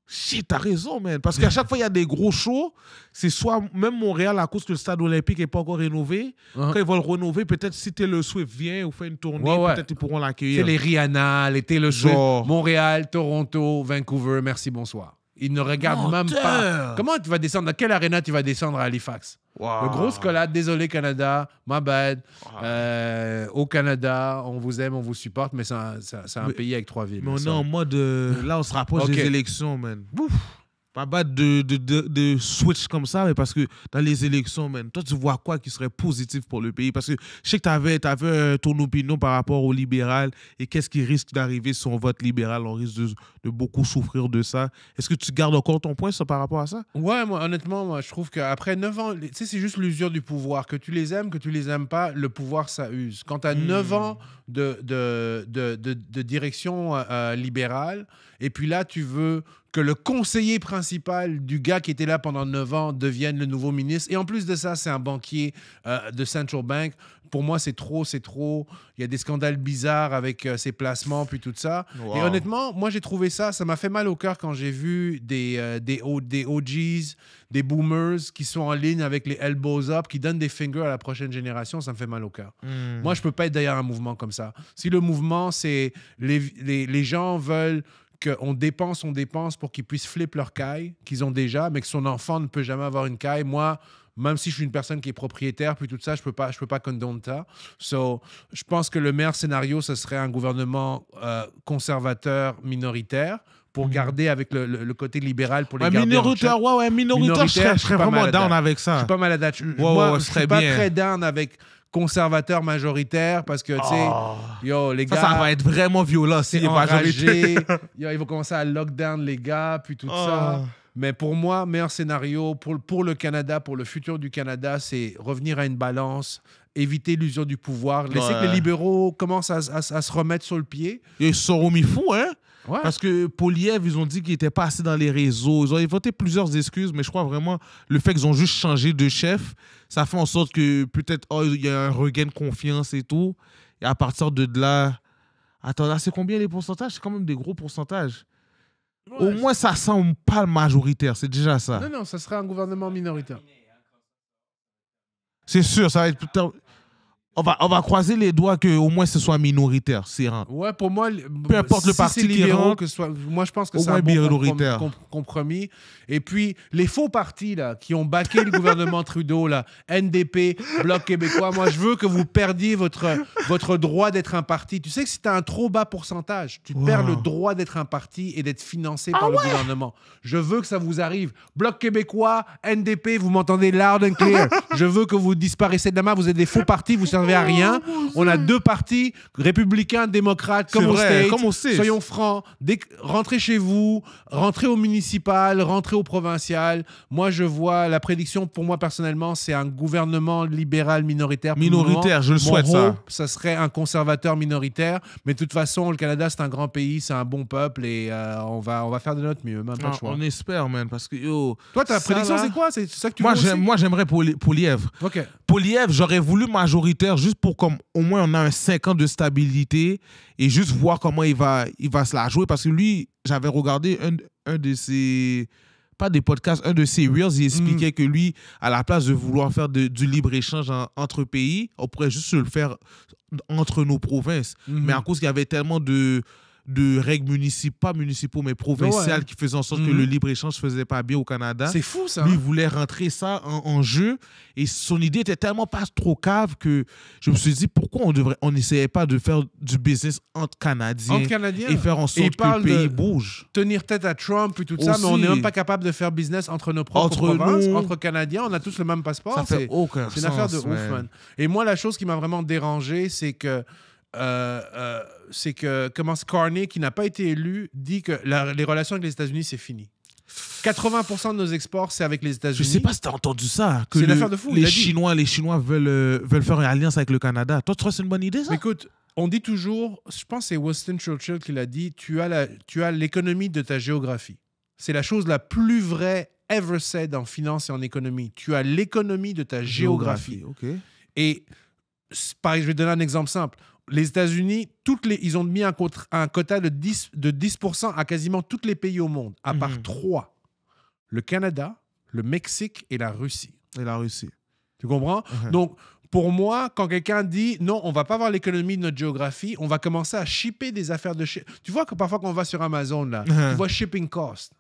Shit, t'as raison, man. Parce qu'à chaque fois, il y a des gros shows. C'est soit même Montréal, à cause que le stade olympique n'est pas encore rénové. Quand ils vont le rénover, peut-être si Taylor Swift vient ou fait une tournée, peut-être ils pourront l'accueillir. C'est les Rihanna, les Taylor Swift, Montréal, Toronto, Vancouver, merci, bonsoir. Ils ne regardent même pas. Comment tu vas descendre? Dans quelle arena tu vas descendre à Halifax? Le gros scolade, désolé Canada, my bad. Au Canada, on vous aime, on vous supporte, mais c'est un pays avec 3 villes. Mais on est en mode... là, on se rapproche des élections, man. Ouf. Pas battre de switch comme ça, mais parce que dans les élections, man, toi, tu vois quoi qui serait positif pour le pays? Parce que je sais que tu avais ton opinion par rapport au libéral et qu'est-ce qui risque d'arriver si on vote libéral. On risque de beaucoup souffrir de ça. Est-ce que tu gardes encore ton point par rapport à ça? Ouais, moi, honnêtement, je trouve qu'après 9 ans, tu sais, c'est juste l'usure du pouvoir. Que tu les aimes, que tu les aimes pas, le pouvoir, ça use. Quand tu as 9 ans de direction libérale, et puis là, tu veux que le conseiller principal du gars qui était là pendant 9 ans devienne le nouveau ministre. Et en plus de ça, c'est un banquier de Central Bank. Pour moi, c'est trop. Il y a des scandales bizarres avec ses placements, puis tout ça. Wow. Et honnêtement, moi, j'ai trouvé ça m'a fait mal au cœur quand j'ai vu des OGs, des boomers qui sont en ligne avec les elbows up, qui donnent des fingers à la prochaine génération. Ça me fait mal au cœur. Moi, je peux pas être derrière un mouvement comme ça. Si le mouvement, c'est les gens veulent qu'on dépense pour qu'ils puissent flipper leur caille qu'ils ont déjà, mais que son enfant ne peut jamais avoir une caille. Moi, même si je suis une personne qui est propriétaire, puis tout ça, je peux pas condamner ça. Je pense que le meilleur scénario, ce serait un gouvernement conservateur minoritaire pour garder avec le côté libéral pour les garder minoritaire, minoritaire, je serais vraiment down avec ça. Je suis pas mal à date. Moi, je suis pas très down avec conservateur majoritaire parce que, tu sais, les gars... Ça va être vraiment violent s'il est enragé. Ils vont commencer à lockdown les gars, puis tout ça. Mais pour moi, meilleur scénario pour le Canada, pour le futur du Canada, c'est revenir à une balance, éviter l'usure du pouvoir, laisser que les libéraux commencent à se remettre sur le pied. Ils se sont remis fous, hein? Ouais. Parce que Poilievre, ils ont dit qu'il n'était pas assez dans les réseaux. Ils ont inventé plusieurs excuses, mais je crois vraiment le fait qu'ils ont juste changé de chef, ça fait en sorte que peut-être il y a un regain de confiance et tout. Et à partir de là... Attends, là, c'est combien les pourcentages? C'est quand même des gros pourcentages. Ouais, au moins, ça sent pas majoritaire. C'est déjà ça. Non, ça serait un gouvernement minoritaire. C'est sûr, ça va être... On va croiser les doigts qu'au moins ce soit minoritaire. C'est ouais, pour moi, peu importe le parti qui rentre, moi je pense que c'est un bon compromis. Et puis, les faux partis là, qui ont backé le gouvernement Trudeau, là, NDP, Bloc québécois, moi je veux que vous perdiez votre droit d'être un parti. Tu sais que si tu as un trop bas pourcentage, tu perds le droit d'être un parti et d'être financé par le gouvernement. Je veux que ça vous arrive. Bloc québécois, NDP, vous m'entendez loud and clear. Je veux que vous disparaissiez de la main. Vous êtes des faux partis, vous servez à rien. On a 2 partis, républicains, démocrates, comme au States. Soyons francs. Rentrez chez vous, rentrez au municipal, rentrez au provincial. Moi, je vois la prédiction, pour moi personnellement, c'est un gouvernement libéral minoritaire. Minoritaire, je le souhaite ça. Ça serait un conservateur minoritaire. Mais de toute façon, le Canada, c'est un grand pays, c'est un bon peuple et on va faire de notre mieux. Même pas le choix. On espère, man, parce que toi, ta prédiction, c'est quoi? C'est ça que tu veux? Moi, j'aimerais Poilievre. OK. Poilievre, j'aurais voulu majoritaire juste pour comme au moins on a un 5 ans de stabilité et juste voir comment il va se la jouer. Parce que lui, j'avais regardé un de ses... Pas des podcasts, un de ses reels, il expliquait que lui, à la place de vouloir faire du libre-échange entre pays, on pourrait juste le faire entre nos provinces. Mais à cause qu'il y avait tellement de règles municipaux, mais provinciales qui faisaient en sorte que le libre-échange ne faisait pas bien au Canada. C'est fou, ça. Lui, il voulait rentrer ça en jeu. Et son idée était tellement pas trop cave que je me suis dit, pourquoi on n'essayait pas de faire du business entre Canadiens et faire en sorte que le pays bouge. Tenir tête à Trump et tout ça, mais on n'est même pas capable de faire business entre nos propres provinces, entre Canadiens. On a tous le même passeport. Ça fait aucun sens. C'est une affaire de ouf, man. Et moi, la chose qui m'a vraiment dérangé, c'est que comment Carney, qui n'a pas été élu, dit que les relations avec les États-Unis, c'est fini. 80% de nos exports, c'est avec les États-Unis. Je sais pas si tu as entendu ça. C'est une affaire de fou. Les Chinois veulent faire une alliance avec le Canada. Toi, tu trouves que c'est une bonne idée, ça? Mais écoute, on dit toujours, je pense que c'est Winston Churchill qui l'a dit, tu as l'économie de ta géographie. C'est la chose la plus vraie ever said en finance et en économie. Tu as l'économie de ta géographie. Okay. Et pareil, je vais te donner un exemple simple. les États-Unis, ils ont mis un quota de 10% à quasiment tous les pays au monde, à part 3. Le Canada, le Mexique et la Russie. Tu comprends? Donc, pour moi, quand quelqu'un dit non, on va pas avoir l'économie de notre géographie, on va commencer à shipper des affaires de chez. Tu vois que parfois quand on va sur Amazon, là, tu vois shipping cost.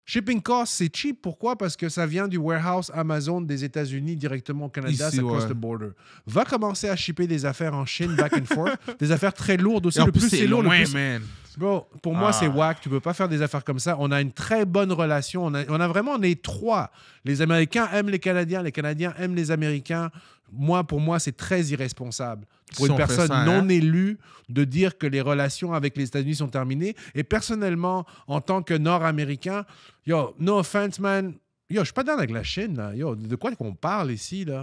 Shipping cost, c'est cheap. Pourquoi? Parce que ça vient du warehouse Amazon des États-Unis directement au Canada, ça cross the border. Va commencer à shipper des affaires en Chine, back and forth, des affaires très lourdes aussi. Le plus c'est lourd, le plus... man. Bro, pour moi, c'est whack. Tu peux pas faire des affaires comme ça. On a une très bonne relation. On a vraiment, on est 3. Les Américains aiment les Canadiens aiment les Américains. Pour moi, c'est très irresponsable pour une personne non élue de dire que les relations avec les États-Unis sont terminées. Et personnellement, en tant que Nord-Américain, yo, no offense, man, yo, je suis pas dans avec la Chine, là. Yo, de quoi qu'on parle ici, là?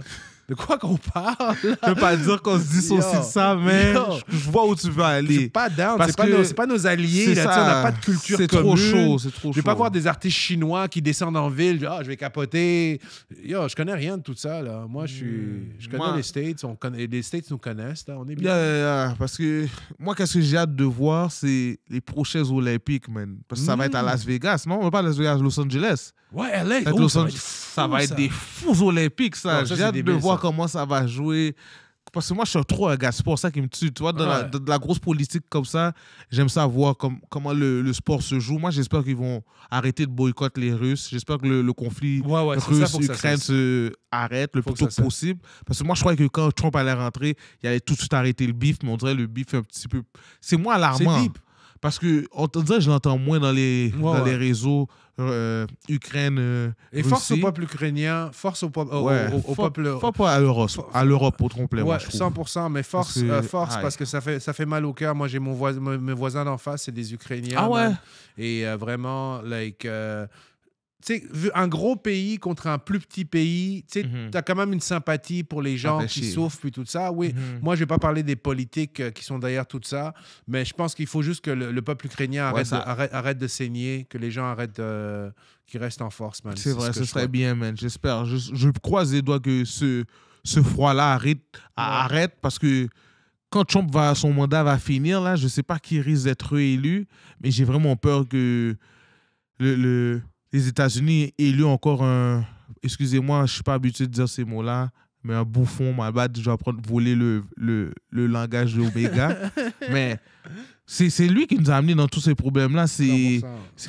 De quoi qu'on parle? Je veux pas dire qu'on se dissocie de ça, mais je vois où tu veux aller. Je suis pas down. C'est pas nos alliés. Là, on n'a pas de culture commune. C'est trop chaud. Je vais pas voir des artistes chinois qui descendent en ville. Je vais capoter. Yo, je connais rien de tout ça. Là. Moi, je connais les States. Les States nous connaissent. Là. On est bien. Parce que moi, qu'est-ce que j'ai hâte de voir, c'est les prochains Olympiques, man. Parce que ça va être à Las Vegas. Non, pas Las Vegas, Los Angeles. Ouais, LA. Ça va être des fous Olympiques, ça. J'ai hâte de voir comment ça va jouer. Parce que moi, je suis trop un gars sport, ça qui me tue. Tu vois, de la grosse politique comme ça, j'aime ça voir comment le sport se joue. Moi, j'espère qu'ils vont arrêter de boycotter les Russes. J'espère que le conflit russe-Ukraine se arrête le plus tôt possible. Parce que moi, je croyais que quand Trump allait rentrer, il allait tout de suite arrêter le bif, mais on dirait que le bif est un petit peu... C'est moins alarmant. C'est deep. Parce que on dirait que je l'entends moins dans les réseaux Ukraine, et force au peuple ukrainien, force au peuple... Faut pas à l'Europe au trompe-l'œil, ouais, 100%, mais force parce que ça fait mal au cœur. Moi, j'ai mes voisins d'en face, c'est des Ukrainiens. Ah ouais? Et vraiment, like... tu sais, un gros pays contre un plus petit pays, tu sais, t'as quand même une sympathie pour les gens qui souffrent puis tout ça. Oui, moi, je vais pas parler des politiques qui sont derrière tout ça, mais je pense qu'il faut juste que le peuple ukrainien arrête de saigner, que les gens arrêtent, qu'ils restent en force, man. C'est vrai, ce serait bien, man. J'espère. Je croise les doigts que ce froid-là arrête parce que quand Trump son mandat va finir, là, je sais pas qui risque d'être réélu, mais j'ai vraiment peur que les États-Unis élus encore excusez-moi, je ne suis pas habitué de dire ces mots-là, mais un bouffon, ma bad, je vais apprendre à voler le langage de Omega. Mais c'est lui qui nous a amenés dans tous ces problèmes-là. C'est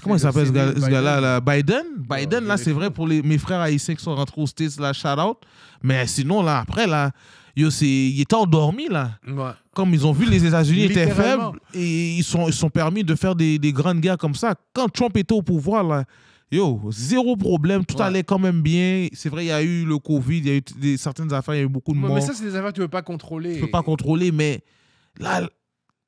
comment il s'appelle ce gars-là? Là? Biden, là, c'est vrai pour mes frères haïtiens qui sont rentrés aux States, là, shout-out. Mais sinon, là, après, là, il était endormi, là. Ouais. Comme ils ont vu les États-Unis étaient faibles et ils sont permis de faire des grandes guerres comme ça. Quand Trump était au pouvoir, là, zéro problème, tout allait quand même bien. C'est vrai, il y a eu le Covid, il y a eu certaines affaires, il y a eu beaucoup de morts. Mais ça, c'est des affaires que tu ne peux pas contrôler. Tu ne peux pas contrôler, mais là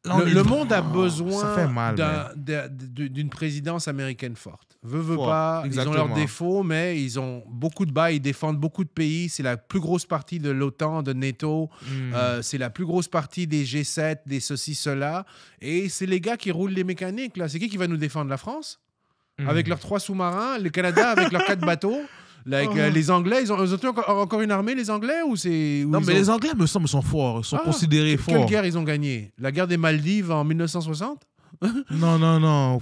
le monde a besoin ça fait mal, d'une présidence américaine forte. Veut pas, exactement. Ils ont leurs défauts, mais ils ont beaucoup de bas, ils défendent beaucoup de pays. C'est la plus grosse partie de l'OTAN, de NATO. C'est la plus grosse partie des G7, des ceci, cela. Et c'est les gars qui roulent les mécaniques. Là. C'est qui va nous défendre? La France? Avec leurs 3 sous-marins, le Canada avec leurs 4 bateaux. Les Anglais, ils ont encore une armée, les Anglais ou c'est... Non, mais les Anglais, me semble, sont forts. Ils sont considérés forts. Quelle guerre ils ont gagné? La guerre des Maldives en 1960? Non.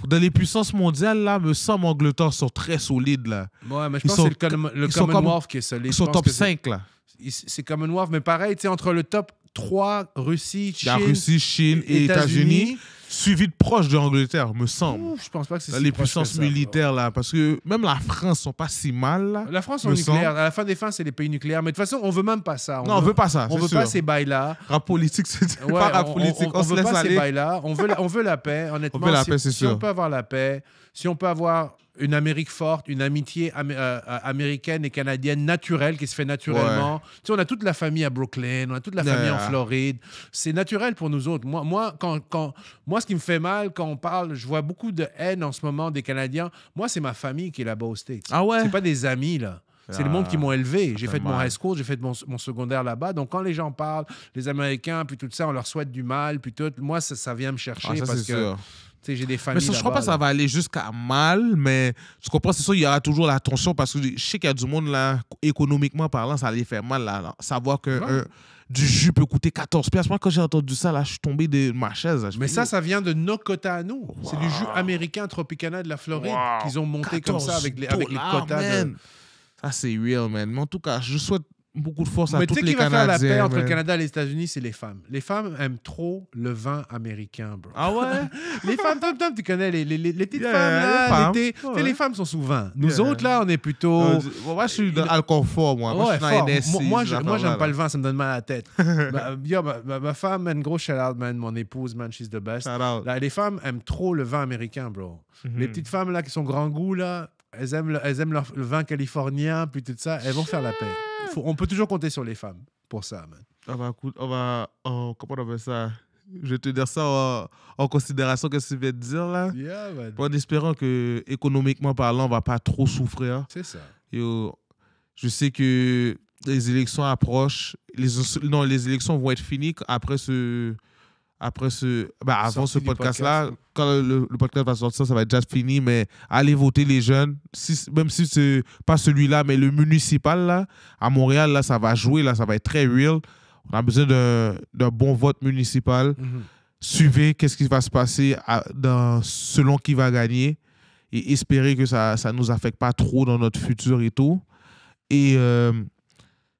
Dans les puissances mondiales, là, me semble, Angleterre sont très solides, là. Ouais, mais je pense que c'est le Commonwealth qui est solide. Ils sont top 5, là. C'est Commonwealth, mais pareil, tu sais, entre le top 3, Russie, Chine et États-Unis, suivi de proche de l'Angleterre, me semble. Je pense pas que c'est les puissances militaires, là, parce que même la France sont pas si mal, là. La France est nucléaire. À la fin des fins, c'est les pays nucléaires. Mais de toute façon, on veut même pas ça. On veut pas ça. On veut pas ces bails-là. Rap politique, c'est pas rap politique. On veut pas ces bails-là. On veut la paix. Honnêtement, on veut la paix, c'est sûr. Si on peut avoir la paix, si on peut avoir une Amérique forte, une amitié américaine et canadienne naturelle qui se fait naturellement. Ouais. Tu sais, on a toute la famille à Brooklyn, on a toute la famille en Floride. C'est naturel pour nous autres. Moi, ce qui me fait mal quand on parle, je vois beaucoup de haine en ce moment des Canadiens. Moi, c'est ma famille qui est là-bas aux States. Ah ouais? C'est pas des amis, là. C'est le monde qui m'ont élevé. J'ai fait fait mon mal. high school, j'ai fait mon secondaire là-bas. Donc, quand les gens parlent, les Américains, puis tout ça, on leur souhaite du mal, puis tout, moi, ça vient me chercher Ça, parce c'est que sûr. tu sais, j'ai des Mais familles ça, je crois là-bas, pas que ça va aller jusqu'à mal, mais tu comprends, c'est sûr, il y aura toujours la tension parce que je sais qu'il y a du monde là, économiquement parlant, ça allait faire mal là. Savoir que Ouais. du jus peut coûter 14 piastres. Moi, quand j'ai entendu ça, là, je suis tombé de ma chaise. Là. Je Mais fais, ça vient de nos quotas à nous. C'est du jus américain Tropicana de la Floride Wow. qu'ils ont monté comme ça avec les quotas man. de... Ça, c'est real, man. Mais en tout cas, je souhaite beaucoup de force à Mais tu tous sais les qui va faire la paix Canadiens. entre le man. Canada et les États-Unis, c'est les femmes. Les femmes aiment trop le vin américain, bro. Ah ouais? Les femmes, Tom, tu connais les petites Yeah, femmes, là, les femmes. l'été. Tu sais, Ouais. les femmes sont sous vin. Nous Yeah. autres, là, on est plutôt... Moi, je suis dans alcool fort, moi. Moi, je Ouais, suis dans fort. NSC. Moi, ces j'aime pas affaires-là, le vin, ça me donne mal à la tête. Ma femme, man, gros shout-out, man, mon épouse, man, she's the best. Shout out. Là, les femmes aiment trop le vin américain, bro. Les petites femmes, là, qui sont grand goût, là, elles aiment le vin californien, puis tout ça, elles vont faire la paix. On peut toujours compter sur les femmes pour ça, man. Comment on appelle ça? Je vais te dire ça en considération que ce que tu viens de dire, là. Yeah, man. En espérant que, économiquement parlant, on va pas trop souffrir. C'est ça. Yo, je sais que les élections approchent. Les élections vont être finies avant Sortie ce du podcast-là. podcast. Quand le podcast va sortir, ça va être déjà fini. Mais allez voter les jeunes. Même si c'est pas celui-là, mais le municipal, là, à Montréal, là, ça va jouer. Là, ça va être très real. On a besoin d'un bon vote municipal. Suivez qu'est-ce qui va se passer selon qui va gagner et espérer que ça ne nous affecte pas trop dans notre futur et tout. Et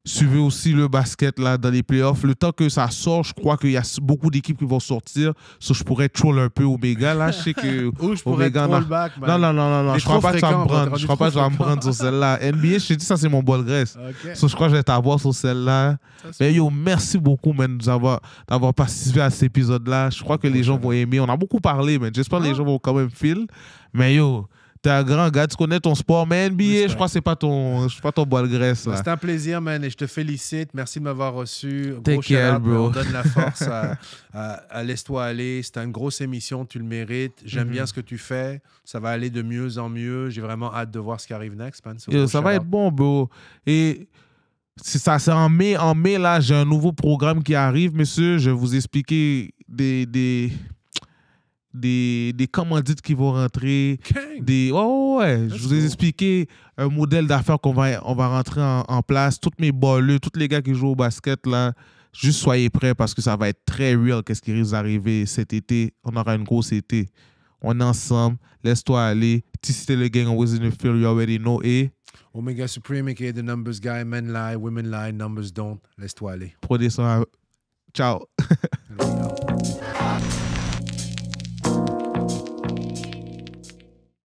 suivez aussi le basket là, dans les playoffs. Le temps que ça sort, je crois qu'il y a beaucoup d'équipes qui vont sortir. So, je pourrais troll un peu Omega. Là, je sais que Ou je pourrais Omega, troll back, man. non. T'es Je crois trop pas que tu vas me fréquent, prendre. t'es Je crois pas que tu vas me trop prendre sur celle-là. NBA, je te dis, ça, c'est mon bol graisse. OK. So, je crois que je vais t'avoir sur celle-là. Ça, c'est- Mais yo, merci beaucoup, man, d'avoir participé à cet épisode-là. Je crois que les gens vont aimer. On a beaucoup parlé, man. J'espère que les gens vont quand même feel. Mais yo, t'es un grand gars, tu connais ton sport. Mais NBA, Respect. je crois que c'est pas ton bol graisse, là. C'est un plaisir, man, et je te félicite. Merci de m'avoir reçu. Gros Take care, shout-out, bro. On donne la force à Laisse-toi aller. C'est une grosse émission, tu le mérites. J'aime bien ce que tu fais. Ça va aller de mieux en mieux. J'ai vraiment hâte de voir ce qui arrive next, man. So, Yo, gros ça va shout-out. être bon, bro. Et c'est en mai. En mai, là, j'ai un nouveau programme qui arrive, monsieur. Je vais vous expliquer des commandites qui vont rentrer. Gang. Ouais. Je vous ai cool. expliqué un modèle d'affaires on va rentrer en place. Tous mes balleux, tous les gars qui jouent au basket, là, juste soyez prêts parce que ça va être très real. Qu'est-ce qui risque d'arriver cet été? On aura une grosse été. On est ensemble. Laisse-toi aller. T-Cité le gang, always in the field, you already know. Et Omega Supreme, aka The Numbers Guy. Men lie, women lie, numbers don't. Laisse-toi aller. prenez soin. Ciao. Here we go.